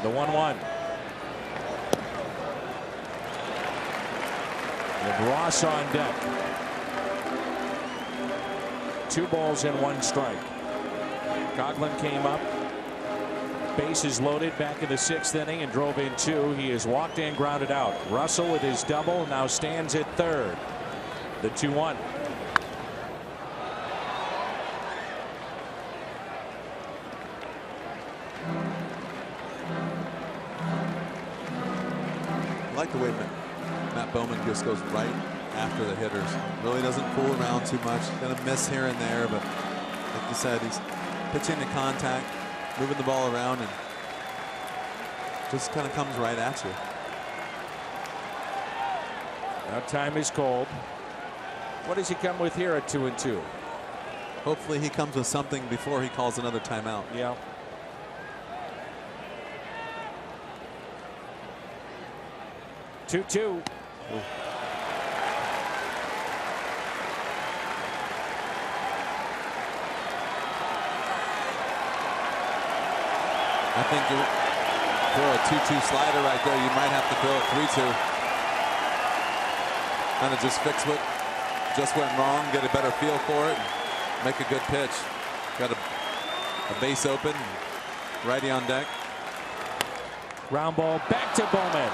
The 1-1. And Ross on deck. 2 balls and 1 strike. Coghlan came up. Bases loaded back in the 6th inning and drove in 2. He is walked and grounded out. Russell with his double now stands at third. The 2-1. I like the way Matt Bowman just goes right after the hitters. Really doesn't fool around too much. Gonna miss here and there, but like you said, he's pitching to contact, moving the ball around, and just kind of comes right at you. Now time is cold. What does he come with here at 2-2? Hopefully he comes with something before he calls another timeout. Yeah. Two. I think you throw a 2-2 slider right there. You might have to throw a 3-2. Kind of just fix what just went wrong, get a better feel for it, and make a good pitch. Got a base open, righty on deck. Ground ball back to Bowman.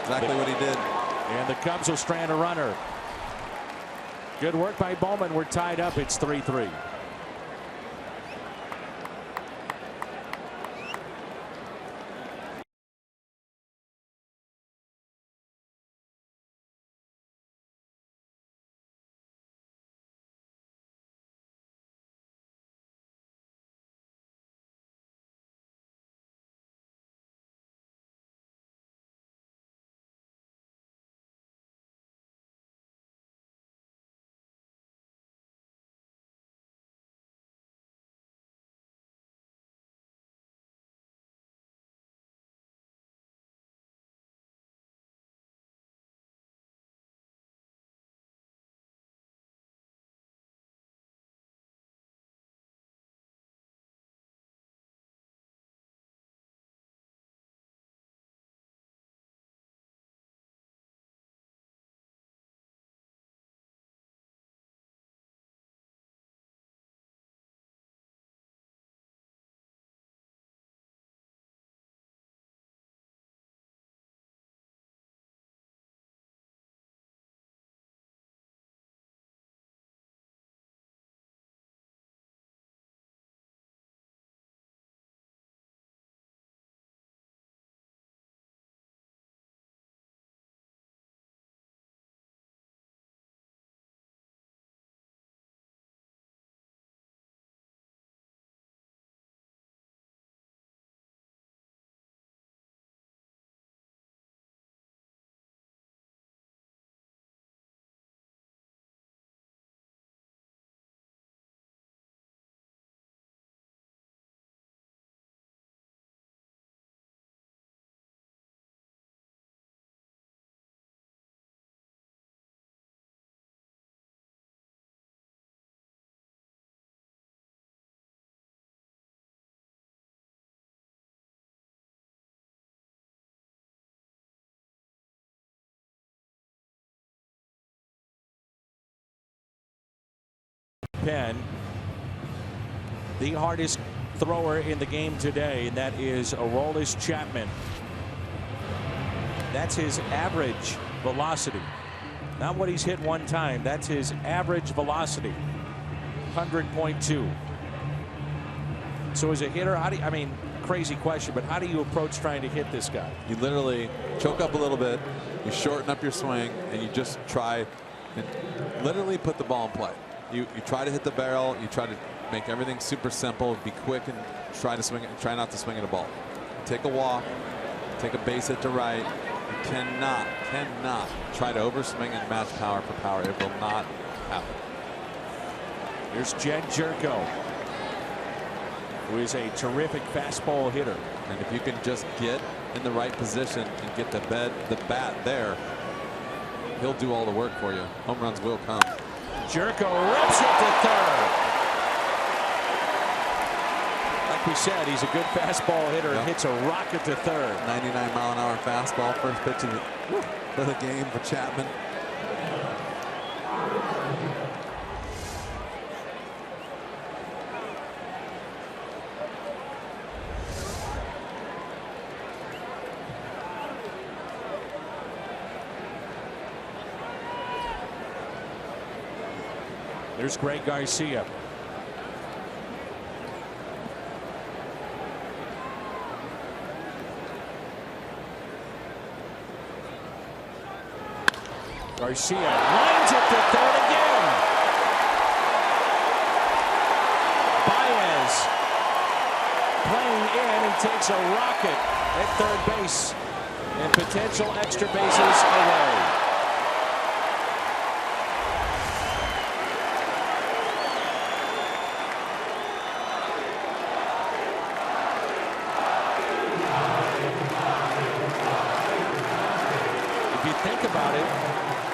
Exactly what he did. And the Cubs will strand a runner. Good work by Bowman. We're tied up. It's 3-3. Pen, the hardest thrower in the game today, and that is Aroldis Chapman. That's his average velocity, not what he's hit one time. That's his average velocity, 100.2. So as a hitter, how do you, I mean, crazy question, but how do you approach trying to hit this guy? You literally choke up a little bit, you shorten up your swing, and you just try and literally put the ball in play. You try to hit the barrel, you try to make everything super simple, be quick, and try to swing it, try not to swing at a ball. Take a walk, take a base hit to right. You cannot try to overswing and match power for power. It will not happen. Here's Jed Jerko, who is a terrific fastball hitter. And if you can just get in the right position and get the bat there, he'll do all the work for you. Home runs will come. Jerko rips it to third. Like like we said, he's a good fastball hitter and hits a rocket to third. 99-mile-an-hour fastball, first pitch of the game for Chapman. There's Greg Garcia. Garcia lines it to third again. Baez playing in and takes a rocket at third base, and potential extra bases away. Think about it,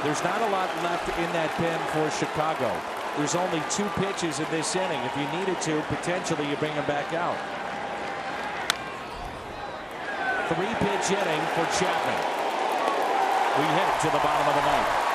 there's not a lot left in that pen for Chicago. There's only 2 pitches in this inning. If you needed to, potentially you bring him back out. 3-pitch inning for Chapman. We head to the bottom of the ninth.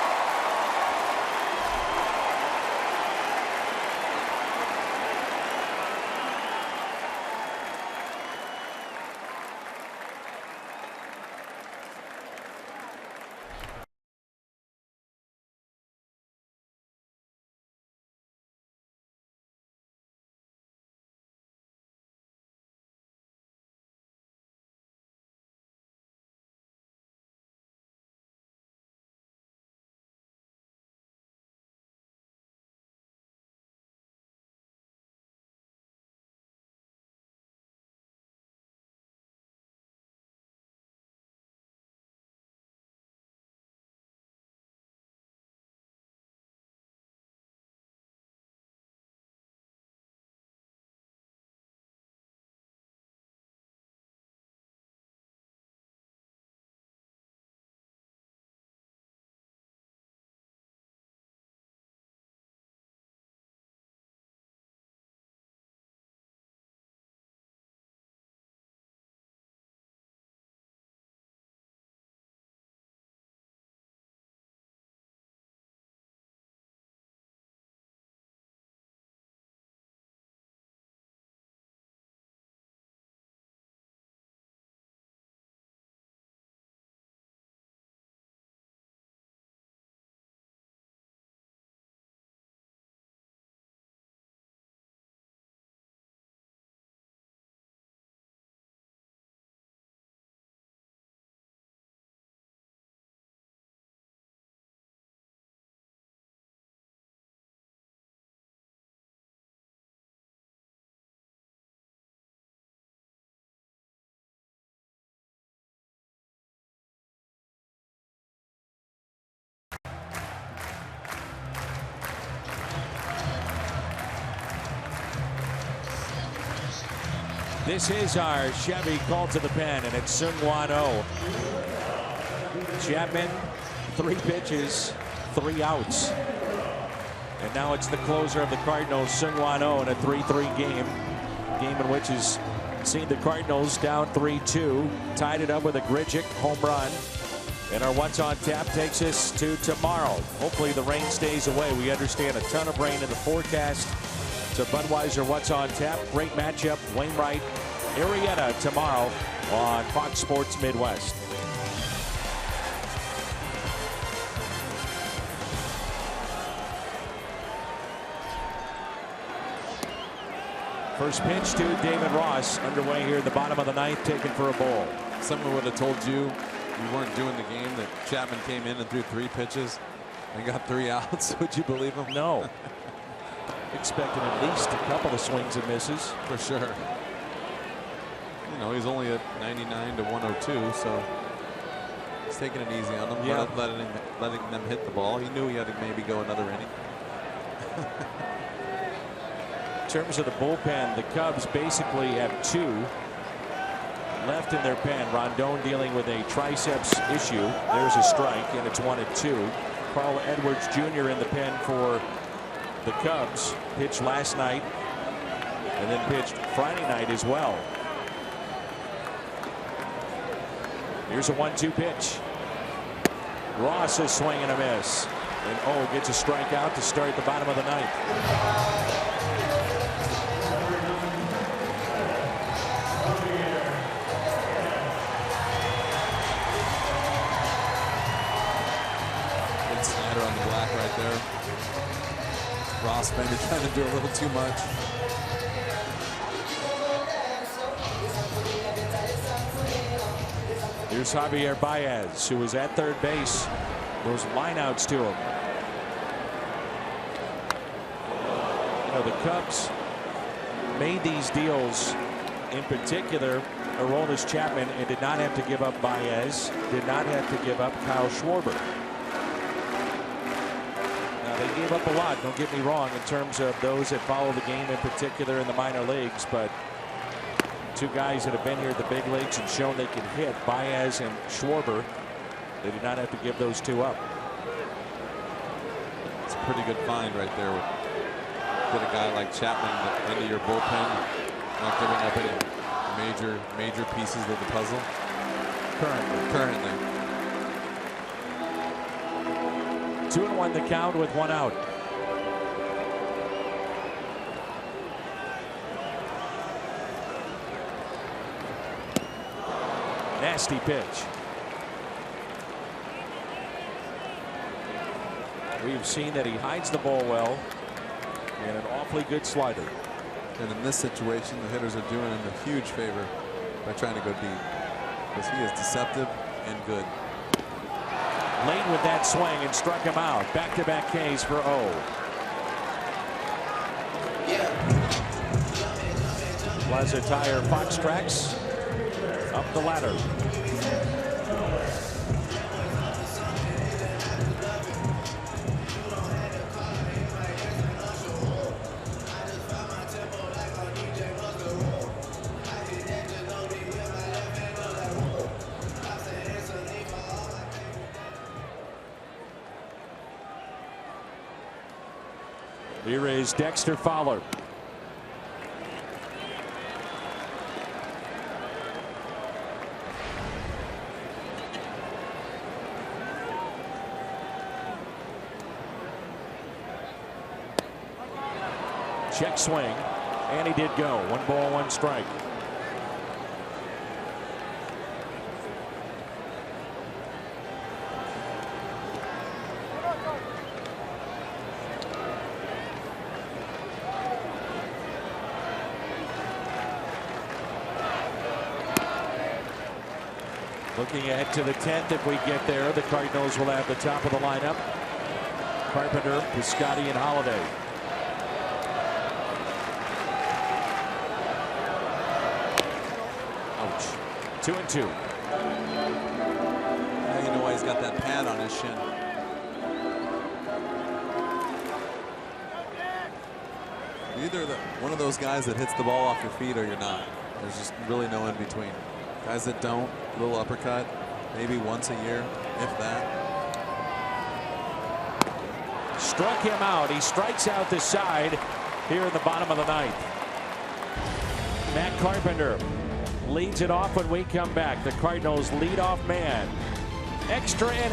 This is our Chevy call to the pen, and it's Seung-Hwan Oh. Chapman, 3 pitches, 3 outs. And now it's the closer of the Cardinals, Seung-Hwan Oh, in a 3-3 game. Game in which has seen the Cardinals down 3-2, tied it up with a Grichuk home run. And our What's on Tap takes us to tomorrow. Hopefully the rain stays away. We understand a ton of rain in the forecast. So Budweiser What's on Tap. Great matchup. Wainwright, Arrieta tomorrow on Fox Sports Midwest. First pitch to David Ross underway here at the bottom of the ninth, taken for a ball. Someone would have told you weren't doing the game that Chapman came in and threw 3 pitches and got 3 outs. Would you believe him? No. Expecting at least a couple of swings and misses. For sure. You know, he's only at 99 to 102, so he's taking it easy on them, yeah. letting them hit the ball. He knew he had to maybe go another inning. In terms of the bullpen, the Cubs basically have 2 left in their pen. Rondon dealing with a triceps issue. There's a strike, and it's 1-2. Carl Edwards Jr. in the pen for the Cubs. Pitched last night and then pitched Friday night as well. Here's a 1-2 pitch. Ross is swing and a miss. And gets a strikeout to start the bottom of the ninth. Snyder on the black right there. Ross maybe trying to do a little too much. Here's Javier Baez, who was at third base. Those lineouts to him. You know, the Cubs made these deals, in particular Aroldis Chapman, and did not have to give up Baez, did not have to give up Kyle Schwarber. Now, they gave up a lot, don't get me wrong, in terms of those that follow the game, in particular in the minor leagues, but two guys that have been here at the big leagues and shown they can hit, Baez and Schwarber, they did not have to give those two up. It's a pretty good find right there. Get a guy like Chapman into your bullpen, not giving up any major pieces of the puzzle. Currently. 2-1 the count with one out. Nasty pitch. We've seen that he hides the ball well, and an awfully good slider. And in this situation, the hitters are doing him a huge favor by trying to go deep, because he is deceptive and good. Lane with that swing and struck him out. Back-to-back Ks for O. Plaza Tire Fox Tracks up the ladder. Here is Dexter Fowler. Check swing, and he did go. 1 ball, 1 strike. Looking ahead to the 10th, if we get there, the Cardinals will have the top of the lineup. Carpenter, Piscotty, and Holiday. Ouch. 2-2. Now you know why he's got that pad on his shin. You're either one of those guys that hits the ball off your feet or you're not. There's just really no in between. Guys that don't, little uppercut, maybe once a year, if that. Struck him out. He strikes out the side here in the bottom of the ninth. Matt Carpenter leads it off when we come back. The Cardinals leadoff man. Extra inning.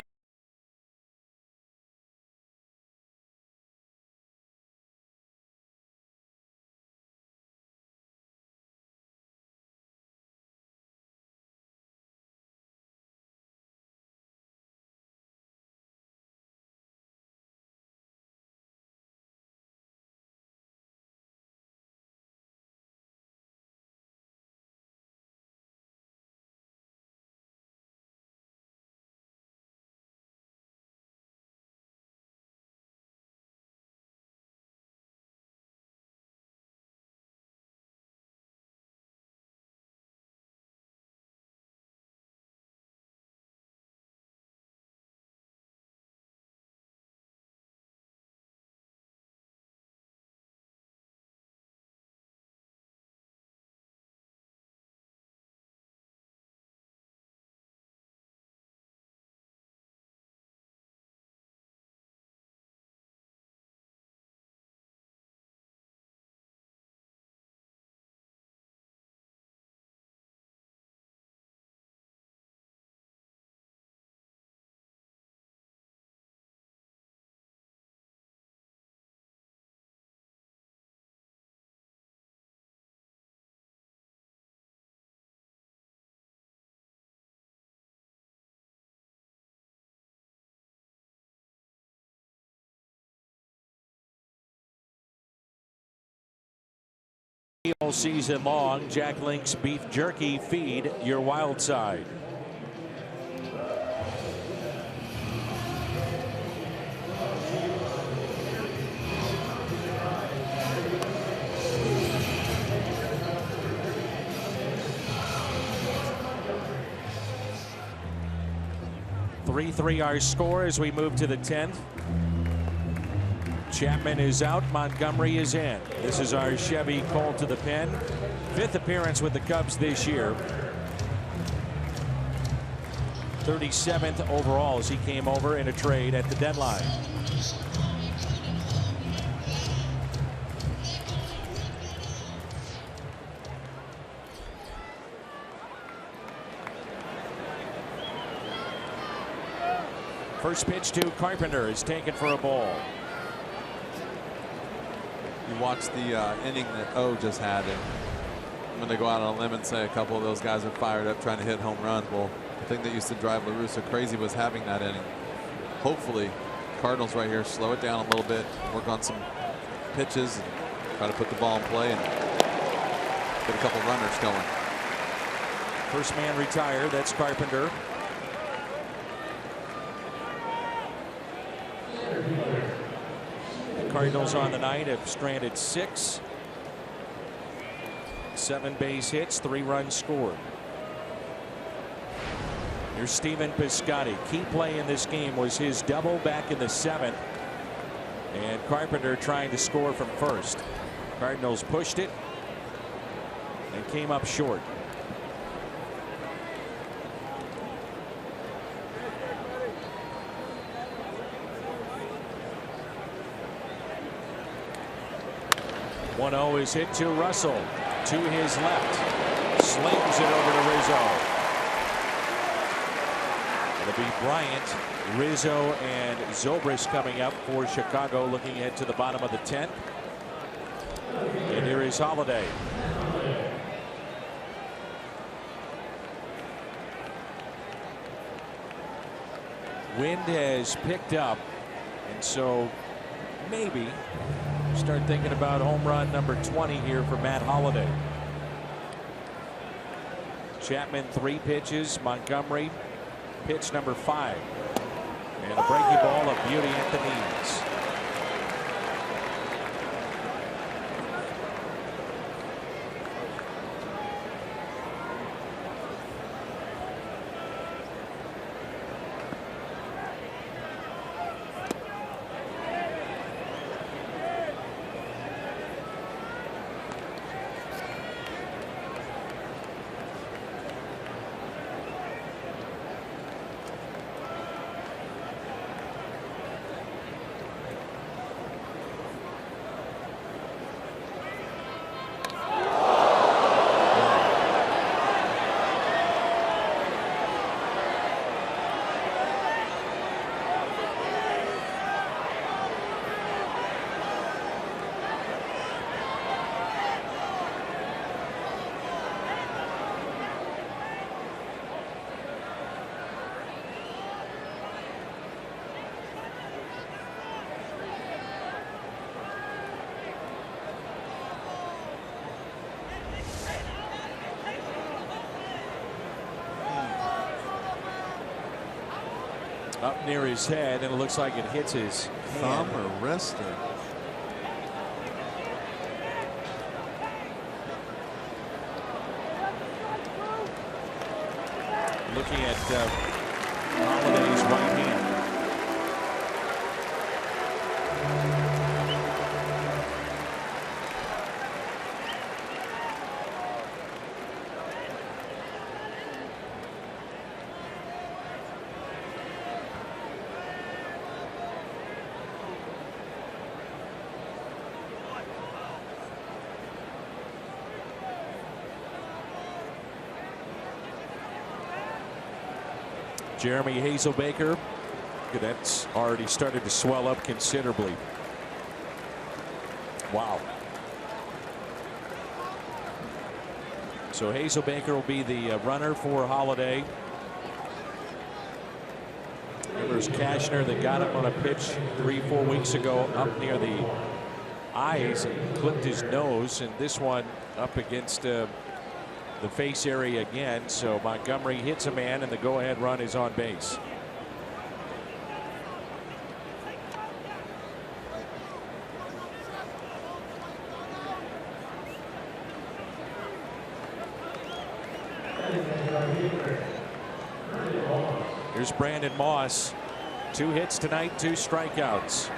All season long, Jack Link's beef jerky. Feed your wild side. Our score as we move to the 10th. Chapman is out. Montgomery is in. This is our Chevy Cole to the pen. 5th appearance with the Cubs this year. 37th overall as he came over in a trade at the deadline. First pitch to Carpenter is taken for a ball. You watch the inning that O just had, and I'm going to go out on a limb and say a couple of those guys are fired up trying to hit home runs. Well, the thing that used to drive La Russa crazy was having that inning. Hopefully, Cardinals right here slow it down a little bit, work on some pitches, and try to put the ball in play and get a couple runners going. First man retired. That's Carpenter. Cardinals on the night have stranded 6. 7 base hits, 3 runs scored. Here's Stephen Piscotty. Key play in this game was his double back in the 7th. And Carpenter trying to score from first. Cardinals pushed it and came up short. One-0 is hit to Russell. To his left. Slings it over to Rizzo. It'll be Bryant, Rizzo, and Zobrist coming up for Chicago, looking ahead to the bottom of the 10th. And here is Holiday. Wind has picked up, and so maybe start thinking about home run number 20 here for Matt Holliday. Chapman 3 pitches. Montgomery pitch number 5. And a breaking ball of beauty at the knees. Up near his head, and it looks like it hits his thumb or wrist. Looking at Holiday's right hand. Jeremy Hazelbaker, that's already started to swell up considerably. Wow. So Hazelbaker will be the runner for Holiday. There's Cashner that got him on a pitch 3-4 weeks ago up near the eyes and clipped his nose, and this one up against the face area again. So Montgomery hits a man, and the go-ahead run is on base. Here's Brandon Moss. 2 hits tonight, 2 strikeouts.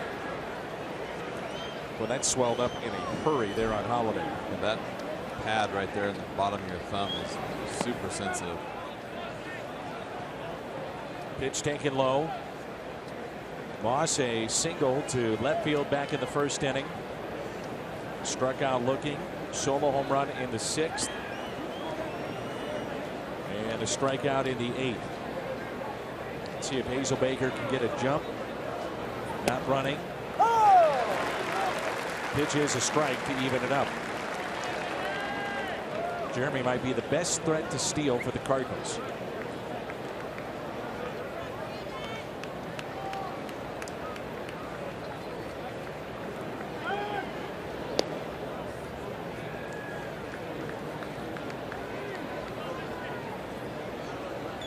Well, that swelled up in a hurry there on Holiday. And that pad right there in the bottom of your thumb is super sensitive. Pitch taken low. Moss a single to left field back in the first inning. Struck out looking. Solo home run in the 6th. And a strikeout in the 8th. See if Hazelbaker can get a jump. Not running. Pitch is a strike to even it up. Jeremy might be the best threat to steal for the Cardinals.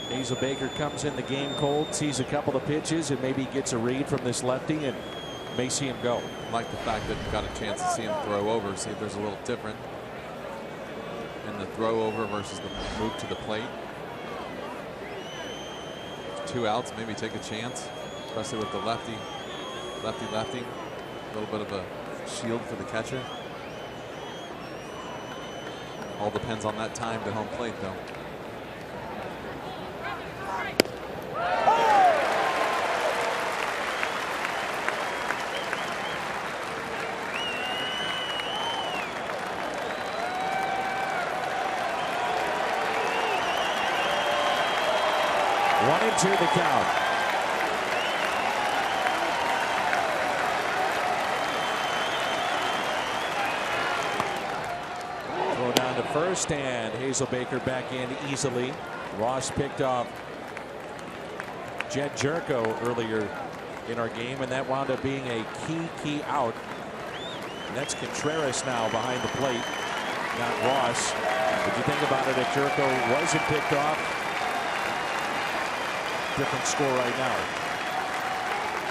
Hazelbaker comes in the game cold, sees a couple of pitches, and maybe gets a read from this lefty and may see him go. I like the fact that you got a chance to see him throw over, see if there's a little different in the throw over versus the move to the plate. 2 outs, maybe take a chance, especially with the lefty. A little bit of a shield for the catcher. All depends on that time to home plate, though. One and 2 the count. Throw down to first, and Hazelbaker back in easily. Ross picked off Jed Jerko earlier in our game, and that wound up being a key out. And that's Contreras now behind the plate, not Ross. If you think about it, if Jerko wasn't picked off, different score right now.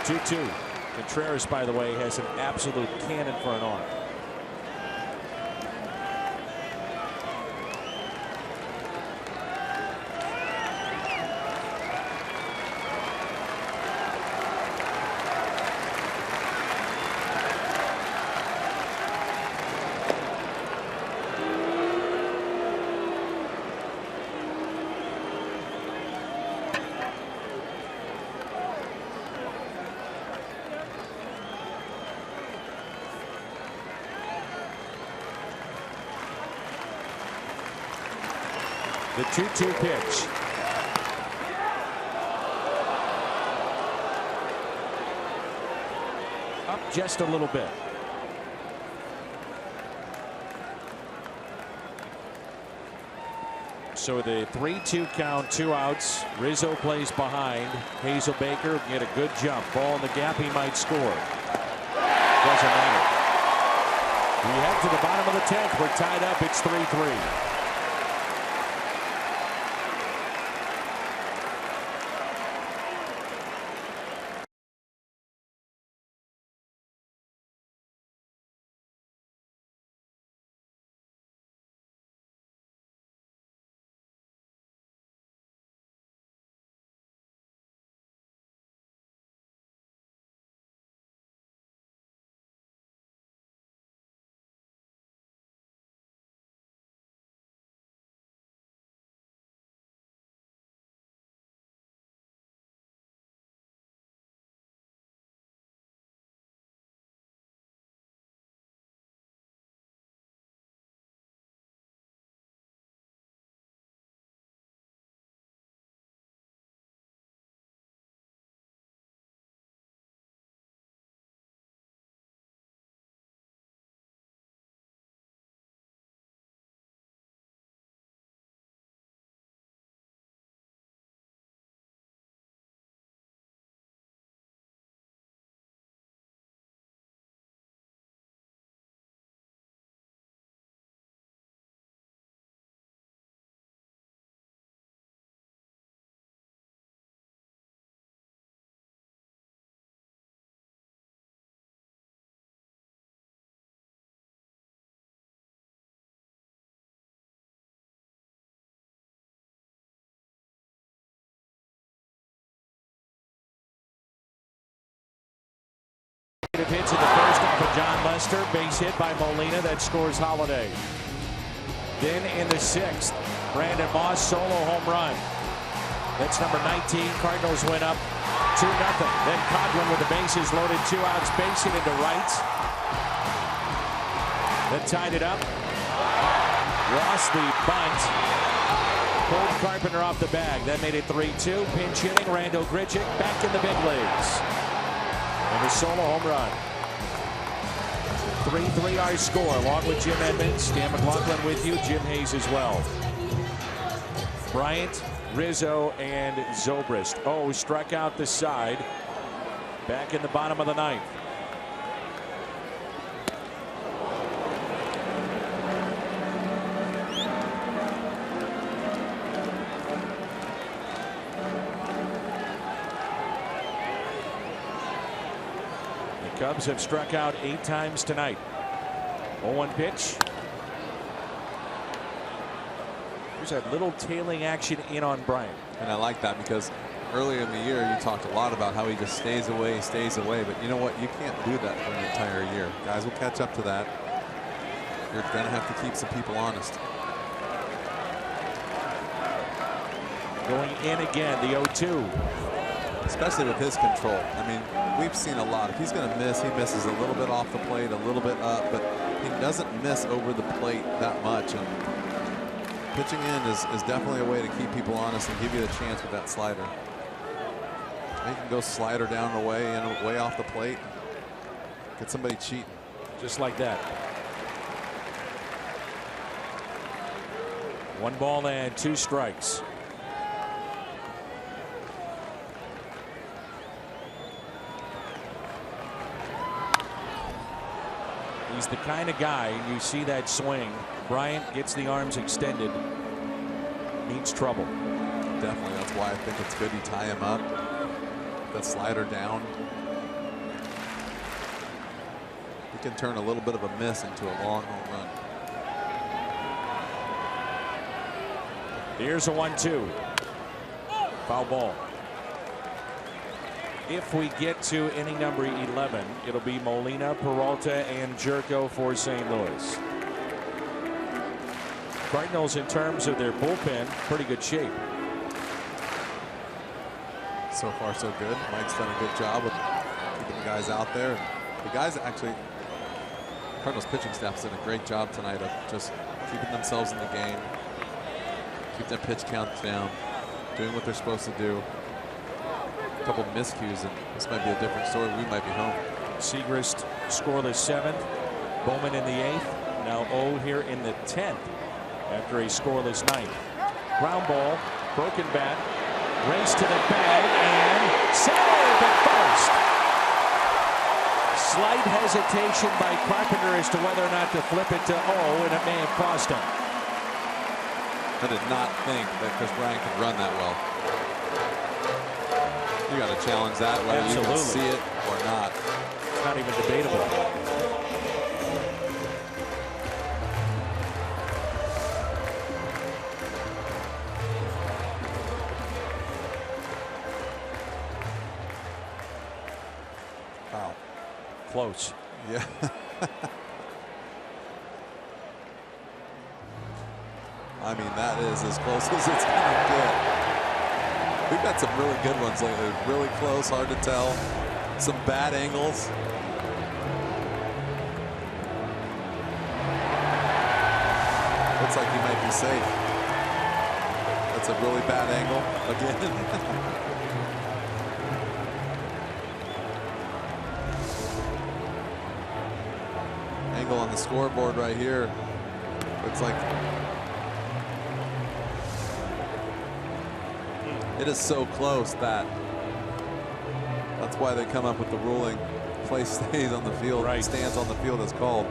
2-2. Contreras, by the way, has an absolute cannon for an arm. The 2-2 pitch. Up just a little bit. So the 3-2 count, 2 outs. Rizzo plays behind. Hazelbaker get a good jump. Ball in the gap, he might score. Doesn't matter. We head to the bottom of the 10th. We're tied up. It's 3-3. of hits in the first off of John Lester. Base hit by Molina that scores Holiday. Then in the 6th, Brandon Moss solo home run. That's number 19. Cardinals went up 2-0. Then Coghlan with the bases loaded, 2 outs, base hit into right. Then tied it up. Ross the bunt. Pulled Carpenter off the bag. That made it 3-2. Pinch hitting, Randal Grichuk back in the big leagues. And a solo home run. 3-3 our score, along with Jim Edmonds, Dan McLaughlin with you, Jim Hayes as well. Bryant, Rizzo, and Zobrist. Oh, struck out the side. Back in the bottom of the 9th. Cubs have struck out 8 times tonight. 0-1 pitch. There's that little tailing action in on Bryant. And I like that because earlier in the year you talked a lot about how he just stays away. But you know what? You can't do that for an entire year. Guys will catch up to that. You're going to have to keep some people honest. Going in again, the 0-2. Especially with his control. I mean, we've seen a lot. If he's going to miss, he misses a little bit off the plate, a little bit up, but he doesn't miss over the plate that much. And pitching in is definitely a way to keep people honest and give you the chance with that slider. He can go slider down and way off the plate. Get somebody cheating. Just like that. 1 ball and 2 strikes. He's the kind of guy, you see that swing. Bryant gets the arms extended. Means trouble. Definitely. That's why I think it's good you tie him up. That slider down. He can turn a little bit of a miss into a long home run. Here's a 1-2. Foul ball. If we get to inning number 11, it'll be Molina, Peralta, and Jerko for St. Louis. Cardinals, in terms of their bullpen, pretty good shape. So far, so good. Mike's done a good job with keeping the guys out there. The guys actually, Cardinals pitching staff's done a great job tonight of just keeping themselves in the game, keep their pitch counts down, doing what they're supposed to do. A couple miscues, and this might be a different story. We might be home. Segrist scoreless 7th. Bowman in the 8th. Now 0 here in the 10th after a scoreless 9th. Ground ball, broken bat, race to the bag, and save at first. Slight hesitation by Carpenter as to whether or not to flip it to 0, and it may have cost him. I did not think that Chris Bryant could run that well. You got to challenge that, whether Absolutely. you can see it or not. It's not even debatable. Wow. Close. Yeah. I mean, that is as close as it's going to get. We've got some really good ones lately. Really close, hard to tell. Some bad angles. Looks like he might be safe. That's a really bad angle again. Angle on the scoreboard right here. Looks like it is so close that that's why they come up with the ruling. Play stays on the field, right. Stands on the field as called.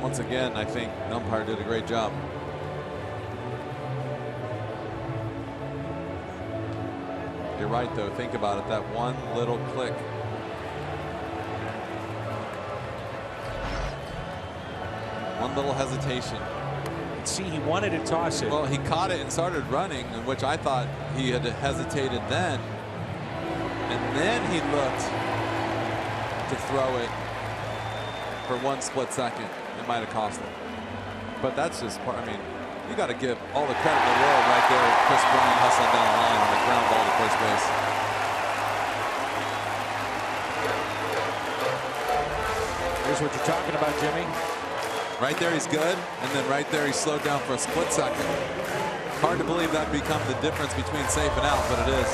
Once again, I think the umpire did a great job. You're right, though. Think about it. That one little click. One little hesitation. See, he wanted to toss it. Well, he caught it and started running, in which I thought he had hesitated then. And then he looked. to throw it for 1 split second. It might have cost him. But that's just part. I mean, you got to give all the credit in the world right there. Chris Bryant hustling down the line on the ground ball to first base. Here's what you're talking about, Jimmy. Right there he's good, and then right there he slowed down for a split second. Hard to believe that become the difference between safe and out, but it is.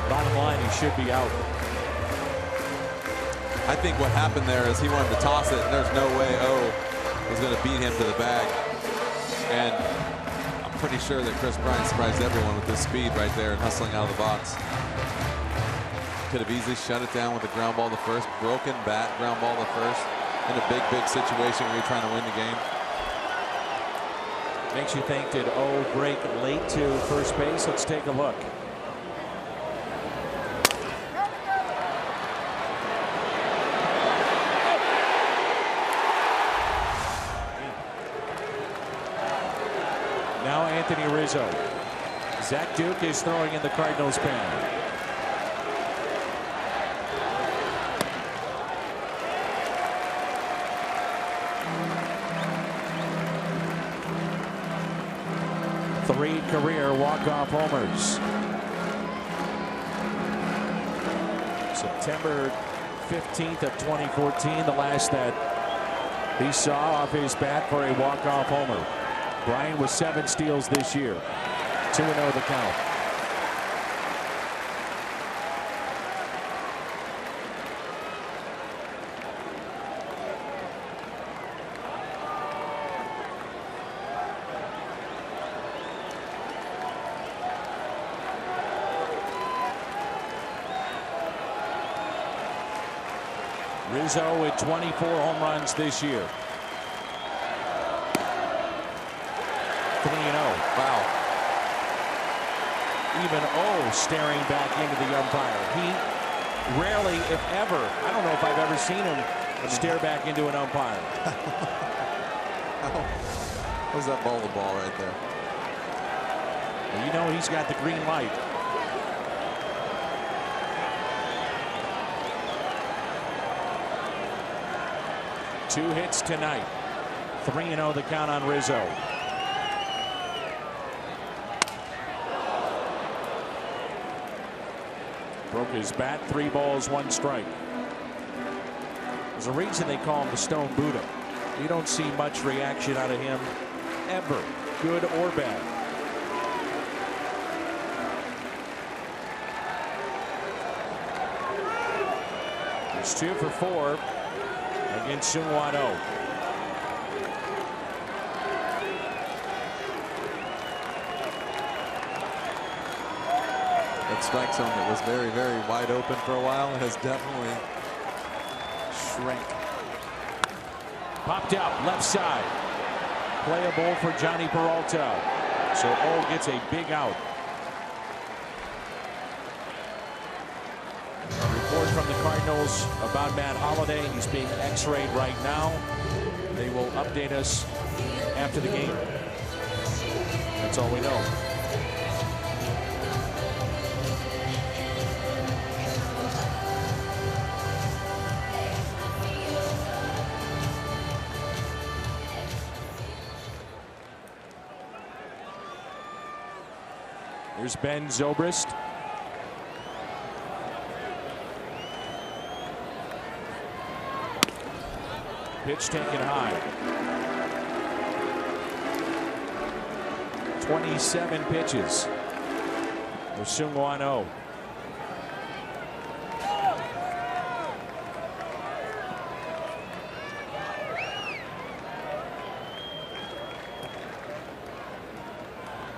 Bottom line, he should be out. I think what happened there is he wanted to toss it, and there's no way O was going to beat him to the bag. And I'm pretty sure that Chris Bryant surprised everyone with his speed right there and hustling out of the box. Could have easily shut it down with a ground ball to first, broken bat, ground ball to first, in a big situation where you're trying to win the game. Makes you think, did O break late to first base? Let's take a look. Now Anthony Rizzo. Zach Duke is throwing in the Cardinals pen. Three career walk-off homers. September 15th of 2014, the last that he saw off his bat for a walk-off homer. Bryant with 7 steals this year. 2-0 the count. Rizzo with 24 home runs this year. 3-0. Wow. Even O staring back into the umpire. He rarely, if ever, I don't know if I've ever seen him stare back into an umpire. How was that ball the ball right there? Well, you know he's got the green light. Two hits tonight. 3-0 the count on Rizzo. Broke his bat. 3 balls, 1 strike. There's a reason they call him the Stone Buddha. You don't see much reaction out of him ever, good or bad. He's 2 for 4 against Seung-Hwan Oh. That strike zone that was very, very wide open for a while has definitely shrank. Popped out left side. Playable for Johnny Peralta. So O gets a big out. A report from the Cardinals about Matt Holliday. He's being x-rayed right now. They will update us after the game. That's all we know. Here's Ben Zobrist. Pitch taken high. 27 pitches for Seung-Hwan Oh.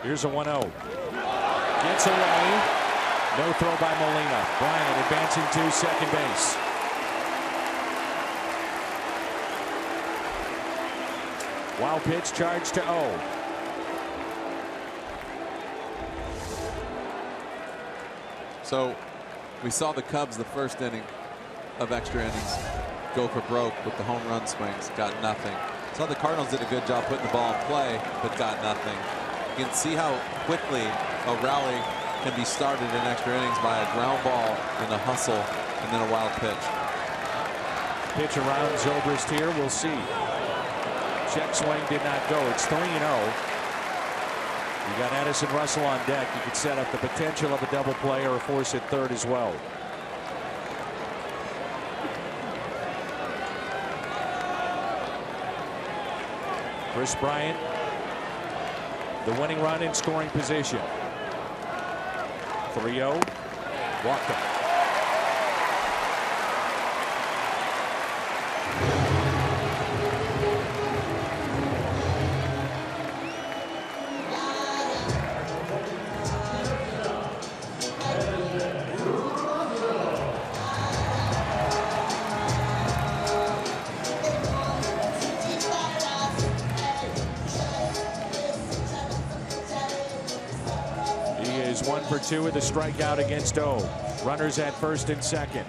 Here's a 1-0. Gets away. No throw by Molina. Bryant advancing to second base. Wild pitch charged to O. So we saw the Cubs the first inning of extra innings go for broke with the home run swings. Got nothing. So the Cardinals did a good job putting the ball in play, but got nothing. You can see how quickly a rally can be started in extra innings by a ground ball and a hustle and then a wild pitch. Pitch around Zobrist here. We'll see. Check swing did not go. It's 3-0. You got Addison Russell on deck. You could set up the potential of a double play or a force at third as well. Chris Bryant, the winning run in scoring position. 3-0. Walked him. He is 1 for 2 with a strikeout against O. Runners at first and second.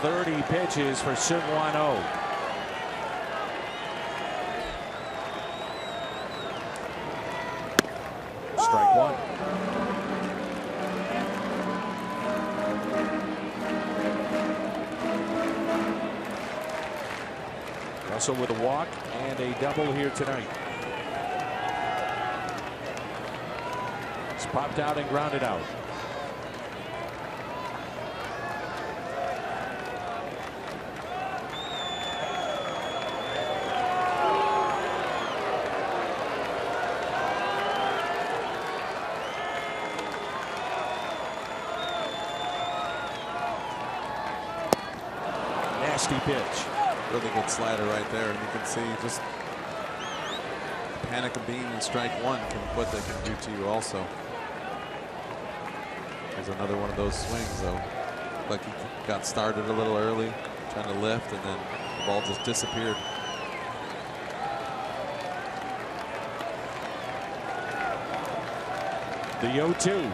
.30 pitches for Seung-Hwan Oh. Strike one. Russell with a walk and a double here tonight. It's popped out and grounded out. Nasty pitch. Really good slider right there, and you can see just the panic of being in strike one what they can do to you also. There's another one of those swings though. Like he got started a little early, trying to lift, and then the ball just disappeared. The 0-2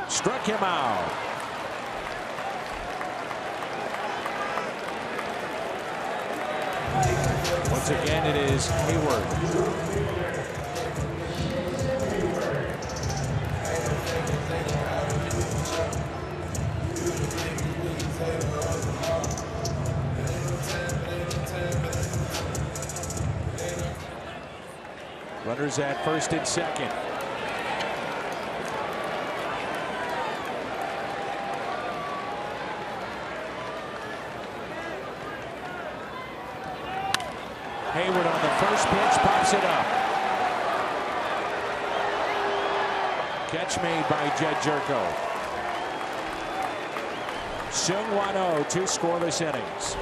struck him out. Once again, it is Hayward. Runners at first and second. Hayward on the first pitch pops it up. Catch made by Jed Jerko. Seung-Hwan Oh, 2 scoreless innings.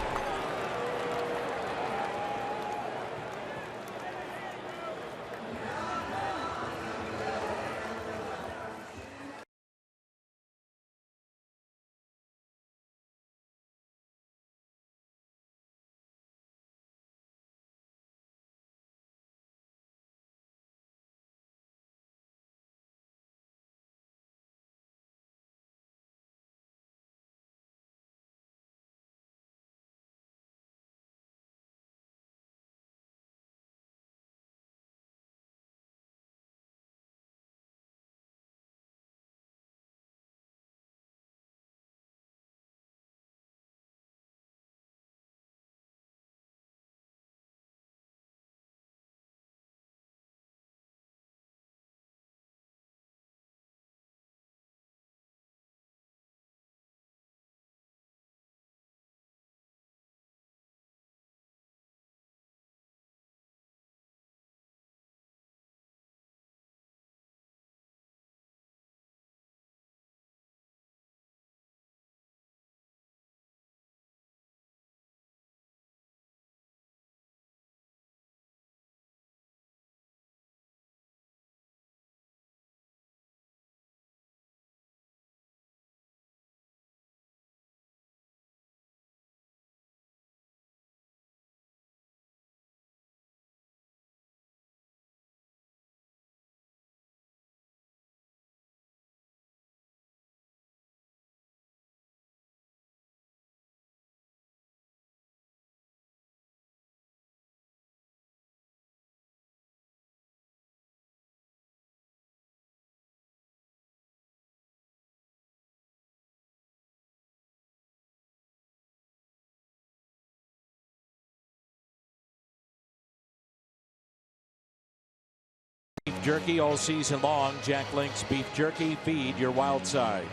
jerky all season long. Jack Link's beef jerky. Feed your wild side.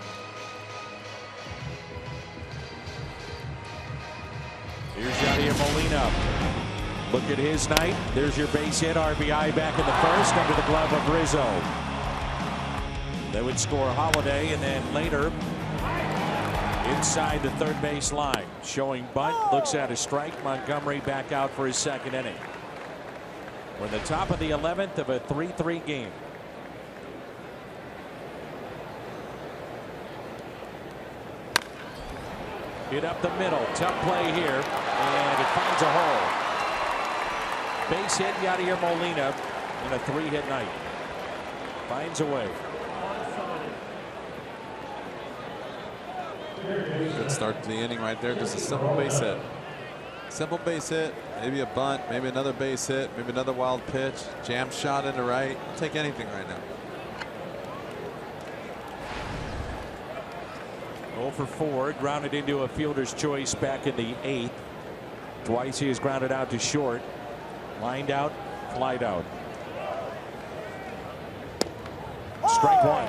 Here's Yadier Molina. Look at his night. There's your base hit. RBI back in the first under the glove of Rizzo. They would score Holiday, and then later inside the third base line. Showing bunt. Looks at a strike. Montgomery back out for his second inning. We're in the top of the 11th of a 3-3 game. Hit up the middle. Tough play here. And it finds a hole. Base hit Yadier Molina in a 3-hit night. Finds a way. Good start to the inning right there. Just a simple base hit. Simple base hit, maybe a bunt, maybe another base hit, maybe another wild pitch, jam shot into right. I'll take anything right now. 0 for 4, grounded into a fielder's choice back in the 8th. Twice he has grounded out to short. Lined out, flied out. Strike one.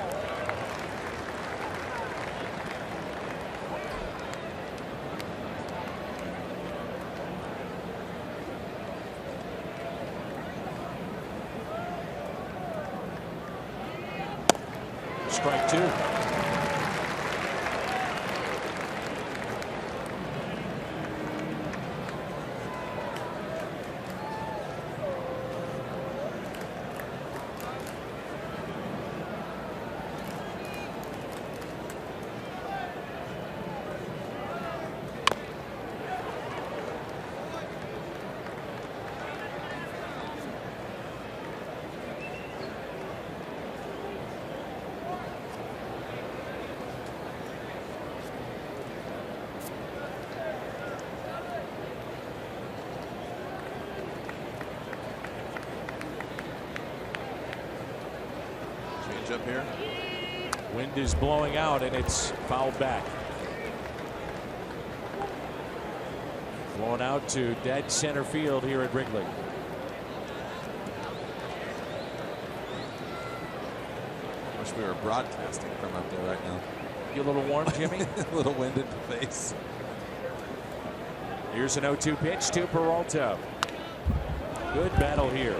Strike two. Up here. Wind is blowing out and it's fouled back. Blown out to dead center field here at Wrigley. Wish we were broadcasting from up there right now. You a little warm, Jimmy? A little wind in the face. Here's an 0-2 pitch to Peralta. Good battle here.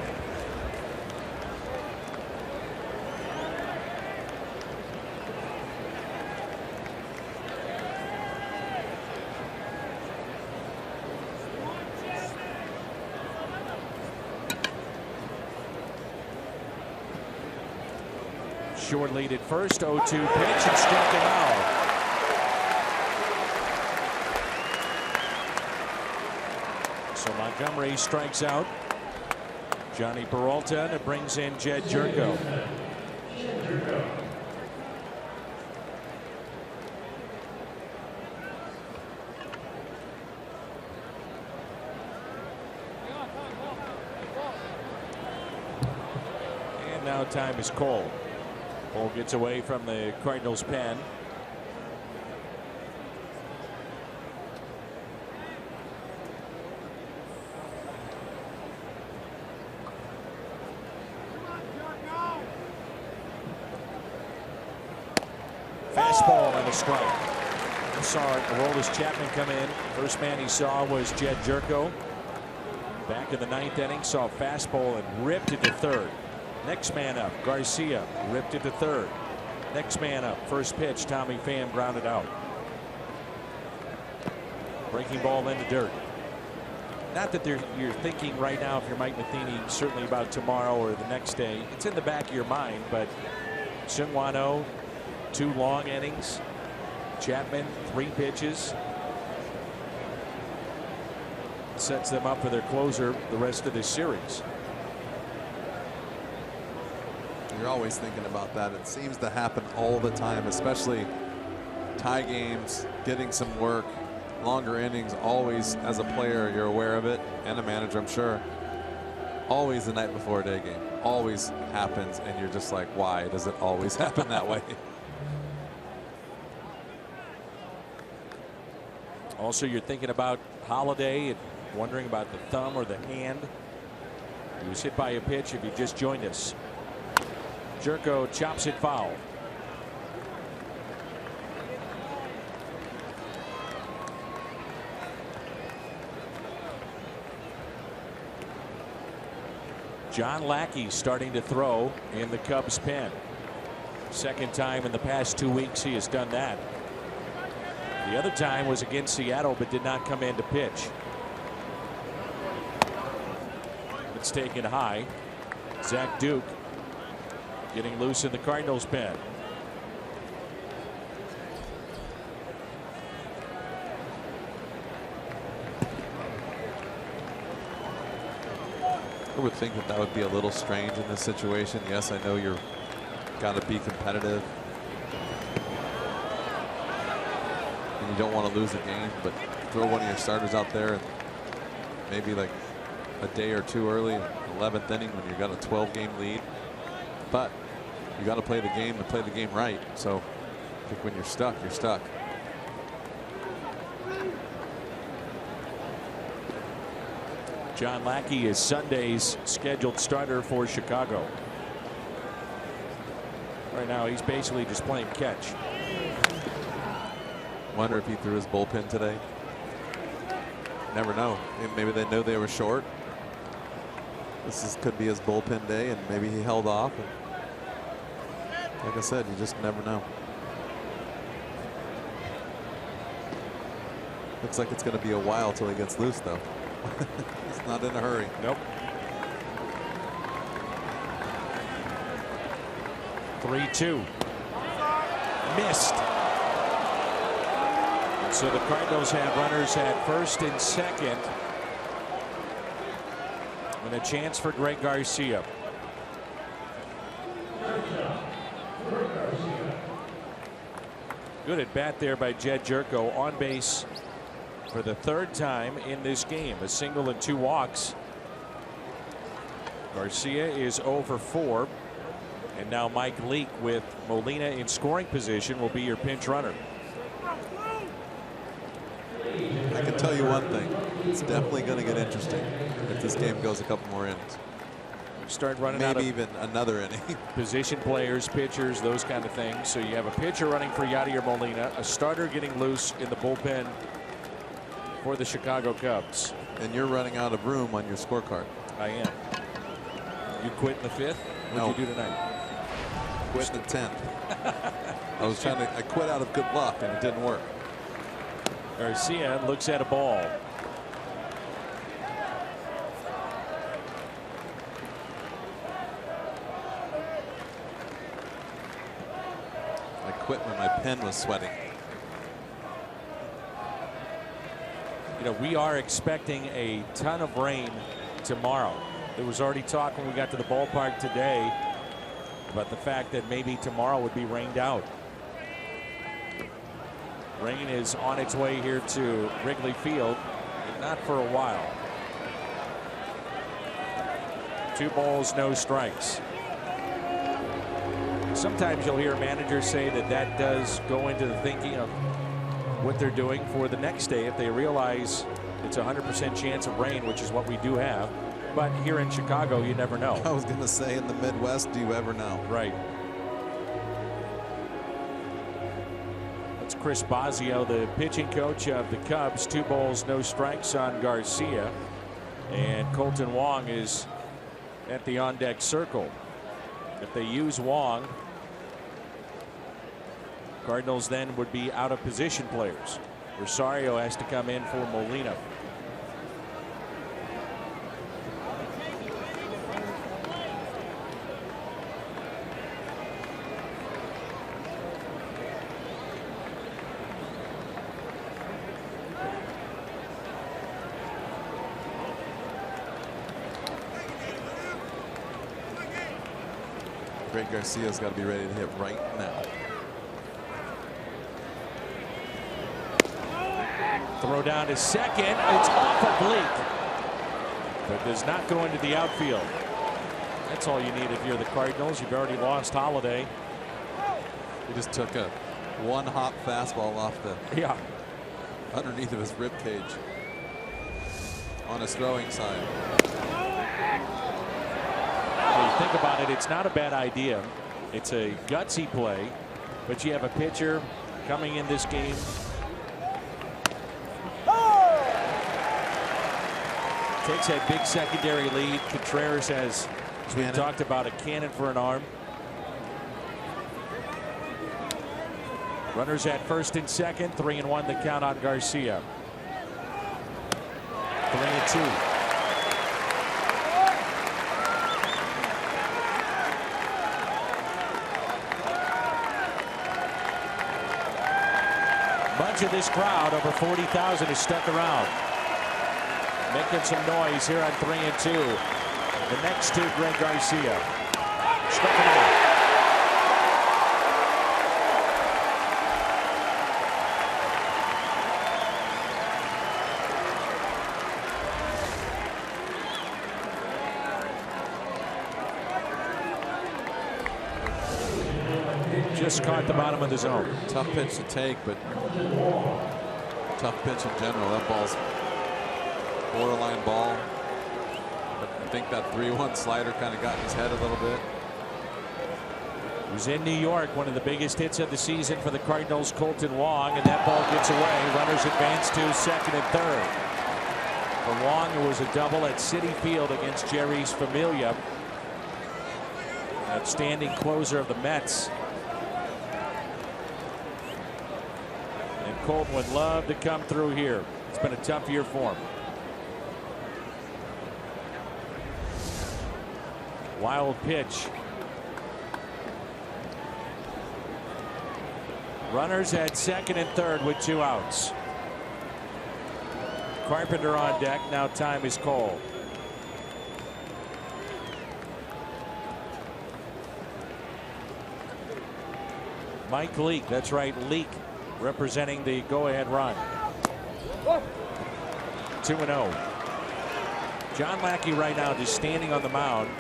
Short lead at first. 0-2 pitch and struck him out. So Montgomery strikes out Johnny Peralta, and it brings in Jed Jerko. And now time is called. Ball gets away from the Cardinals' pen. Fastball and a strike. I saw Aroldis Chapman come in. First man he saw was Jed Jerko. Back in the 9th inning, saw a fastball and ripped it to third. Next man up, Garcia, ripped it to third. Next man up, first pitch, Tommy Pham grounded out. Breaking ball into dirt. Not that you're thinking right now, if you're Mike Matheny, certainly about tomorrow or the next day. It's in the back of your mind, but Seung-Hwan Oh, 2 long innings. Chapman, 3 pitches. Sets them up for their closer the rest of this series. You're always thinking about that. It seems to happen all the time, especially tie games, getting some work, longer innings. Always, as a player, you're aware of it, and a manager, I'm sure. Always the night before a day game. Always happens, and you're just like, why does it always happen that way? Also, you're thinking about Holiday and wondering about the thumb or the hand. He was hit by a pitch if you just joined us. Jerko chops it foul. John Lackey starting to throw in the Cubs pen. Second time in the past 2 weeks he has done that. The other time was against Seattle, but did not come in to pitch. It's taken high. Zach Duke getting loose in the Cardinals pen. I would think that would be a little strange in this situation. Yes, I know you're got to be competitive and you don't want to lose a game, but throw one of your starters out there and maybe like a day or two early, 11th inning when you've got a 12-game lead. But you got to play the game and play the game right. So I think when you're stuck, you're stuck. John Lackey is Sunday's scheduled starter for Chicago. Right now he's basically just playing catch. Wonder if he threw his bullpen today. Never know. Maybe they know they were short. Could be his bullpen day, and maybe he held off. And like I said, you just never know. Looks like it's going to be a while till he gets loose, though. He's not in a hurry. Nope. 3-2. Missed. And so the Cardinals have runners at first and second. And a chance for Greg Garcia. Good at bat there by Jedd Gyorko, on base for the third time in this game. A single and 2 walks. Garcia is 0 for 4. And now Mike Leake with Molina in scoring position will be your pinch runner. I can tell you one thing. It's definitely going to get interesting if this game goes a couple more innings. Start running maybe out of even another inning. Position players, pitchers, those kind of things. So you have a pitcher running for Yadier Molina, a starter getting loose in the bullpen for the Chicago Cubs. And you're running out of room on your scorecard. I am. You quit in the 5th? What'd you do tonight? Quit in the 10th. I quit out of good luck and it didn't work. Garcia looks at a ball. I quit when my pen was sweating. You know, we are expecting a ton of rain tomorrow. There was already talk when we got to the ballpark today about the fact that maybe tomorrow would be rained out. Rain is on its way here to Wrigley Field, but not for a while. 2 balls, no strikes. Sometimes you'll hear managers say that that does go into the thinking of what they're doing for the next day if they realize it's a 100% chance of rain, which is what we do have. But here in Chicago, you never know. I was going to say, in the Midwest, do you ever know? Right. That's Chris Bosio, the pitching coach of the Cubs. 2 balls, no strikes on Garcia. And Colton Wong is at the on-deck circle. If they use Wong, Cardinals then would be out of position players. Rosario has to come in for Molina. Greg Garcia's got to be ready to hit right now. Throw down to second. It's off oblique, but does not go into the outfield. That's all you need if you're the Cardinals. You've already lost Holiday. He just took a one-hop fastball off the underneath of his rib cage on his throwing side. When you think about it, it's not a bad idea It's a gutsy play, but you have a pitcher coming in this game. Takes that big secondary lead. Contreras has, as we talked about, a cannon for an arm. Runners at first and second, 3-1 the count on Garcia. 3-2. Bunch of this crowd, over 40,000, is stuck around, making some noise here on 3-2. The next two, Greg Garcia. Struck him out. Just caught the bottom of the zone. Tough pitch to take, but tough pitch in general. That ball's borderline ball. But I think that 3-1 slider kind of got in his head a little bit. It was in New York, one of the biggest hits of the season for the Cardinals, Colton Wong, and that ball gets away. Runners advance to second and third. For Wong, it was a double at Citi Field against Jerry's Familia. Outstanding closer of the Mets. And Colton would love to come through here. It's been a tough year for him. Wild pitch. Runners at second and third with 2 outs. Carpenter on deck. Now time is called. Mike Leake. That's right, Leake representing the go-ahead run. 2-0. John Lackey right now just standing on the mound.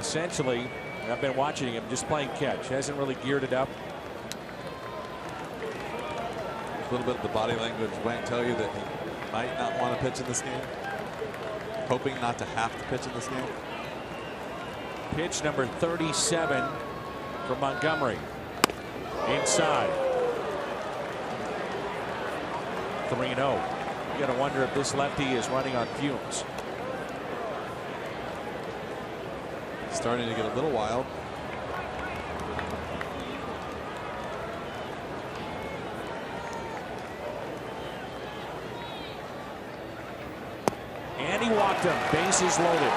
Essentially, I've been watching him just playing catch. Hasn't really geared it up. A little bit of the body language might tell you that he might not want to pitch in this game. Hoping not to have to pitch in this game. Pitch number 37 for Montgomery. Inside. 3-0. You got to wonder if this lefty is running on fumes. Starting to get a little wild. And he walked him. Bases loaded.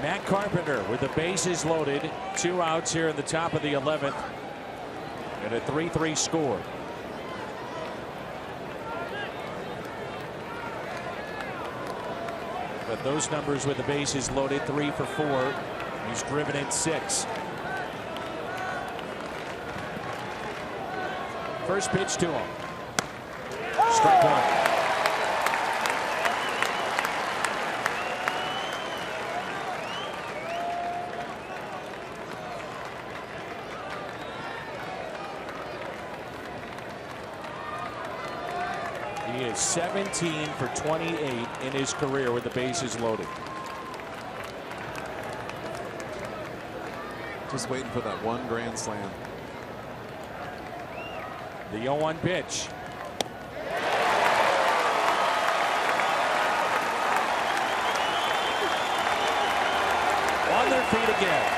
Matt Carpenter with the bases loaded. 2 outs here in the top of the 11th. And a 3-3 score. But those numbers with the bases loaded, 3 for 4. He's driven in 6. First pitch to him. Strike one. He is 17 for 28 in his career with the bases loaded. Just waiting for that one grand slam. The 0-1 pitch. On their feet again.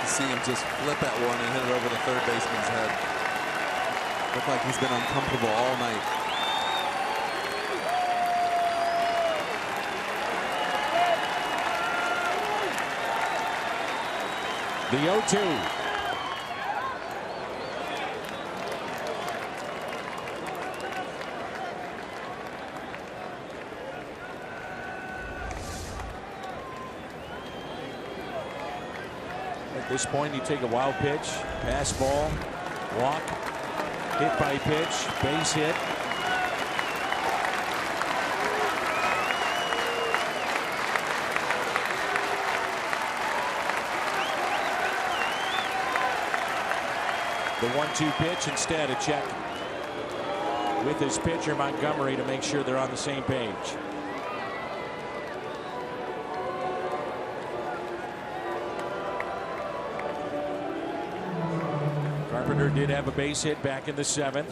See him just flip at one and hit it over the third baseman's head. Looked like he's been uncomfortable all night. The 0-2. At this point, you take a wild pitch, pass ball, walk, hit by pitch, base hit. The 1-2 pitch, instead a check with his pitcher Montgomery to make sure they're on the same page. Carpenter did have a base hit back in the 7th.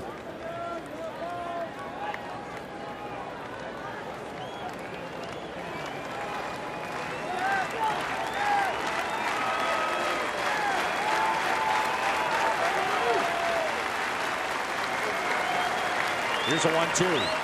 Here's a 1-2.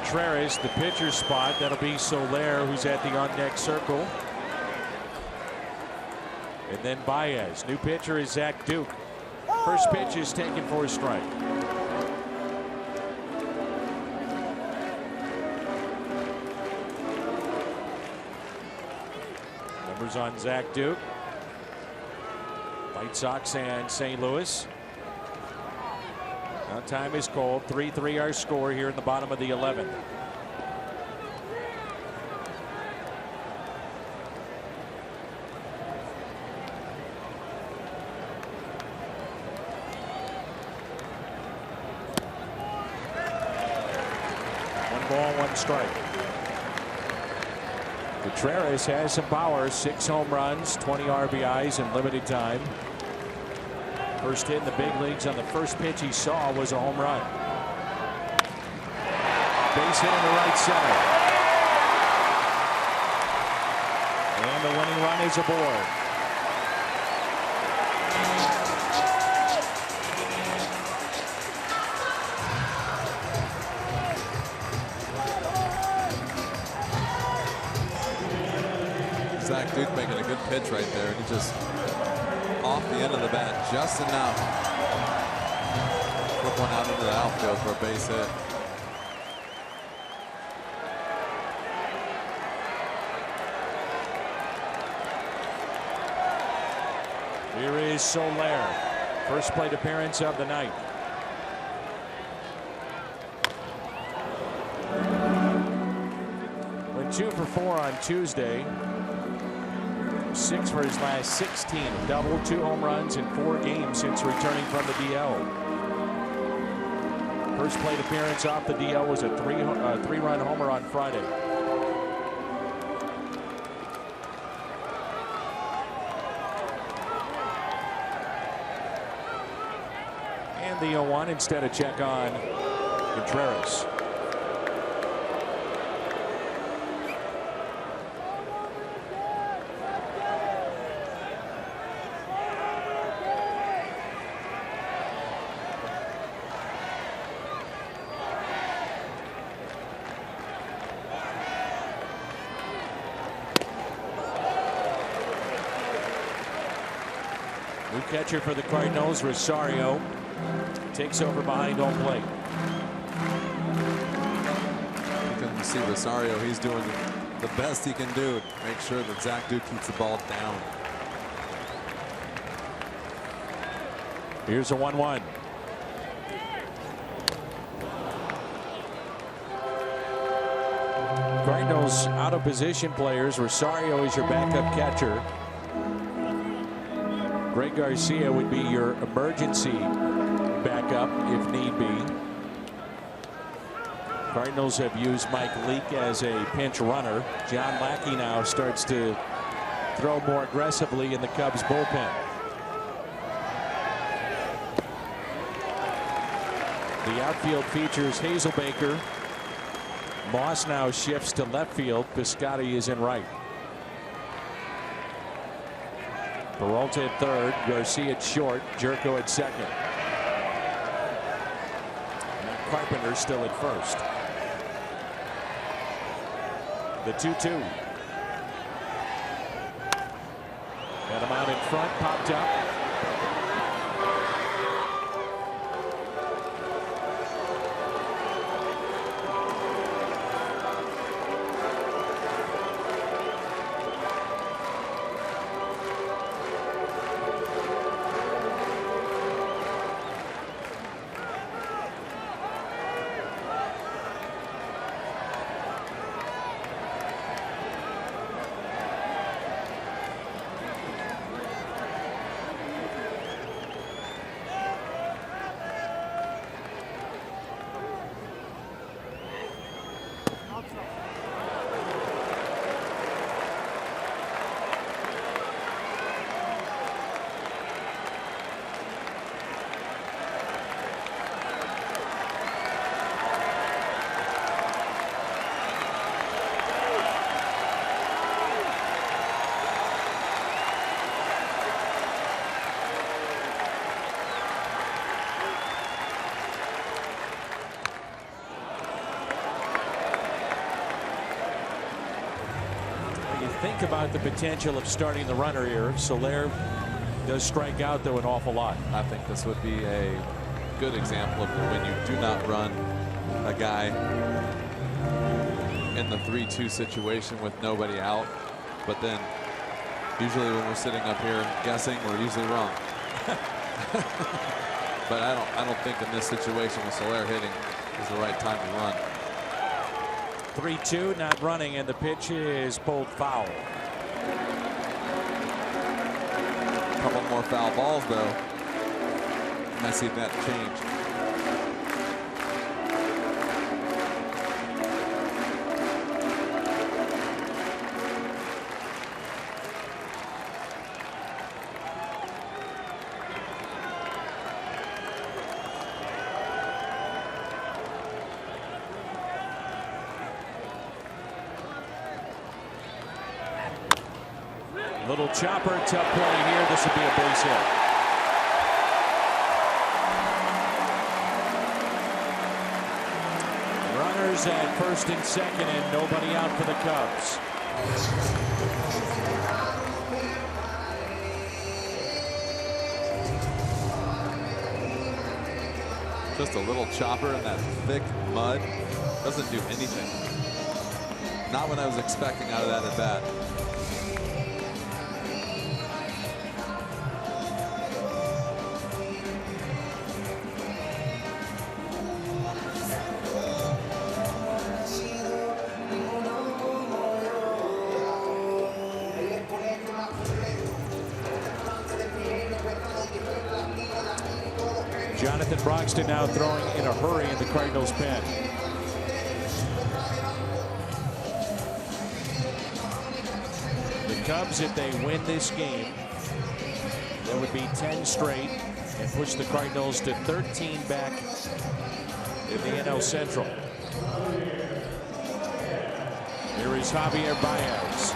Contreras, the pitcher spot. That'll be Soler, who's at the on-deck circle. And then Baez. New pitcher is Zach Duke. First pitch is taken for a strike. Numbers on Zach Duke. White Sox and St. Louis. Now time is called. 3-3 our score here in the bottom of the 11th. One ball, one strike. Contreras has some power. 6 home runs, 20 RBIs in limited time. First hit in the big leagues on the first pitch he saw was a home run. Base hit in the right center. And the winning run is aboard. Zach Duke making a good pitch right there. He just off the end of the bat just enough. one out into the outfield for a base hit. Here is Soler. First plate appearance of the night. Went 2 for 4 on Tuesday. 6 for his last 16. A double, 2 home runs in 4 games since returning from the DL. First plate appearance off the DL was a 3-run homer on Friday. And the 0-1 instead of check on Contreras. New catcher for the Cardinals, Rosario, takes over behind home plate. You can see Rosario, he's doing the best he can do to make sure that Zach Duke keeps the ball down. Here's a 1-1. Cardinals out of position players. Rosario is your backup catcher. Greg Garcia would be your emergency backup if need be. Cardinals have used Mike Leake as a pinch runner. John Lackey now starts to throw more aggressively in the Cubs bullpen. The outfield features Hazelbaker. Moss now shifts to left field. Piscotty is in right. Peralta at third, Garcia at short, Jerko at second. Matt Carpenter still at first. The 2-2. Got him out in front, popped up. Think about the potential of starting the runner here. Soler does strike out, though, an awful lot. I think this would be a good example of when you do not run a guy in the 3-2 situation with nobody out. But then usually when we're sitting up here guessing, we're usually wrong. But I don't think in this situation with Soler hitting is the right time to run. 3-2, not running, and the pitch is pulled foul. A couple more foul balls, though. I see that change. Little chopper, tough play here. This would be a base hit. Runners at first and second, and nobody out for the Cubs. Just a little chopper in that thick mud. Doesn't do anything. Not what I was expecting out of that at bat. Jonathan Broxton now throwing in a hurry in the Cardinals pen. The Cubs, if they win this game, that would be 10 straight and push the Cardinals to 13 back in the NL Central. Here is Javier Baez.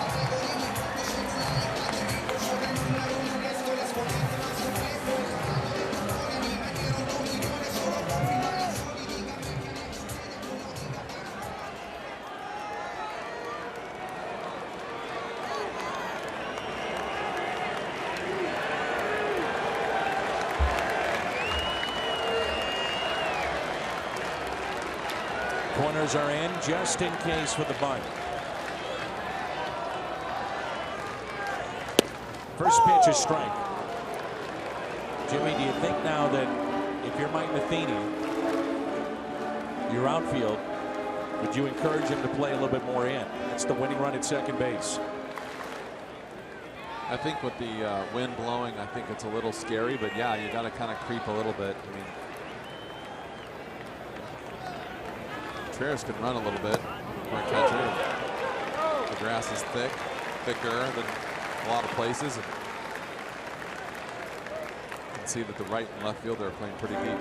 Corners are in just in case for the bunt. First pitch is strike. Jimmy, do you think now that if you're Mike Matheny, your outfield, would you encourage him to play a little bit more in? That's the winning run at second base. I think with the wind blowing, I think it's a little scary, but yeah, you got to kind of creep a little bit. I mean, Contreras can run a little bit for a catcher. The grass is thicker than a lot of places. And you can see that the right and left fielder are playing pretty deep.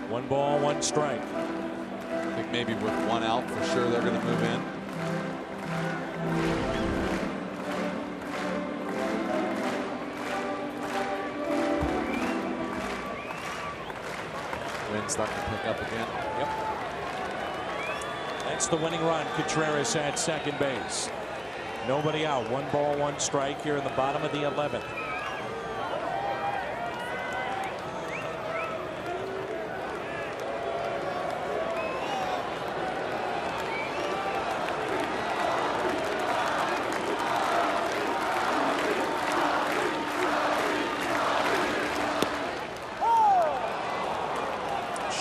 1 ball, 1 strike. I think maybe with 1 out for sure they're going to move in. Wind starting to pick up again. Yep. That's the winning run. Contreras at second base. Nobody out. 1 ball, 1 strike here in the bottom of the 11th.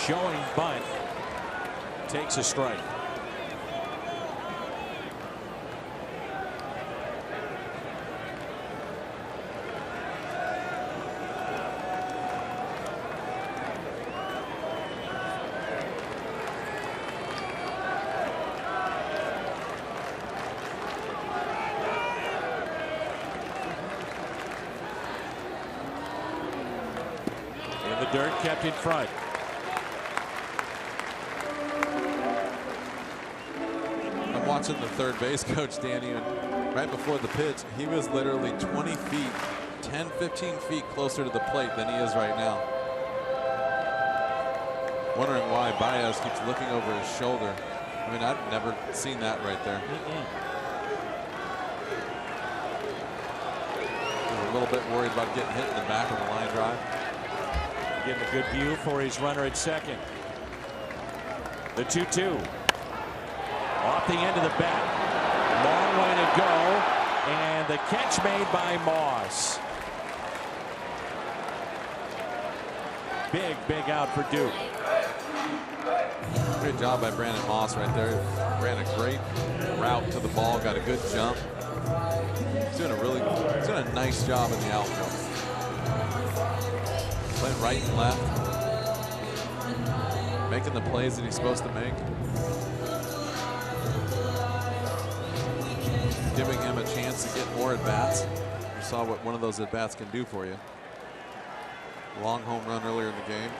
Showing bunt, takes a strike. In the dirt, kept in front. Watching the third base coach, Danny, and right before the pitch, he was literally 20 feet, 10, 15 feet closer to the plate than he is right now. Wondering why Baez keeps looking over his shoulder. I mean, I've never seen that right there. He's a little bit worried about getting hit in the back of the line drive. Getting a good view for his runner at second. The 2-2. Off the end of the bat. Long way to go. And the catch made by Moss. Big out for Duke. Good job by Brandon Moss right there. Ran a great route to the ball. Got a good jump. He's doing a nice job in the outfield. Playing right and left. Making the plays that he's supposed to make. Giving him a chance to get more at-bats. You saw what one of those at-bats can do for you. Long home run earlier in the game.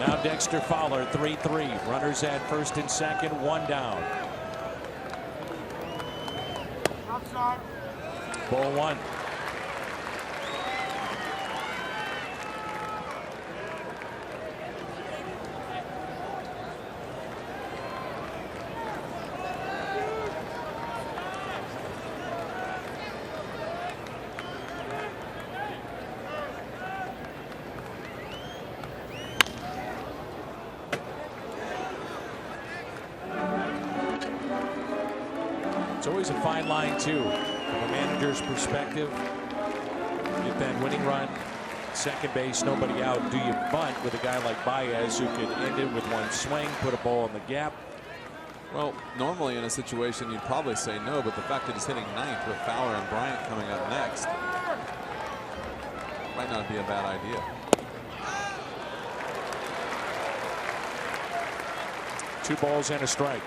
Now Dexter Fowler, 3-3. Runners at first and second, 1 down. Ball 1. It's always a fine line, too, from a manager's perspective. Get that winning run, second base, nobody out. Do you bunt with a guy like Baez who could end it with one swing, put a ball in the gap? Well, normally in a situation you'd probably say no, but the fact that he's hitting ninth with Fowler and Bryant coming up next might not be a bad idea. 2 balls and a strike.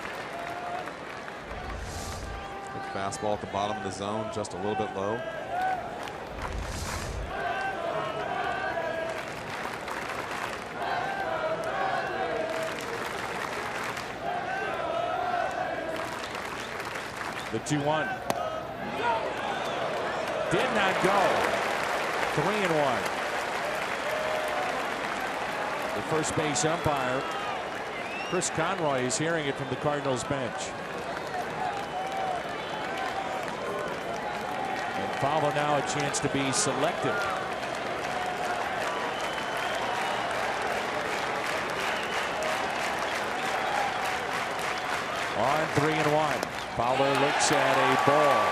Good fastball at the bottom of the zone, just a little bit low. The 2-1 did not go. 3-1. The first base umpire, Chris Conroy, is hearing it from the Cardinals bench. And Fowler now a chance to be selective. On 3-1. Fowler looks at a ball.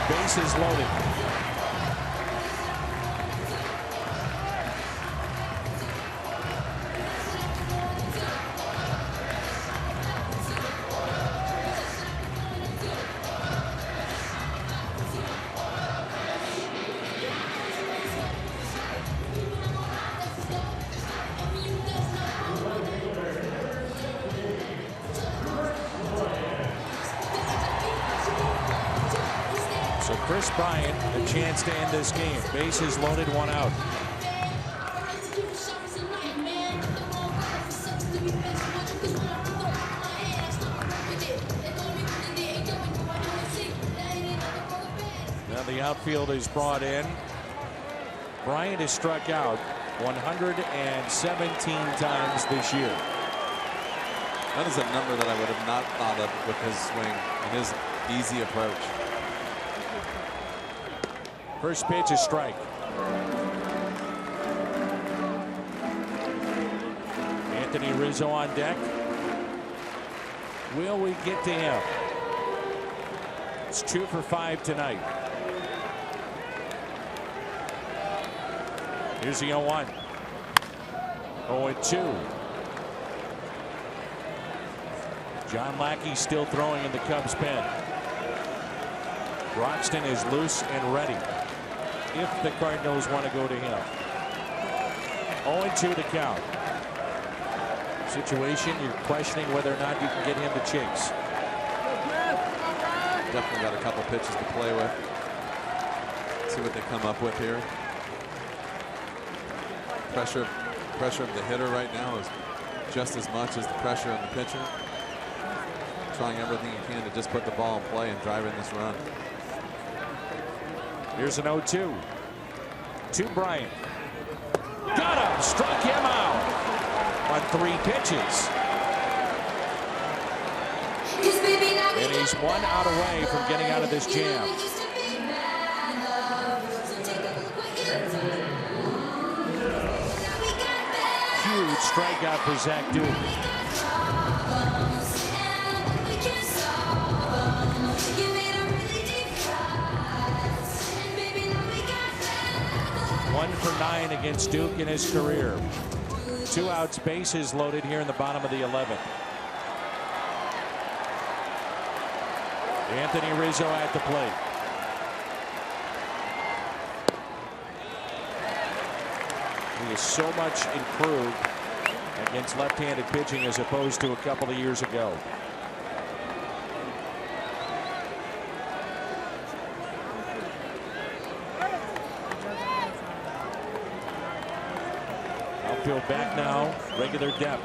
Bases loaded. So Chris Bryant, a chance to end this game. Bases loaded, 1 out. Now the outfield is brought in. Bryant has struck out 117 times this year. That is a number that I would have not thought of with his swing and his easy approach. First pitch, a strike. Anthony Rizzo on deck. Will we get to him? It's 2 for 5 tonight. Here's the 0-1. 0-2. John Lackey still throwing in the Cubs pen. Broxton is loose and ready if the Cardinals want to go to him. 0-2 to count. Situation you're questioning whether or not you can get him to chase. Definitely got a couple pitches to play with. See what they come up with here. Pressure of the hitter right now is just as much as the pressure on the pitcher. Trying everything he can to just put the ball in play and drive in this run. Here's an 0-2 to Bryant. Got him, struck him out on 3 pitches. And he's 1 out away from getting out of this jam. Huge strikeout for Zach Duke. One for 9 against Duke in his career. 2 outs, bases loaded here in the bottom of the 11th. Anthony Rizzo at the plate. He is so much improved against left-handed pitching as opposed to a couple of years ago. Outfield back now, regular depth.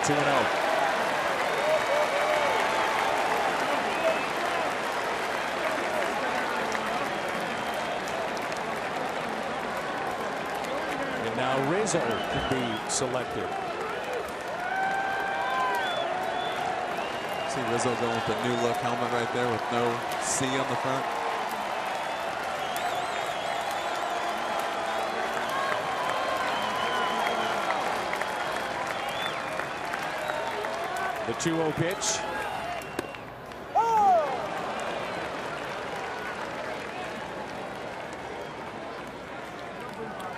Two and out. And now Rizzo could be selected. See Rizzo going with the new look helmet right there with no C on the front. The 2-0 pitch.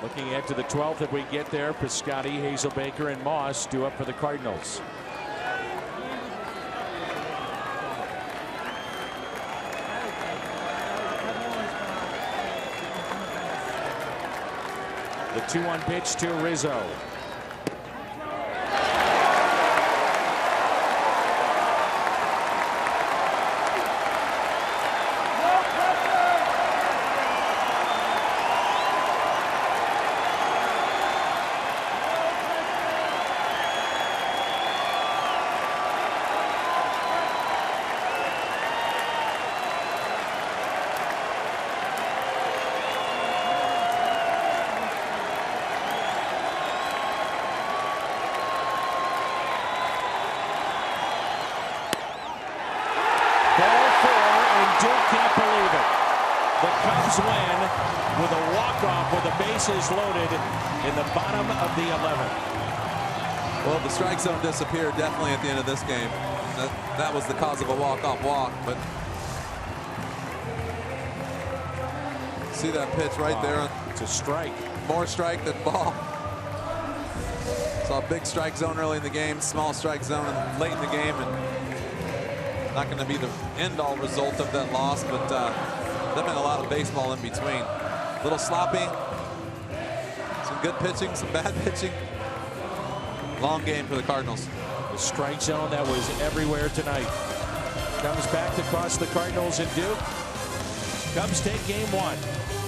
Looking ahead to the 12th if we get there. Piscotty, Hazelbaker, and Moss due up for the Cardinals. The 2-1 pitch to Rizzo. Can't believe it. The Cubs win with a walk-off with the bases loaded in the bottom of the 11th. Well, the strike zone disappeared definitely at the end of this game. That was the cause of a walk-off walk, but see that pitch right there? It's a strike. More strike than ball. Saw a big strike zone early in the game, small strike zone late in the game, and not going to be the end-all result of that loss, but there's been a lot of baseball in between. A little sloppy, some good pitching, some bad pitching. Long game for the Cardinals. The strike zone that was everywhere tonight comes back to cost the Cardinals and Duke. Cubs take game 1.